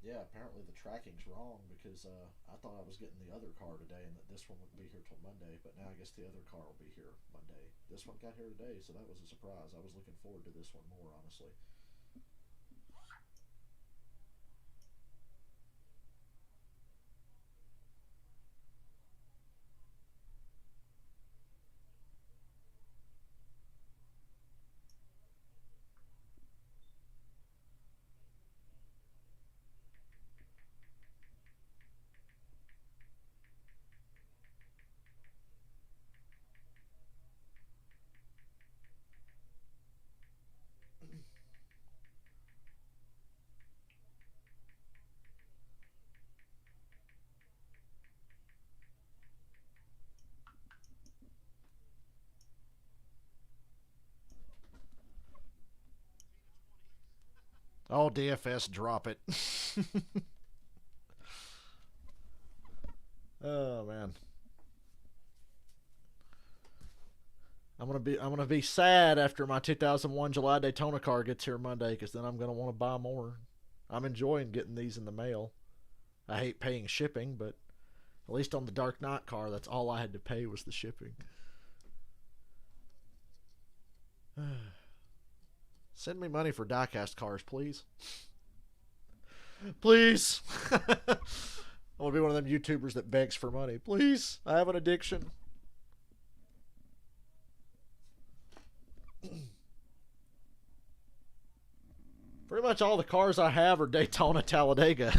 Yeah, apparently the tracking's wrong because I thought I was getting the other car today and that this one wouldn't be here till Monday, but now I guess the other car will be here Monday. This one got here today, so that was a surprise. I was looking forward to this one more, honestly. Oh, DFS, drop it. Oh man. I'm gonna be sad after my 2001 July Daytona car gets here Monday, because then I'm gonna want to buy more. I'm enjoying getting these in the mail. I hate paying shipping, but at least on the Dark Knight car, that's all I had to pay was the shipping. Send me money for diecast cars, please. Please. I want to be one of them YouTubers that begs for money. Please. I have an addiction. Pretty much all the cars I have are Daytona Talladega.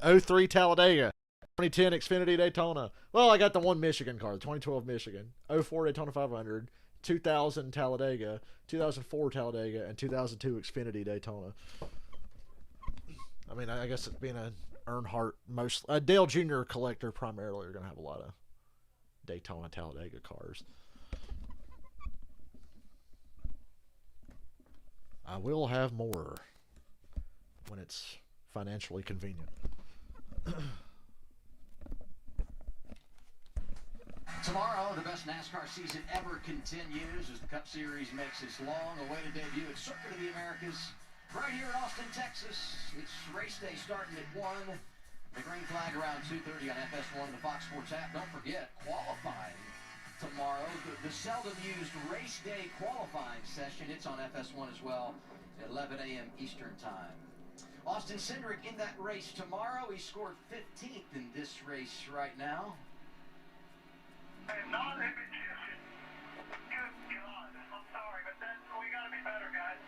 03 Talladega. 2010 Xfinity Daytona. Well, I got the one Michigan car, the 2012 Michigan. 04 Daytona 500. 2000 Talladega, 2004 Talladega, and 2002 Xfinity Daytona. I mean, I guess it's being an Earnhardt, a Dale Jr. collector primarily, are going to have a lot of Daytona Talladega cars. I will have more when it's financially convenient. Tomorrow, the best NASCAR season ever continues as the Cup Series makes its long-awaited debut at Circuit of the Americas right here in Austin, Texas. It's race day starting at 1. The green flag around 2:30 on FS1 and the Fox Sports app. Don't forget, qualifying tomorrow. The seldom-used race day qualifying session. It's on FS1 as well at 11 a.m. Eastern Time. Austin Cindric in that race tomorrow. He scored 15th in this race right now. I'm not a magician. Good God. I'm sorry, but we got to be better, guys.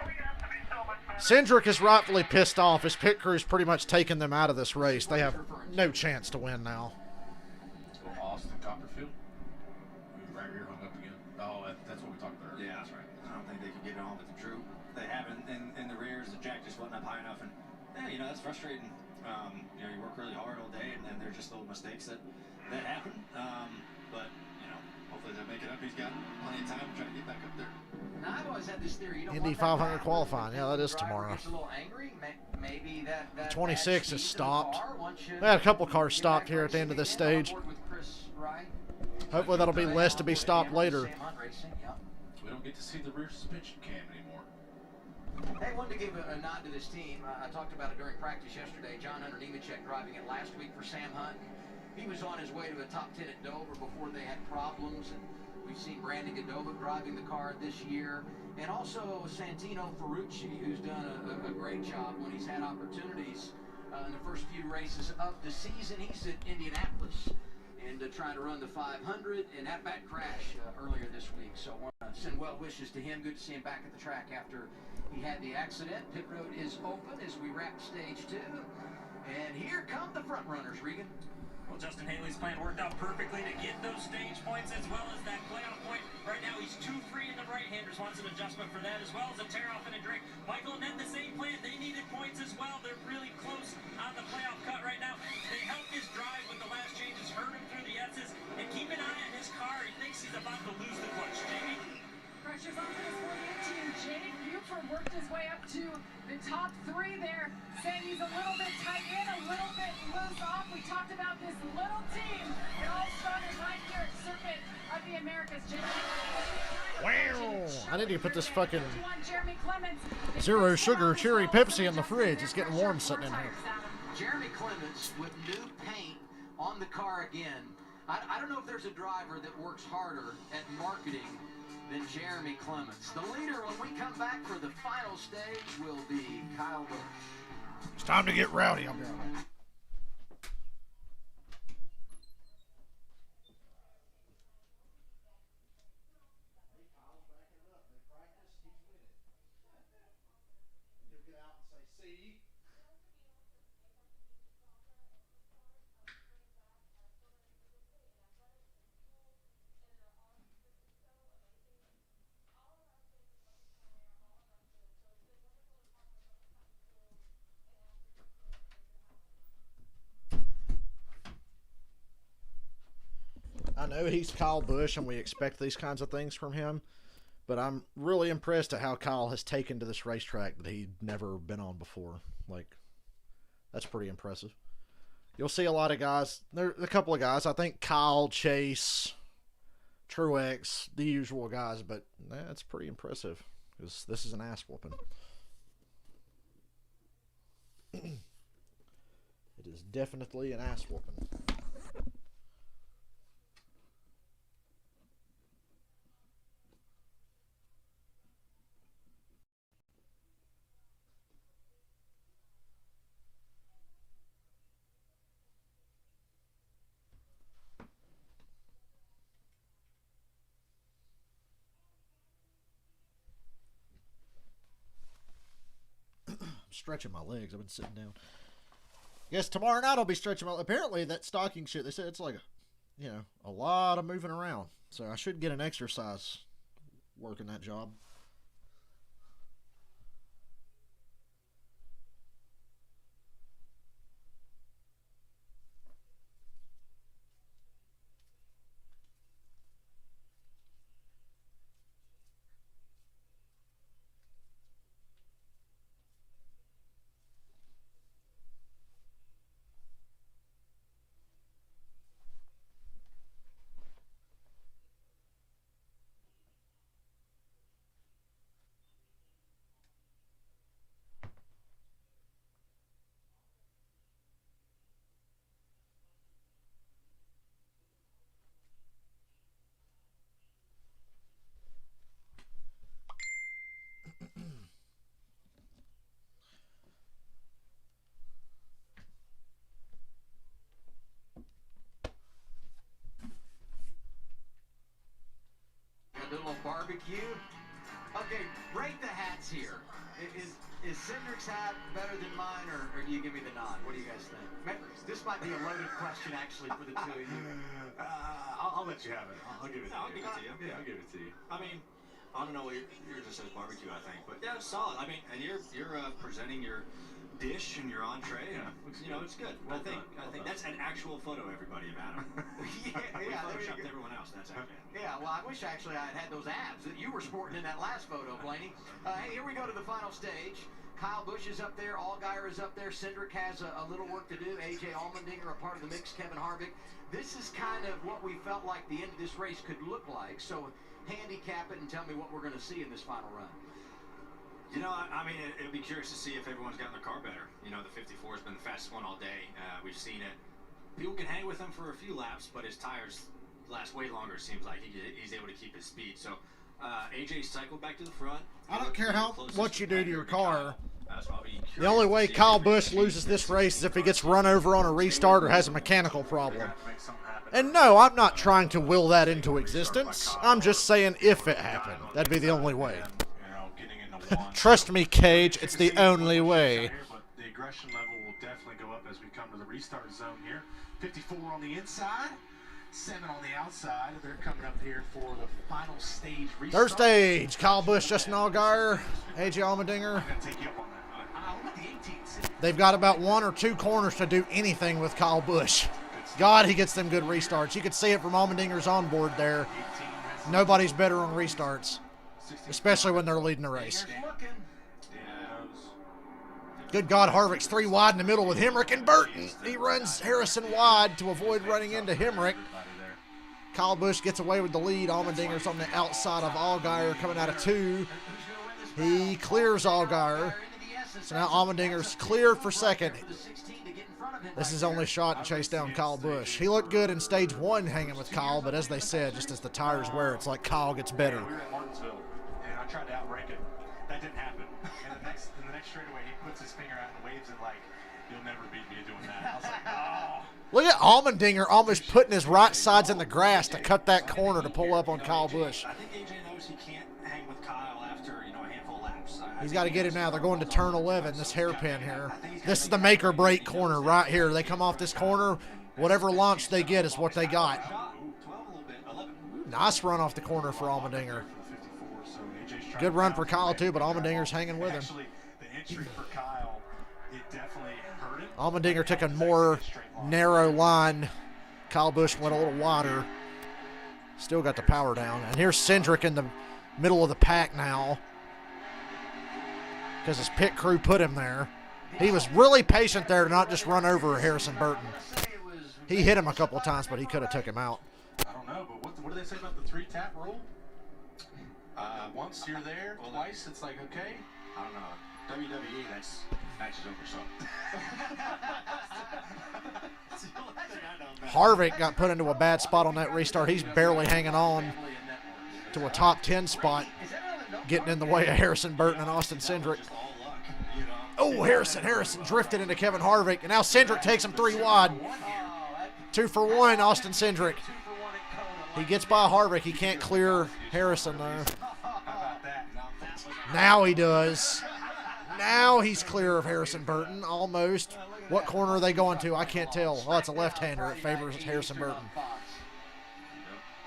We have to be so much better. Cindric is rightfully pissed off. His pit crew's pretty much taken them out of this race. They have no chance to win now. Austin Copperfield. Right here hung up again. Oh, that's what we talked about earlier. Yeah, that's right. I don't think they could get it on with the Drew. They haven't in the rears. The jack just wasn't up high enough, and yeah, you know, that's frustrating. You know, you work really hard all day, and then there's just little mistakes that happen. But, you know, hopefully they'll make it up. He's got plenty of time to try to get back up there. Now, I've always had this theory. You don't Indy 500 qualifying. Yeah, that is tomorrow. Gets a little angry. Maybe that 26 is stopped. We had a couple cars stopped here at the end of this stage. Hopefully that'll be less to be stopped later. We don't get to see the rear suspension cam anymore. Hey, I wanted to give a nod to this team. I talked about it during practice yesterday. John Hunter Nemechek driving it last week for Sam Hunt. He was on his way to a top 10 at Dover before they had problems, and we've seen Brandon Godova driving the car this year, and also Santino Ferrucci, who's done a great job when he's had opportunities in the first few races of the season. He's at Indianapolis and trying to run the 500, and that bad crash earlier this week. So I want to send well wishes to him. Good to see him back at the track after he had the accident. Pit road is open as we wrap stage 2. And here come the front runners, Regan. Well, Justin Haley's plan worked out perfectly to get those stage points as well as that playoff point. Right now, he's 2-3 in the right-handers. Wants an adjustment for that as well as a tear-off in a drink. Michael and then the same plan. They needed points as well. They're really close on the playoff cut right now. They helped his drive with the last changes, hurt him through the S's. And keep an eye on his car. He thinks he's about to lose the clutch. Jamie? Pressure's on for this 48 team. Jake Buford worked his way up to the top 3 there, saying he's a little bit tight in, a little bit loose off. We talked about this little team. It all started right here at Circuit of the Americas. Wow! I need to put this fucking zero sugar cherry Pepsi in the fridge. It's getting warm sitting in here. Jeremy Clements with new paint on the car again. I don't know if there's a driver that works harder at marketing than Jeremy Clements. The leader when we come back for the final stage will be Kyle Busch. It's time to get rowdy. I'll be all right. I know he's Kyle Busch, and we expect these kinds of things from him, but I'm really impressed at how Kyle has taken to this racetrack that he'd never been on before. Like, that's pretty impressive. You'll see a lot of guys. There are a couple of guys. I think Kyle, Chase, Truex, the usual guys, but that's pretty impressive because this is an ass whooping. It is definitely an ass whooping. Stretching my legs. I've been sitting down. Guess tomorrow night I'll be stretching my. Apparently that stocking shit, they said it's like a lot of moving around. So I should get an exercise working that job. A little barbecue. Okay, rate the hats here. Is Cindric's hat better than mine, or do you give me the nod? What do you guys think? This might be a loaded question, actually, for the two of you. I'll let you have it. I'll give it to you. I'll give it to you. Yeah, I'll give it to you. I mean, I don't know. Yours just says barbecue, I think, but yeah, it's solid. I mean, and you're presenting your dish and your entree. Yeah, you know, it's good. Well I think that's an actual photo, everybody, of Adam. We photoshopped everyone else. That's okay. Yeah, well, I wish actually I'd had those abs that you were sporting in that last photo, Blaney. Hey, here we go to the final stage. Kyle Busch is up there. Allgaier is up there. Cindric has a little work to do. A.J. Allmendinger a part of the mix. Kevin Harvick. This is kind of what we felt like the end of this race could look like. So handicap it and tell me what we're going to see in this final run. You know, I mean, it'll be curious to see if everyone's gotten their car better. You know, the 54 has been the fastest one all day. We've seen it. People can hang with him for a few laps, but his tires last way longer, it seems like. He's able to keep his speed. So, AJ cycled back to the front. I don't care what you do to your car. The only way Kyle Busch loses this race is if he gets run over on a restart or has a mechanical problem. And no, I'm not trying to will that into existence. I'm just saying if it happened. That'd be the only way. Trust me, Cage, it's the only way. But the aggression level will definitely go up as we come to the restart zone here. 54 on the inside, 7 on the outside. They're coming up here for the final stage restart. Third stage, Kyle Busch, Justin Allgaier, AJ Allmendinger. They've got about 1 or 2 corners to do anything with Kyle Busch. God, he gets them good restarts. You could see it from Allmendinger's onboard there. Nobody's better on restarts, especially when they're leading the race. Good God, Harvick's 3 wide in the middle with Hemrick and Burton. He runs Harrison wide to avoid running into Hemrick. Kyle Busch gets away with the lead. Allmendinger's on the outside of Allgaier coming out of 2. He clears Allgaier. So now Allmendinger's cleared for second. This is his only shot to chase down Kyle Busch. He looked good in stage 1 hanging with Kyle, but as they said, just as the tires wear, it's like Kyle gets better. We were at Martinsville, and I tried to outrank it. That didn't happen. And in the next straightaway, he puts his finger out and waves it like, "You'll never beat me doing that." I was like, oh. Look at Allmendinger almost putting his right sides in the grass to cut that corner to pull up on Kyle Busch. I think AJ knows he can't hang with Kyle after, a handful of laps. He's got to get him now.Ey're going to turn 11, this hairpin here. This is the make or break corner right here. They come off this corner. Whatever launch they get is what they got. Nice run off the corner for Allmendinger. Good run for Kyle, too, but Allmendinger's hanging with him. Allmendinger took a more narrow line. Kyle Busch went a little wider. Still got the power down. And here's Cindric in the middle of the pack now, because his pit crew put him there. He was really patient there to not just run over Harrison Burton. He hit him a couple of times, but he could have took him out. I don't know, but what do they say about the 3-tap rule? Once you're there, twice, it's like, okay. I don't know. WWE, that's matches over, so. Harvick got put into a bad spot on that restart. He's barely hanging on to a top 10 spot, getting in the way of Harrison Burton and Austin Cindric. Oh, Harrison drifted into Kevin Harvick, and now Cindric takes him 3 wide. 2 for 1, Austin Cindric. He gets by Harvick. He can't clear Harrison, though. Now he does. Now he's clear of Harrison Burton, almost. What corner are they going to? I can't tell. Oh, it's a left-hander. It favors Harrison Burton.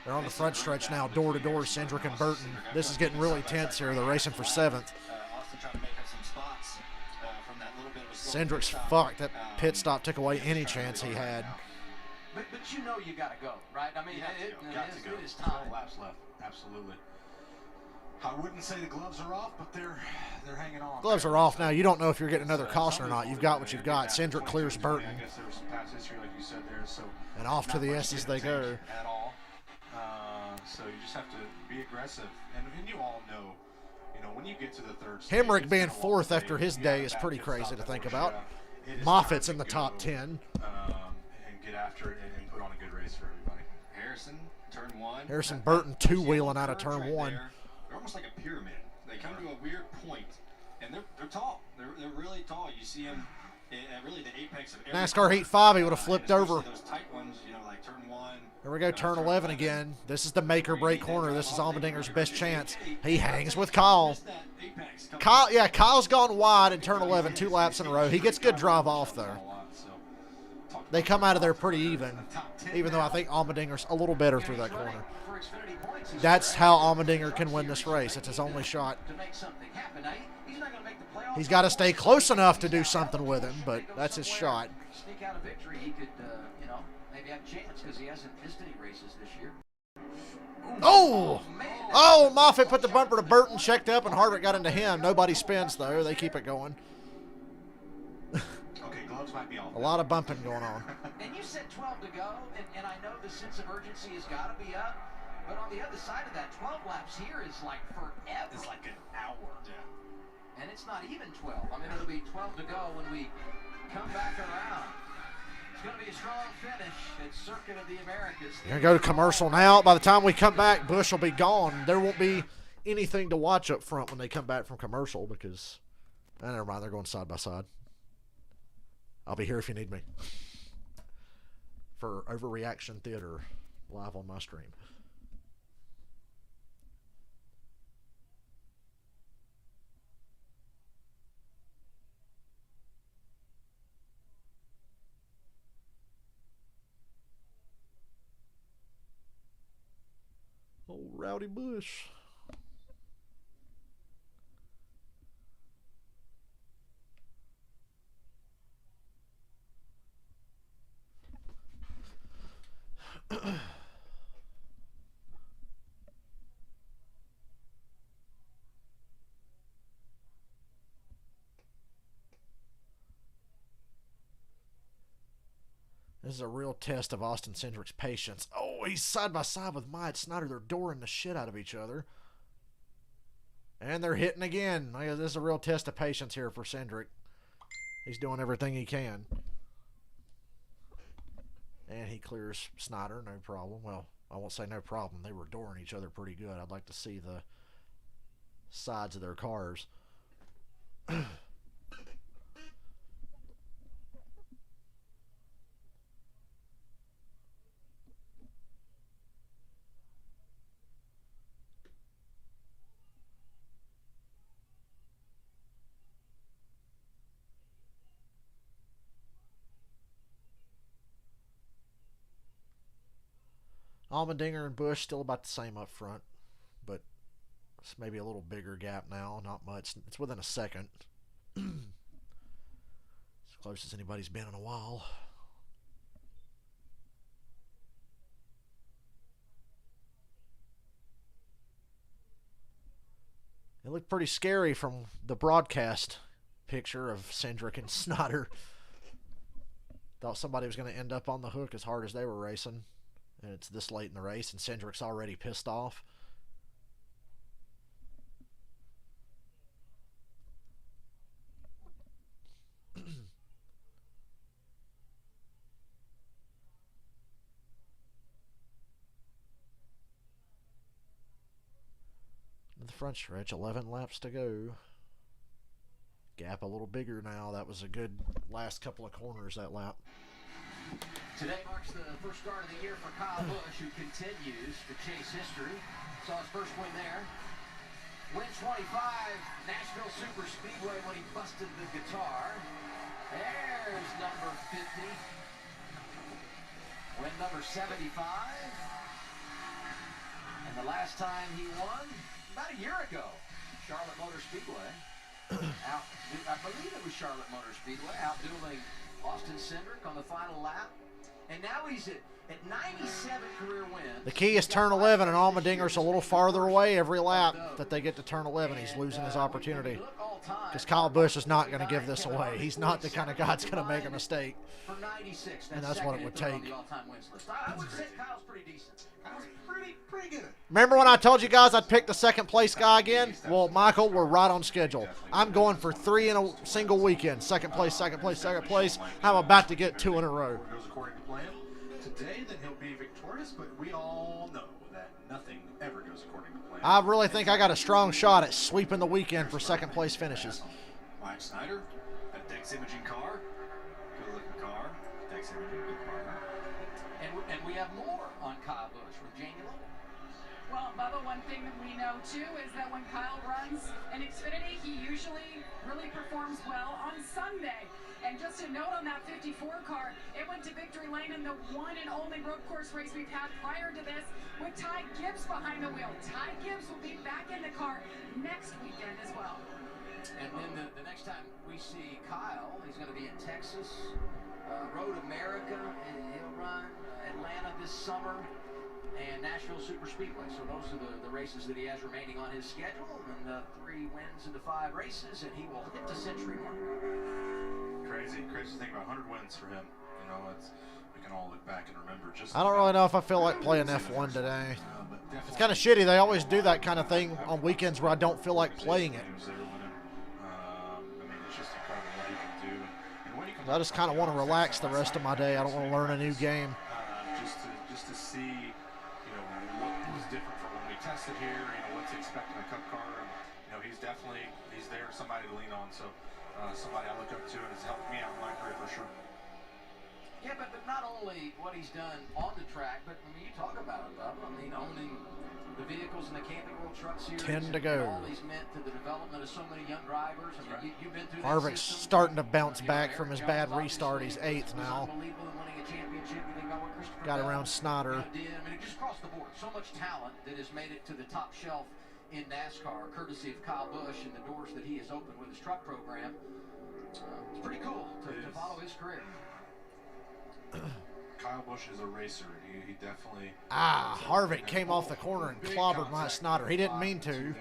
They're on the front stretch now, door-to-door, Cindric and Burton. This is getting really tense here. They're racing for 7th. Cindric's fucked. That pit stop took away any chance he had. But you know you got to go, right? I mean, it is time. 12 laps left. Absolutely. I wouldn't say the gloves are off, but they're hanging on. Gloves are off now. You don't know if you're getting another caution or not. You've got what you've got. Cindric clears Burton. I guess there was some past history, like you said there. So and off to the S's they go. At all. So you just have to be aggressive, and you all know, when you get to the third stage, Hemrick being 4th after his day is pretty crazy to think about. Moffitt's in the top 10. And get after it and put on a good race for everybody. Harrison, turn 1. Harrison Burton 2-wheeling out of turn 1. They're almost like a pyramid. They come to a weird point, and they're tall. They're really tall. You see them really the apex of every NASCAR Heat 5, he would have flipped over. Those tight ones, like turn 1. Here we go, turn 11 again. This is the make or break corner. This is Allmendinger's best chance. He hangs with Kyle. Kyle's gone wide in turn 11 2 laps in a row. He gets good drive off, though. They come out of there pretty even though I think Allmendinger's a little better through that corner. That's how Allmendinger can win this race. It's his only shot. He's got to stay close enough to do something with him, but that's his shot. Sneak out a victory. He could, maybe have a chance because he hasn't missed any races this year. Oh! Oh, Moffitt put the bumper to Burton, checked up, and Harvick got into him. Nobody spins, though. They keep it going. Okay, gloves might be off. A lot of bumping going on. And you said 12 to go, and I know the sense of urgency has got to be up. But on the other side of that, 12 laps here is like forever. It's like an hour. Yeah. And it's not even 12. I mean, it'll be 12 to go when we come back around. It's going to be a strong finish at Circuit of the Americas. We're going to go to commercial now. By the time we come back, Busch will be gone. There won't be anything to watch up front when they come back from commercial because Never mind, they're going side by side. I'll be here if you need me. For Overreaction Theater, live on my stream. Old Rowdy Busch. This is a real test of Austin Cindric's patience. Oh, he's side by side with Myatt Snider. They're dooring the shit out of each other. And they're hitting again. This is a real test of patience here for Cindric. He's doing everything he can. And he clears Snider, no problem. Well, I won't say no problem. They were dooring each other pretty good. I'd like to see the sides of their cars. Allmendinger and Busch still about the same up front, but it's maybe a little bigger gap now. Not much. It's within a second. As close as anybody's been in a while. It looked pretty scary from the broadcast picture of Cindric and Snider. Thought somebody was going to end up on the hook as hard as they were racing. And it's this late in the race, and Cindric's already pissed off. The front stretch, 11 laps to go. Gap a little bigger now. That was a good last couple of corners, that lap. Today marks the first start of the year for Kyle Busch, who continues to chase history. Saw his first win there. Win 25, Nashville Super Speedway when he busted the guitar. There's number 50. Win number 75. And the last time he won, about a year ago, Charlotte Motor Speedway. I believe it was Charlotte Motor Speedway, outdueling Austin Cindric on the final lap. And now he's at 97 career wins. The key is turn 11, and Allmendinger's a little farther away every lap that they get to turn 11. He's losing his opportunity. Because Kyle Busch is not going to give this away. He's not the kind of guy that's going to make a mistake. And that's what it would take. I would say Kyle's pretty decent. Kyle's pretty good. Remember when I told you guys I'd pick the second place guy again? Well, Michael, we're right on schedule. I'm going for 3 in a single weekend. Second place, second place, second place. I'm about to get 2 in a row. Goes according to plan. Today, then he'll be victorious, but we all know that nothing ever goes according to plan. I really think I got a strong shot at sweeping the weekend for second place finishes. Mike Snider, a Dex Imaging car. Good looking car. Dex Imaging, good partner. And we have more on Kyle Busch with Jamie Logan. Well, Bubba, one thing that we know too is that when Kyle runs an Xfinity, he usually really performs well on Sunday. And just a note on that 54 car, it went to victory lane in the one and only road course race we've had prior to this with Ty Gibbs behind the wheel. Ty Gibbs will be back in the car next weekend as well. And then the next time we see Kyle, he's going to be in Texas, Road America, and he'll run Atlanta this summer, and Nashville Super Speedway. So those are the races that he has remaining on his schedule, and 3 wins into 5 races, and he will hit the century mark. Crazy thing about 100 wins for him. You know, we can all look back and remember just. I don't really know if I feel like playing F1 today. It's kind of shitty. They always do that kind of thing on weekends where I don't feel like playing it. I just kind of want to relax the rest of my day. I don't want to learn a new game. Just to see, you know, what was different from when we tested here. You know, what to expect in a Cup car. And you know, he's there, somebody to lean on. So somebody I look up to and has helped me out in my career for sure. Yeah, but not only what he's done on the track, but I mean, you talk about it, Bubba. I mean, owning the vehicles in the Camping World Truck Series. 10 to go. All he's meant to the development of so many young drivers. I mean, you've been through that Harvick's system. starting to bounce back from his bad restart. He's 8th now. Got around Snyder. I mean, just across the board, so much talent that has made it to the top shelf in NASCAR, courtesy of Kyle Busch and the doors that he has opened with his truck program. It's pretty cool to follow his career. Kyle Busch is a racer. He definitely. Harvick came off the corner and clobbered my Snyder. He didn't mean to.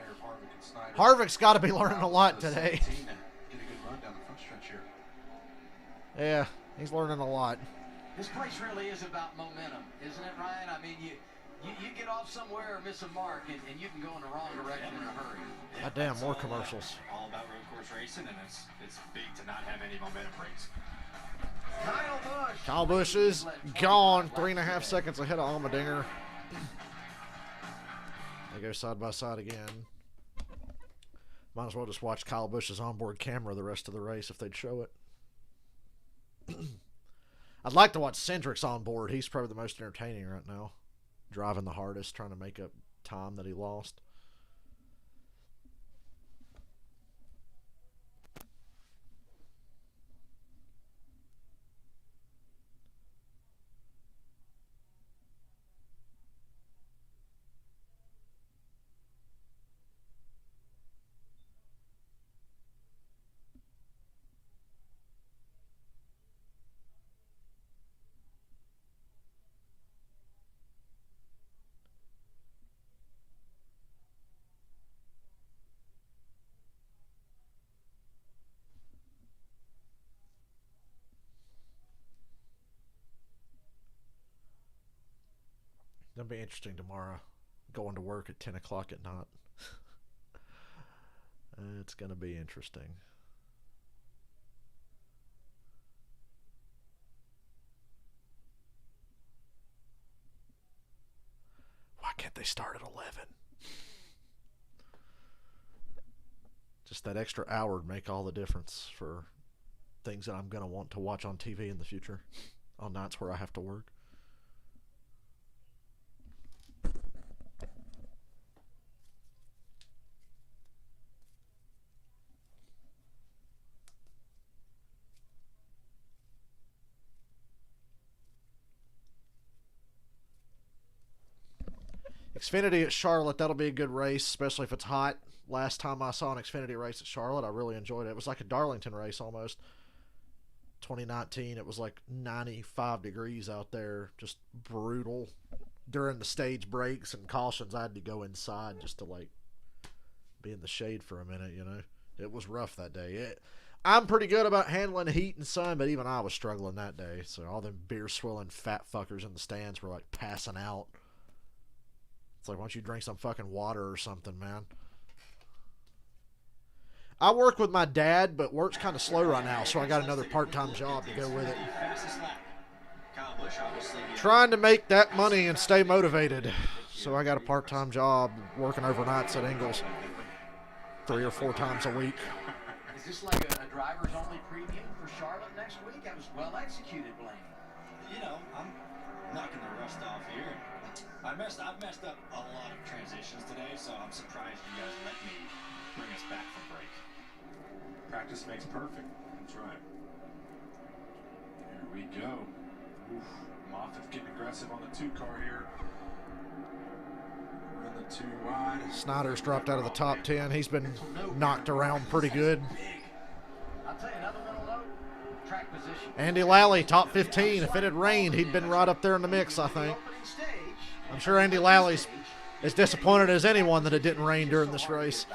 Harvick's got to be learning a lot today. Get a good run down the front stretch here. Yeah, he's learning a lot. This place really is about momentum, isn't it, Ryan? I mean, you get off somewhere or miss a mark, and you can go in the wrong direction in a hurry. God damn, more commercials. All about road course racing, and it's big to not have any momentum breaks. Kyle Busch is gone. 3.5 seconds ahead of Allmendinger. They go side by side again. Might as well just watch Kyle Busch's onboard camera the rest of the race if they'd show it. I'd like to watch Cindric's on board. He's probably the most entertaining right now. Driving the hardest, trying to make up time that he lost. It'll be interesting tomorrow, going to work at 10 o'clock at night. It's going to be interesting. Why can't they start at 11? Just that extra hour would make all the difference for things that I'm going to want to watch on TV in the future, on nights where I have to work. Xfinity at Charlotte, that'll be a good race, especially if it's hot. Last time I saw an Xfinity race at Charlotte, I really enjoyed it. It was like a Darlington race almost. 2019, it was like 95 degrees out there, just brutal. During the stage breaks and cautions, I had to go inside just to like be in the shade for a minute, you know. It was rough that day. I'm pretty good about handling heat and sun, but even I was struggling that day. So all them beer-swilling fat fuckers in the stands were like passing out. It's like, why don't you drink some fucking water or something, man? I work with my dad, but work's kind of slow right now, so I got another part-time job to go with it. Trying to make that money and stay motivated. So I got a part-time job working overnights at Ingles 3 or 4 times a week. Is this like a driver's-only preview for Charlotte next week? That was well-executed, Blaney. You know, I'm knocking the rust off here. I've messed up a lot of transitions today, so I'm surprised you guys let me bring us back from break. Practice makes perfect. That's right. Here we go. Oof. Moffitt's getting aggressive on the 2 car here. Run the 2 wide. Snyder's dropped out of the top 10. He's been knocked around pretty good. I'll tell you another little note. Track position. Andy Lally, top 15. If it had rained, he'd been right up there in the mix, I think. I'm sure Andy Lally's as disappointed as anyone that it didn't rain during this race.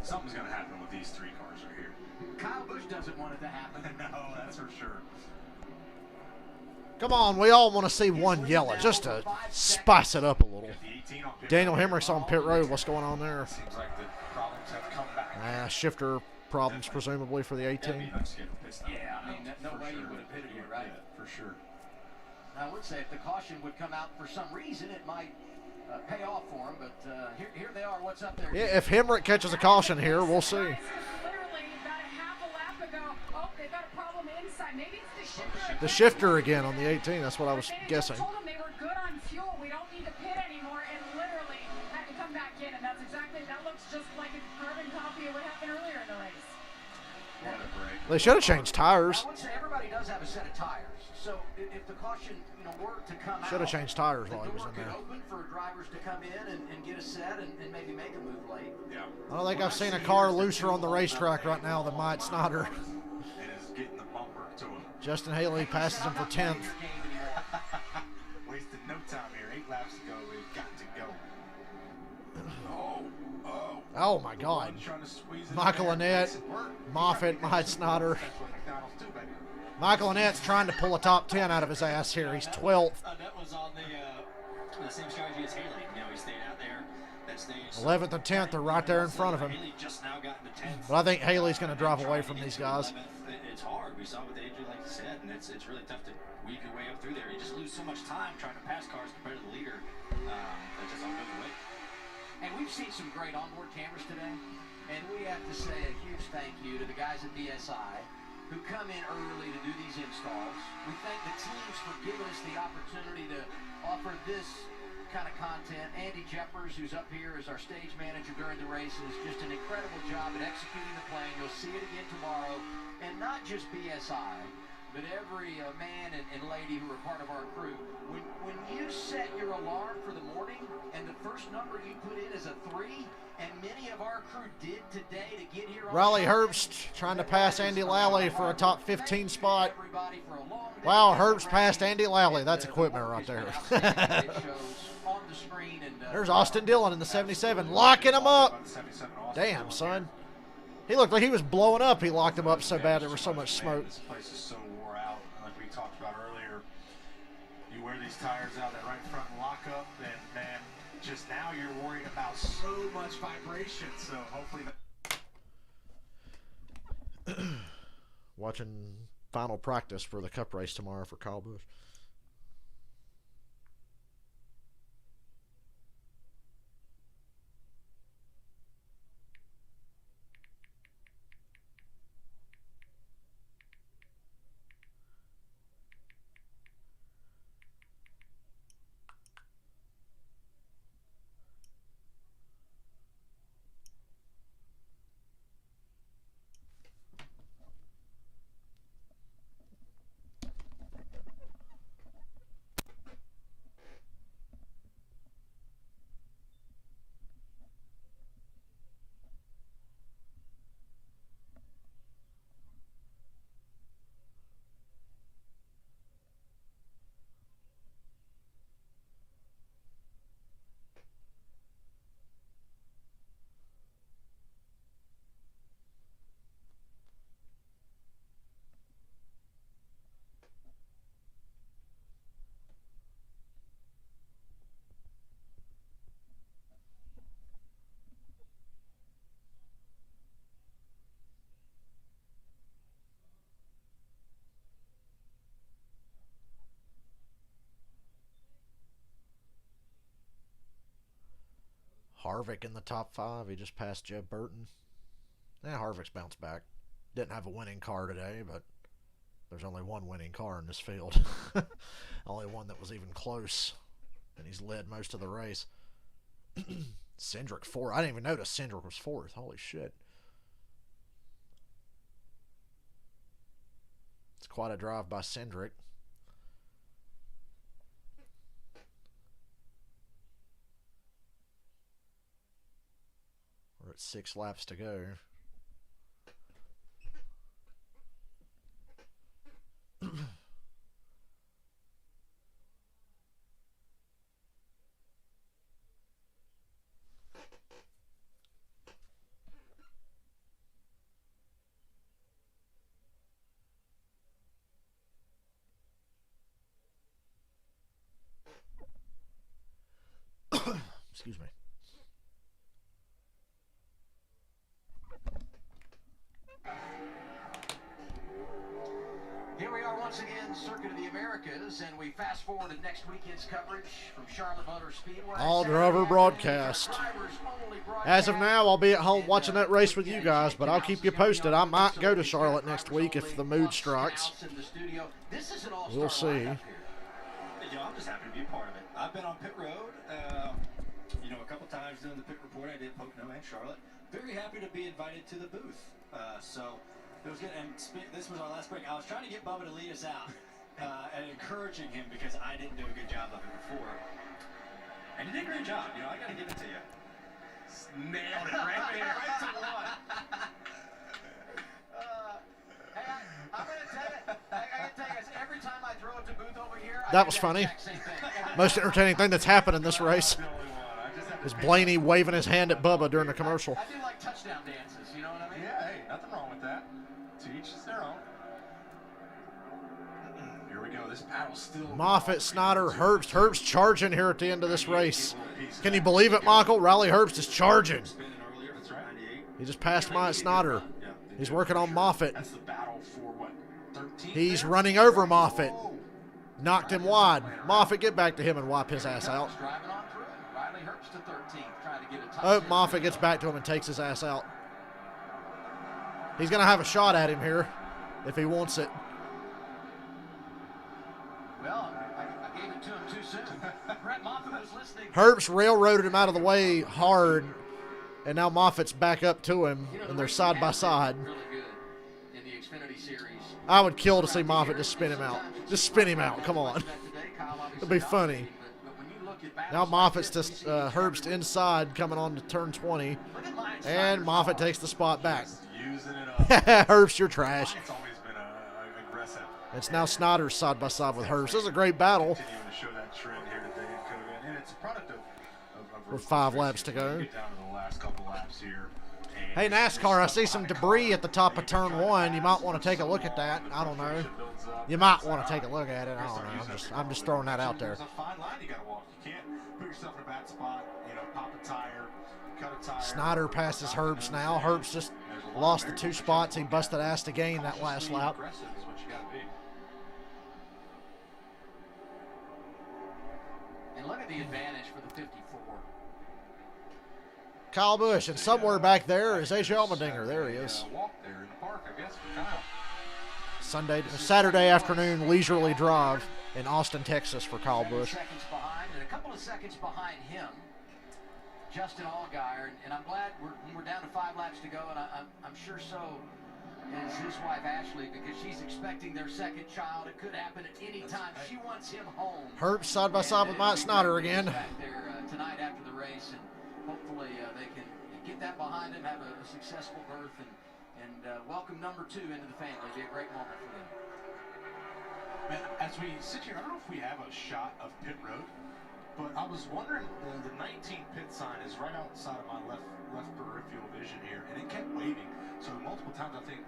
Something's going to happen with these 3 cars right here. Kyle Busch doesn't want it to happen. No, that's for sure. Come on, we all want to see one yellow, just to spice it up a little. Daniel Hemrick's on pit road. What's going on there? Seems like the problems have come back. Shifter problems, presumably, for the 18. Yeah, I mean, no way you would have pitted here, right? Yeah, for sure. I would say if the caution would come out for some reason, it might pay off for him. But here they are. What's up there? Yeah, if Hemrick catches a caution here, we'll see. Literally about a half a lap ago. Oh, they've got a problem inside. Maybe it's the shifter. The shifter again on the 18. That's what I was They guessing. told them they were good on fuel. We don't need to pit anymore, and literally had to come back in. And that's exactly, that looks just like a carbon copy of what happened earlier in the race. What a break. They should have changed tires. I would say everybody does have a set of tires. So if the caution, were to come out, Should have changed tires the while he was door in could there. open for drivers to come in and get a set and maybe make a move late. Yeah. I don't think I've seen a car looser on the racetrack right now than Mike Snyder. And is getting the bumper to him. Justin Haley passes him for 10th. Wasted no time here. 8 laps to go. We've got to go. Oh my God. Michael Annette, Moffitt, Mike Snyder. Michael Annette's trying to pull a top 10 out of his ass here. He's 12th. That was on the same strategy as Haley. He stayed out there. That stage. 11th and 10th are right there in front of him. Haley just now got in the 10th. But I think Haley's going to drive away from these guys. It's hard. We saw what they do, like you said, and it's really tough to weave your way up through there. You just lose so much time trying to pass cars compared to the leader. That just all goes away. And we've seen some great onboard cameras today, and we have to say a huge thank you to the guys at BSI who come in early to do these installs. We thank the teams for giving us the opportunity to offer this kind of content. Andy Jeppers, who's up here as our stage manager during the races, just an incredible job at executing the plan. You'll see it again tomorrow. And not just BSI, but every man and lady who are part of our crew. When you set your alarm for the morning and the first number you put in is a 3, and many of our crew did today to get here. Riley Herbst trying to pass Andy Lally for a top 15 spot. Wow, Herbst passed Andy Lally. That's equipment right there. There's Austin Dillon in the 77, locking him up. Damn, son. He looked like he was blowing up. He locked him up so bad there was so much smoke. This place is so wore out. Like we talked about earlier, you wear these tires out that right front lock up, and man, just now you're worried about so much vibration. So hopefully Watching final practice for the Cup race tomorrow for Kyle Busch. Harvick in the top 5. He just passed Jeb Burton. Yeah, Harvick's bounced back. Didn't have a winning car today, but there's only one winning car in this field. Only one that was even close. And he's led most of the race. Cindric 4th. I didn't even notice Cindric was 4th. Holy shit. It's quite a drive by Cindric. We're at 6 laps to go. Excuse me. Here we are once once again, Circuit of the Americas, and we fast forward to next weekend's coverage from Charlotte Motor Speedway. All driver broadcast. As of now, I'll be at home watching that race with you guys, but I'll keep you posted. I might go to Charlotte next week if the mood strikes. We'll see. I'm just happy to be a part of it. I've been on pit road, a couple times doing the pit report. I did Pocono and Charlotte. Very happy to be invited to the booth. So it was good. And this was our last break. I was trying to get Bubba to lead us out and encouraging him because I didn't do a good job of it before. And you did a great job. I got to give it to you. Nailed it right there, right to one. I'm going to tell you, every time I throw it to Booth over here, that was funny. Most entertaining thing that's happened in this race is Blaney waving his hand at Bubba during the commercial. I do like touchdown dances, you know what I mean? Yeah, hey, nothing wrong with that. To each is their own. Here we go. This battle's still. Moffitt, Snyder, Herbst. Herbst charging here at the end of this race. Can you believe it, Michael? Riley Herbst is charging. He just passed my Snyder. He's working on Moffitt. That's the battle for what? 13? He's running over Moffitt. Knocked him wide. Moffitt, get back to him and wipe his ass out. Oh, Moffitt gets back to him and takes his ass out. He's going to have a shot at him here if he wants it. Well, I gave it to him too soon. Brett Moffitt was listening. Herbst railroaded him out of the way hard, and now Moffitt's back up to him, and they're side by side. Really good in the Xfinity Series. I would kill to see Moffitt just spin him out. Just spin him out. Come on. It'd be funny. Now Moffitt's just Herbst inside coming on to turn 20, and Moffitt takes the spot back. Herbst, you're trash. It's now Snyder's side by side with Herbst. This is a great battle. With 5 laps to go. Hey NASCAR, I see some debris at the top of turn 1. You might want to take a look at that. I don't know. You might want to take a look at it. I don't know. I'm just throwing that out there. There's a fine line you got to walk. You can't put yourself in a bad spot. Pop a tire, cut a tire. Snyder passes Herbst now. Herbst just lost the 2 spots. He busted ass to gain that last lap. And look at the advantage for the 54. Kyle Busch, and somewhere back there is AJ Allmendinger. There he is. Saturday afternoon leisurely drive in Austin, Texas for Kyle Busch. Seconds behind, and a couple of seconds behind him, Justin Allgaier, and I'm glad we're down to 5 laps to go, and I'm sure so is his wife Ashley, because she's expecting their second child. It could happen at any time. She wants him home. Herbst side by side with Mike Snyder again. Back there tonight after the race, and hopefully they can get that behind him, have a successful birth, and welcome number 2 into the family. It'd be a great moment for them. Man, as we sit here, I don't know if we have a shot of pit road, but I was wondering, the 19 pit sign is right outside of my left peripheral vision here, and it kept waving. So multiple times I feel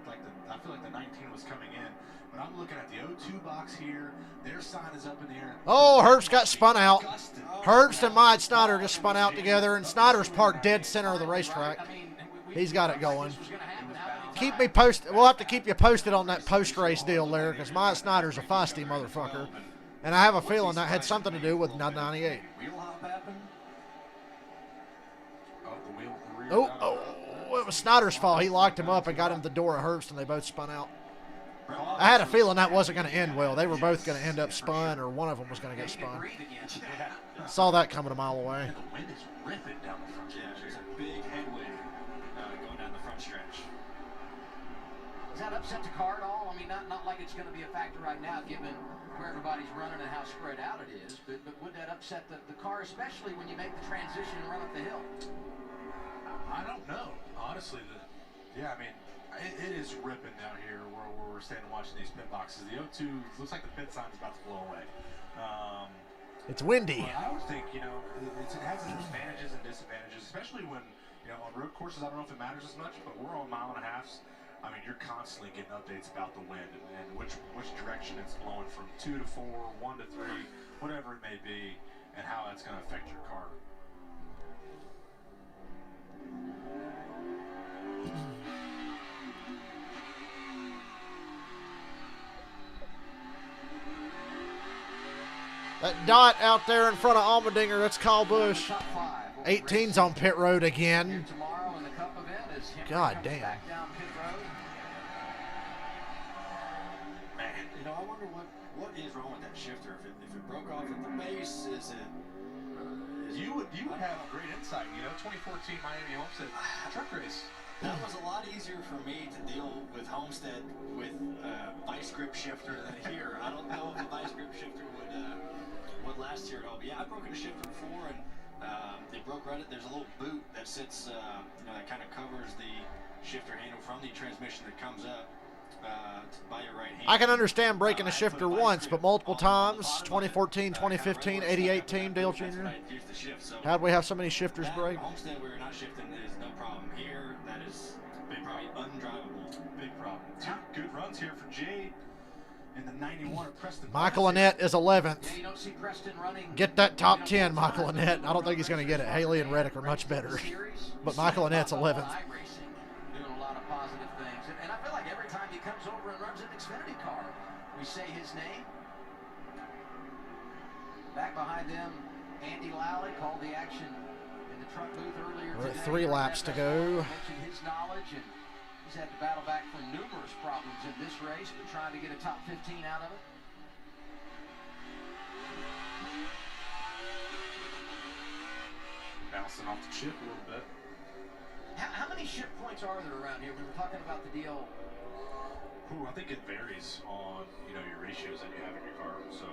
like the 19 was coming in, but I'm looking at the O2 box here. Their sign is up in the air. Oh, Herbst got spun out. Herbst and Mike Snyder just spun out together, and Snyder's parked dead center of the racetrack. He's got it going. Keep me posted. We'll have to keep you posted on that post-race deal there, because Mike Snyder's a feisty motherfucker. And I have a feeling that had something to do with 98. Oh, it was Snyder's fault. He locked him up and got him the door of Herbst, and they both spun out. I had a feeling that wasn't going to end well. They were both going to end up spun, or one of them was going to get spun. Saw that coming a mile away. The wind is ripping down the front stretch. There's a big headwind going down the front stretch. Does that upset the car at all? I mean, not like it's going to be a factor right now, given where everybody's running and how spread out it is, but would that upset the car, especially when you make the transition and run up the hill? I don't know, honestly. I mean, it is ripping down here where we're standing watching these pit boxes. The O2 looks like the pit sign is about to blow away. It's windy. I would think, it has its advantages and disadvantages, especially when, on road courses, I don't know if it matters as much, but we're on 1.5 miles. I mean, you're constantly getting updates about the wind and which direction it's blowing from 2 to 4, 1 to 3, whatever it may be, and how that's going to affect your car. That dot out there in front of Allmendinger, that's Kyle Busch. 18's on pit road again. God damn. Man, you know, I wonder what is wrong with that shifter. If it broke off at the base, is it? You would have great insight. You know, 2014 Miami Homestead truck race. That was a lot easier for me to deal with Homestead with vice grip shifter than here. I don't know if the vice grip shifter would last here at all. But yeah, I've broken a shifter before, and they broke right at. There's a little boot that sits, that kind of covers the shifter handle from the transmission that comes up by your right hand. I can understand breaking a shifter once, but multiple times. 2014, 2015, 88 team, Dale Jr. How'd we have so many shifters break? Homestead, where you're not shifting is no problem. Here, that is probably undrivable. Big problem. Two good runs here for Jade in the 91 of Preston. Michael Annett is 11th. Yeah, you don't see Preston running. Get that top 10, Michael Annett. I don't think he's going to get it. Haley and Reddick are much better. But Michael Annett's 11th. Doing a lot of positive things. And I feel like every time he comes over and runs an Xfinity car, we say his name. Back behind them, Andy Lally called the action in the truck booth earlier We're today. at 3 laps to go. Mentioned his knowledge, and he's had to battle back from numerous problems in this race, but trying to get a top 15 out of it. Bouncing off the chip a little bit. How many ship points are there around here? We were talking about the deal. Ooh, I think it varies on your ratios that you have in your car. So,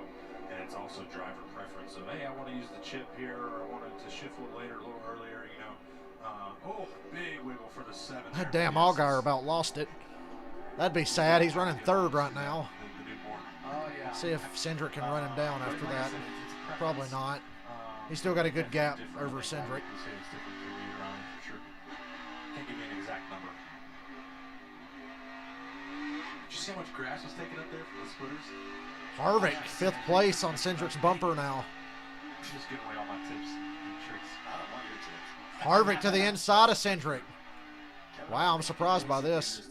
and it's also driver preference. So, hey, I want to use the chip here, or I want it to shift a little later, a little earlier. Big wiggle for the 7. That damn Allgaier about lost it. That'd be sad. He's running 3rd right now. Oh yeah. See if Cindric can run him down after that. Probably not. He's still got a good gap over Cindric. Can't give you an exact number. Did you see how much grass was taken up there for the splitters? Harvick, 5th place on Cindric's bumper now. Just giving away all my tips and tricks. I don't want your tips. Harvick to the inside of Cindric. Wow, I'm surprised by this.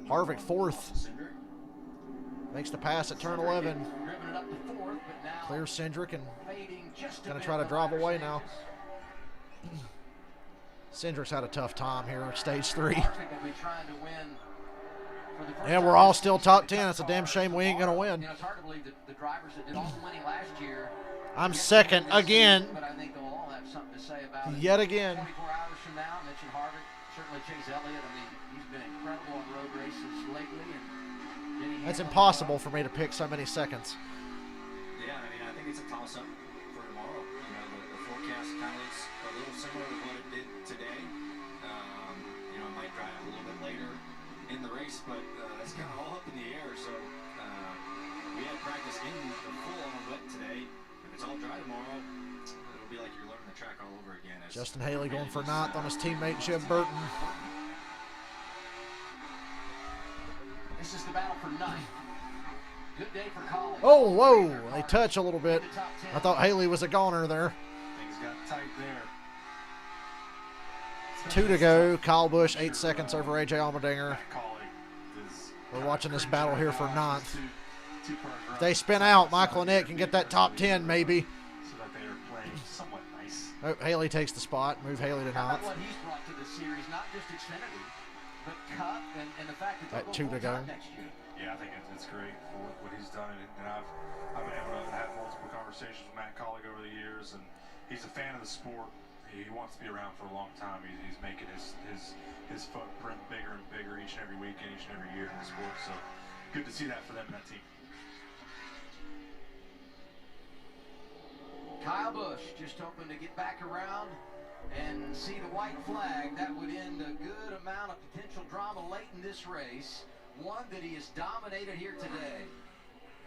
Harvick 4th. Makes the pass at turn 11. Clears Cindric and going to try to drive away now. Cindric's had a tough time here at stage 3. Yeah, we're all still top 10. It's a damn shame we ain't going to win. It's hard to believe the drivers that did all the winning last year. I'm 2nd again. But I think they'll all have something to say about it. Yet again. 24 hours from now, mention Harvick, certainly Chase Elliott. I mean, he's been incredible on road races lately. And it's impossible for me to pick so many seconds. Yeah, I mean, I think it's a toss-up for tomorrow. The forecast kind of looks a little similar to what it did today. It might dry up a little bit later in the race, but that's kind of all up in the air. So we had practice in the full-on wet today. If it's all dry tomorrow, it'll be like you're learning the track all over again. Justin Haley going for 9th on his teammate Jim Burton. This is the battle for 9th. Good day for Colin. Oh, whoa. They touch a little bit. I thought Haley was a goner there. Things got tight there. 2 to go. Kyle Busch, 8 seconds over AJ Allmendinger. We're watching this battle here for 9th. If they spin out, Michael Annett can get that top 10 maybe. So that they are playing somewhat nice. Oh, Haley takes the spot. Move Haley to 9th. What he's brought to the series, not just Xfinity, but Cup and the fact that 2 to go. Next year. Yeah, I think it's great for what he's done, and I've been able to have multiple conversations with Matt Colleague over the years, and he's a fan of the sport. He wants to be around for a long time. He's making his footprint bigger and bigger each and every weekend, each and every year in the sport. So good to see that for them and that team. Kyle Busch just hoping to get back around and see the white flag. That would end a good amount of potential drama late in this race. One that he has dominated here today.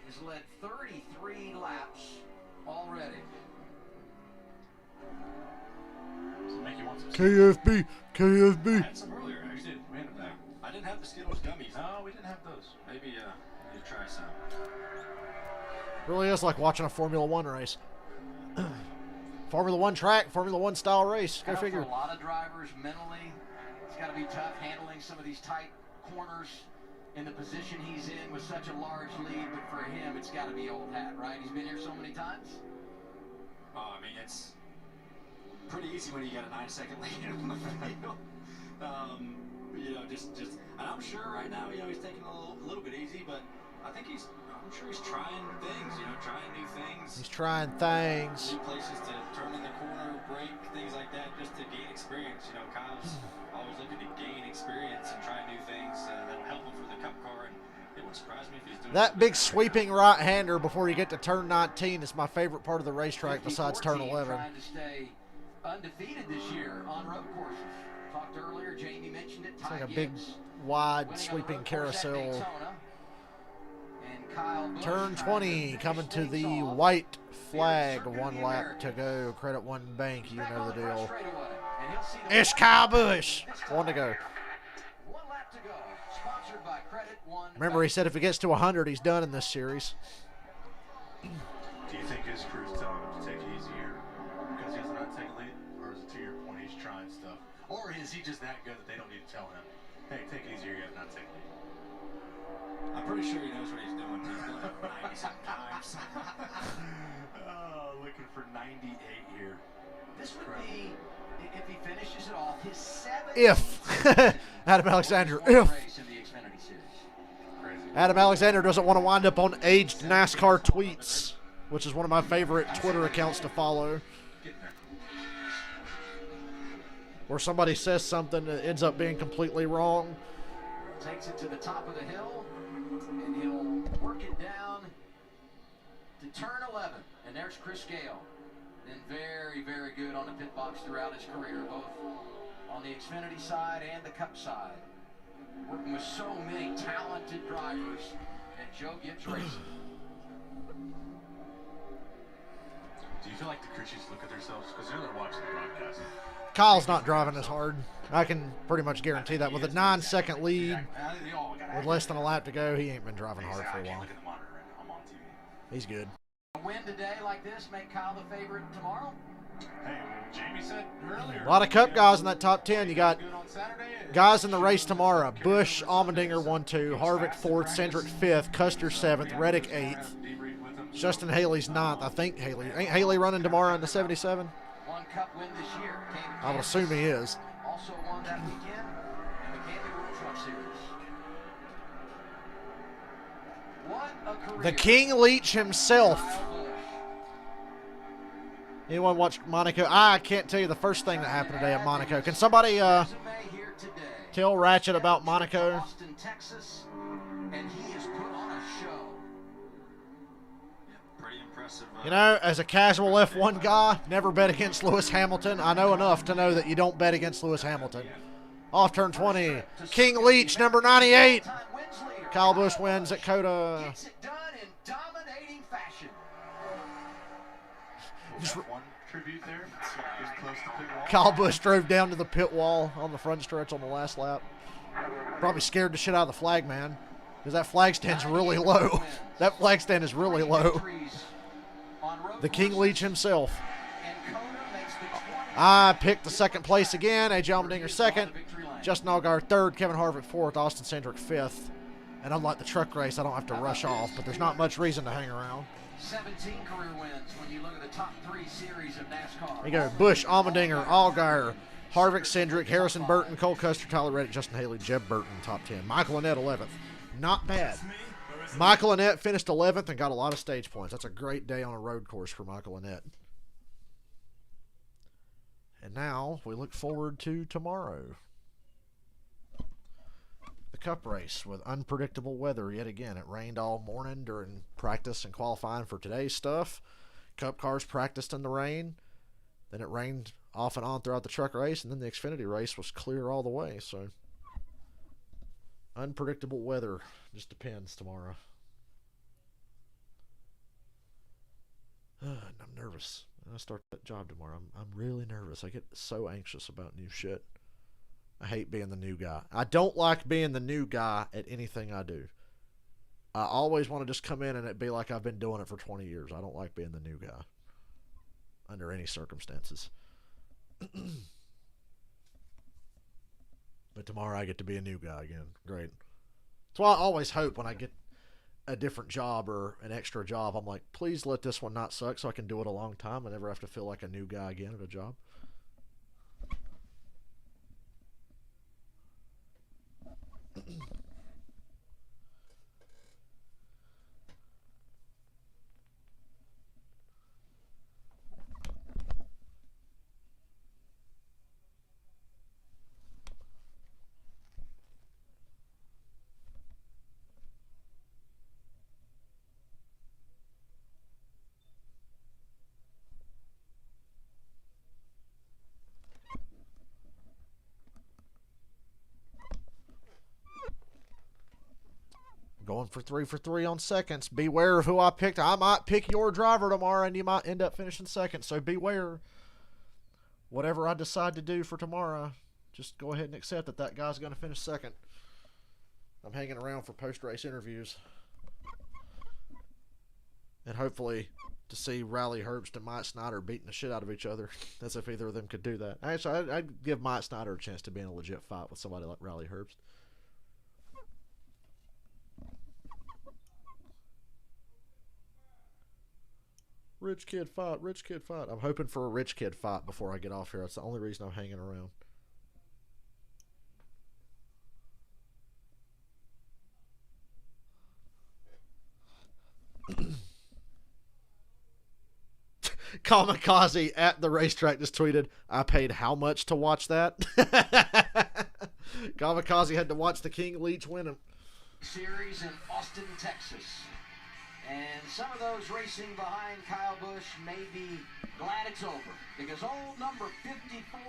He's led 33 laps already. KFB. I had some earlier, actually. I didn't have the Skittles gummies. No, we didn't have those. Maybe you try some. Really is like watching a Formula 1 race. Formula 1 track, Formula 1 style race. Go figure. For a lot of drivers, mentally, it's got to be tough handling some of these tight corners in the position he's in with such a large lead. But for him, it's got to be old hat, right? He's been here so many times. that's pretty easy when you got a 9-second lead on the field. You know, just, and I'm sure right now, you know, he's taking a little bit easy, but I'm sure he's trying things, you know, trying new things. He's trying things. New places to turn in the corner, break, things like that, just to gain experience. You know, Kyle's always looking to gain experience and try new things that'll help him for the Cup car, and it wouldn't surprise me if he's doing that big sweeping right-hander before you get to turn 19 is my favorite part of the racetrack besides turn 11. Trying to stay undefeated this year on road courses. Talked earlier, Jamie mentioned it. It's like a big, wide, sweeping carousel. Turn 20, coming to the white flag. 1 lap to go. Credit One Bank, you know the deal. It's Kyle Busch. 1 to go. Remember, he said if he gets to 100, he's done in this series. Do you think his crew's telling him to take it easy here because he has not taken lead? Or is it to your point, he's trying stuff? Or is he just that good that they don't need to tell him, hey, take it easy, you have not taken lead? I'm pretty sure he knows what he's doing. He's done it 90-something times. Looking for 98 here. This would be, if he finishes it off, his 7th. If. Adam Alexander, if. Adam Alexander doesn't want to wind up on aged NASCAR tweets, which is one of my favorite Twitter accounts to follow, where somebody says something that ends up being completely wrong. Takes it to the top of the hill, and he'll work it down to turn 11. And there's Chris Gale. Been very, very good on the pit box throughout his career, both on the Xfinity side and the Cup side. Working with so many talented drivers at Joe Gibbs Racing. Do you feel like the crew chiefs look at themselves? Because they're watching the broadcast. Kyle's not driving as hard. I can pretty much guarantee that. With a 9-second lead, with less than a lap to go, he ain't been driving hard for a while. He's good. A win today like this make Kyle the favorite tomorrow? Hey, Jamie said earlier. A lot of Cup guys in that top 10. You got guys in the race tomorrow. Busch, Allmendinger 1-2, Harvick 4th, Cindric 5th, Custer 7th, Reddick 8th, Justin Haley's 9th. I think Haley. Ain't Haley running tomorrow in the 77? One Cup win this year. I would assume he is. Also won that weekend in the Camping World Truck Series. What a career. The King Leech himself. Anyone watch Monaco? I can't tell you the first thing that happened today at Monaco. Can somebody tell Ratchet about Monaco? Austin, Texas, and he has put on a show. Pretty impressive. You know, as a casual F1 guy, never bet against Lewis Hamilton. I know enough to know that you don't bet against Lewis Hamilton. Off turn 20. King Leech, number 98. Kyle Busch wins at COTA. Gets it done in dominating fashion. One tribute there. Just close to pit wall. Kyle Busch drove down to the pit wall on the front stretch on the last lap. Probably scared the shit out of the flag man, because that flag stand's really low. That flag stand is really low. The King Leech himself. I picked the second place again. AJ Allmendinger second. Justin Allgaier third. Kevin Harvick fourth. Austin Cindric fifth. And unlike the truck race, I don't have to rush off, but there's not much reason to hang around. 17 career wins when you look at the top 3 series of NASCAR. You go Busch, Allmendinger, Allgaier, Harvick, Cindric, Harrison Burton, Cole Custer, Tyler Reddick, Justin Haley, Jeb Burton, top 10. Michael Annett, 11th. Not bad. Michael Annett finished 11th and got a lot of stage points. That's a great day on a road course for Michael Annett. And now we look forward to tomorrow. The Cup race with unpredictable weather yet again. It rained all morning during practice and qualifying for today's stuff. Cup cars practiced in the rain. Then it rained off and on throughout the truck race, and then the Xfinity race was clear all the way. So unpredictable weather just depends tomorrow. I'm nervous. I start that job tomorrow. I'm really nervous. I get so anxious about new shit. I hate being the new guy. I don't like being the new guy at anything I do. I always want to just come in and it be like I've been doing it for 20 years. I don't like being the new guy under any circumstances. But tomorrow I get to be a new guy again. Great. That's why I always hope when I get a different job or an extra job, I'm like, please let this one not suck so I can do it a long time and never have to feel like a new guy again at a job. Going for 3 for 3 on seconds. Beware of who I picked. I might pick your driver tomorrow, and you might end up finishing second. So beware. Whatever I decide to do for tomorrow, just go ahead and accept that that guy's going to finish second. I'm hanging around for post-race interviews. And hopefully to see Riley Herbst and Mike Snyder beating the shit out of each other, as if either of them could do that. Actually, I'd give Mike Snyder a chance to be in a legit fight with somebody like Riley Herbst. Rich kid fight, rich kid fight. I'm hoping for a rich kid fight before I get off here. That's the only reason I'm hanging around. Kamikaze at the racetrack just tweeted, I paid how much to watch that? Kamikaze had to watch the King Leach win him. Series in Austin, Texas. And some of those racing behind Kyle Busch may be glad it's over, because old number 54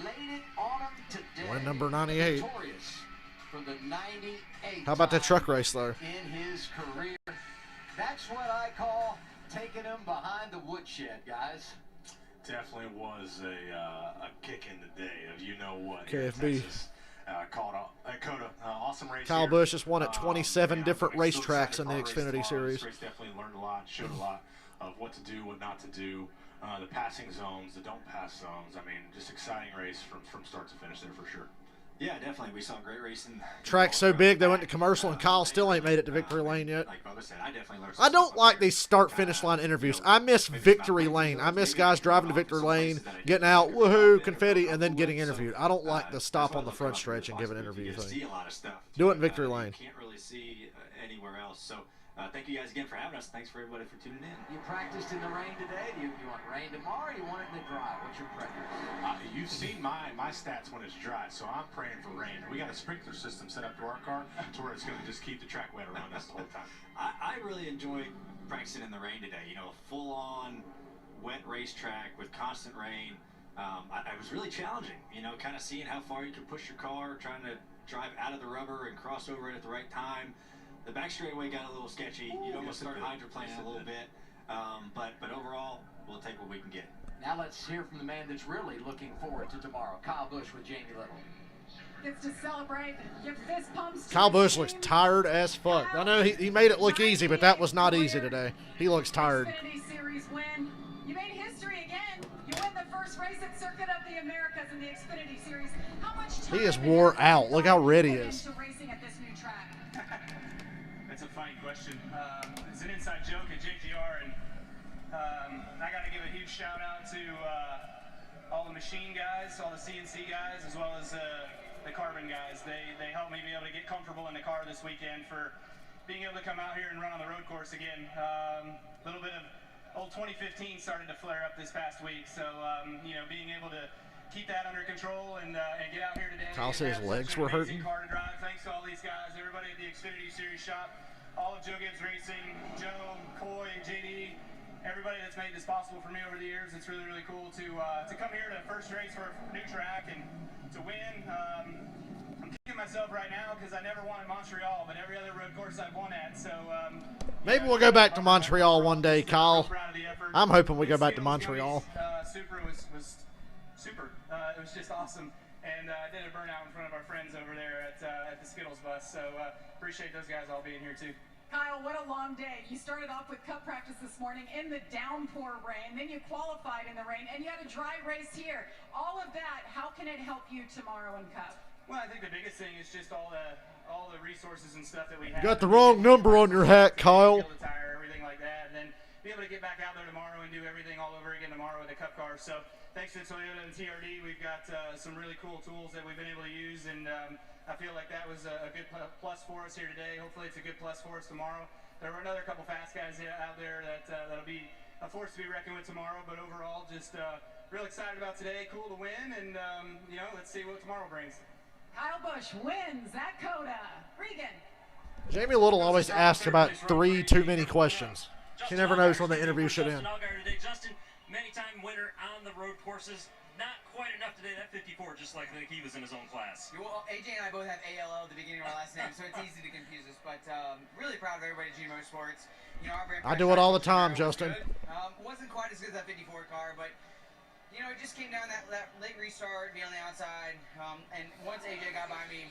laid it on him today. Win number 98. Victorious for the 98. How about that truck race, though? In his career. That's what I call taking him behind the woodshed, guys. Definitely was a kick in the day of you-know-what. KFB. COTA, awesome race. Kyle Busch has won at 27 different racetracks in the Xfinity Series. Race definitely learned a lot, showed a lot of what to do, what not to do. The passing zones, the don't pass zones. I mean, just exciting race from start to finish there for sure. Yeah, definitely. We saw great racing. Track's so big they went to commercial, and Kyle still ain't made it to victory lane yet. Like Bubba said, I definitely learned. I don't like these start-finish line interviews. I miss victory lane. I miss guys driving to victory lane, getting out, woohoo, confetti, and then getting interviewed. I don't like the stop on the front stretch and give an interview thing. Do it in victory lane. Can't really see anywhere else. So thank you guys again for having us. Thanks for everybody for tuning in. You practiced in the rain today. Do you want rain tomorrow, or you want it in the dry? What's your preference? You've seen my stats when it's dry, so I'm praying for rain. We got a sprinkler system set up to our car to where it's going to just keep the track wet around us the whole time. I really enjoyed practicing in the rain today. You know, a full-on wet racetrack with constant rain. I was really challenging, you know, kind of seeing how far you can push your car, trying to drive out of the rubber and cross over it at the right time. The back straightaway got a little sketchy. You'd almost start hydroplaning a little bit. But overall, we'll take what we can get. Now let's hear from the man that's really looking forward to tomorrow, Kyle Busch with Jamie Little. Gets to celebrate, give fist pumps. Kyle Busch looks tired as fuck. I know he made it look easy, but that was not easy today. He looks tired. Xfinity Series win. You made history again. You win the first race at Circuit of the Americas in the Xfinity Series. How much time He is wore out. Look how red he is. racing at this new track? That's a funny question. It's an inside joke at JGR, and I got to give a huge shout out to all the machine guys, all the CNC guys, as well as the carbon guys. They helped me be able to get comfortable in the car this weekend for being able to come out here and run on the road course again. A little bit of old 2015 started to flare up this past week, so you know, being able to keep that under control and get out here today. Kyle said his legs were hurting. Car to drive. Thanks to all these guys, everybody at the Xfinity Series shop, all of Joe Gibbs Racing, Joe, Coy, JD, everybody that's made this possible for me over the years. It's really, really cool to come here to first race for a new track and to win. I'm kicking myself right now because I never won in Montreal, but every other road course I've won at. So maybe we'll go back to Montreal one day, Kyle. I'm hoping we go back to Montreal. Supra was super. It was just awesome. And I did a burnout in front of our friends over there at the Skittles bus. So appreciate those guys all being here too. Kyle, what a long day. You started off with cup practice this morning in the downpour rain, then you qualified in the rain, and you had a dry race here. All of that, how can it help you tomorrow in Cup? Well, I think the biggest thing is just all all the resources and stuff that we have. You got the wrong number on your hat, Kyle. Tire, everything like that, and then be able to get back out there tomorrow and do everything all over again tomorrow with the Cup car. So thanks to Toyota and TRD, we've got some really cool tools that we've been able to use, and I feel like that was a good plus for us here today. Hopefully it's a good plus for us tomorrow. There were another couple fast guys out there that'll be a force to be reckoned with tomorrow, but overall just real excited about today. Cool to win, and let's see what tomorrow brings. Kyle Busch wins at COTA. Regan. Jamie Little always asks about 3 too many questions. She never knows when the interview should end. Justin, many-time winner on the road courses. Not quite enough today. That 54, just like he was in his own class. Well, AJ and I both have ALL at the beginning of our last name, so it's easy to confuse us. But really proud of everybody at G Motorsports. Our brand I do it all the time, Justin. Wasn't quite as good as that 54 car, but it just came down that late restart, be on the outside, and once AJ got by me,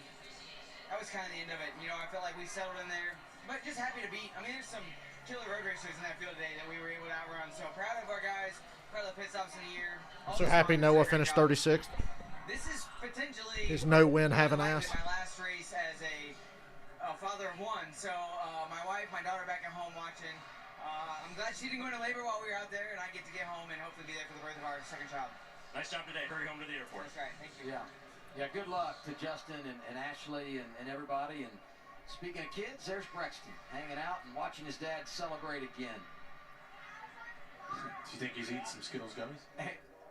that was kind of the end of it. I felt like we settled in there, but just happy to beat. I mean, there's some killer road racers in that field today that we were able to outrun. So proud of our guys, proud of the pit stops in the year. So happy Noah finished 36th. This is potentially his no win having ass. My last race as a father of one. So my wife, my daughter back at home watching. I'm glad she didn't go into labor while we were out there, and I get to get home and hopefully be there for the birth of our second child. Nice job today. Hurry home to the airport. That's right. Thank you. Yeah, good luck to Justin and Ashley and everybody. And speaking of kids, there's Brexton hanging out and watching his dad celebrate again. Do you think he's eating some Skittles gummies?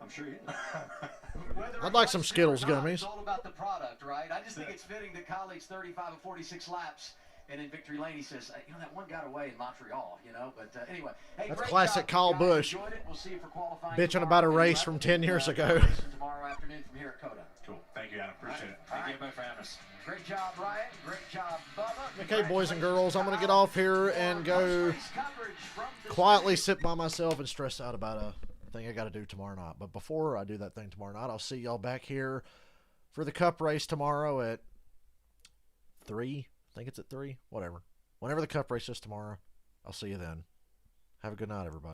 I'm sure he is. I'd like some Skittles gummies. It's all about the product, right? I just think it's fitting that colleagues 35 and 46 laps. And in Victory Lane, he says, that one got away in Montreal, But anyway. Hey, that's classic Kyle Busch. We'll see you for qualifying bitching about a race from 10 years ago. Tomorrow afternoon from here at COTA. Cool. Thank you, Adam. Appreciate it. Thank you everybody for having us. Great job, Ryan. Great job, Bubba. Okay, boys and girls, I'm going to get off here and go quietly sit by myself and stress out about a thing I got to do tomorrow night. But before I do that thing tomorrow night, I'll see y'all back here for the Cup race tomorrow at 3. I think it's at 3. Whatever. Whenever the Cup race is tomorrow, I'll see you then. Have a good night, everybody.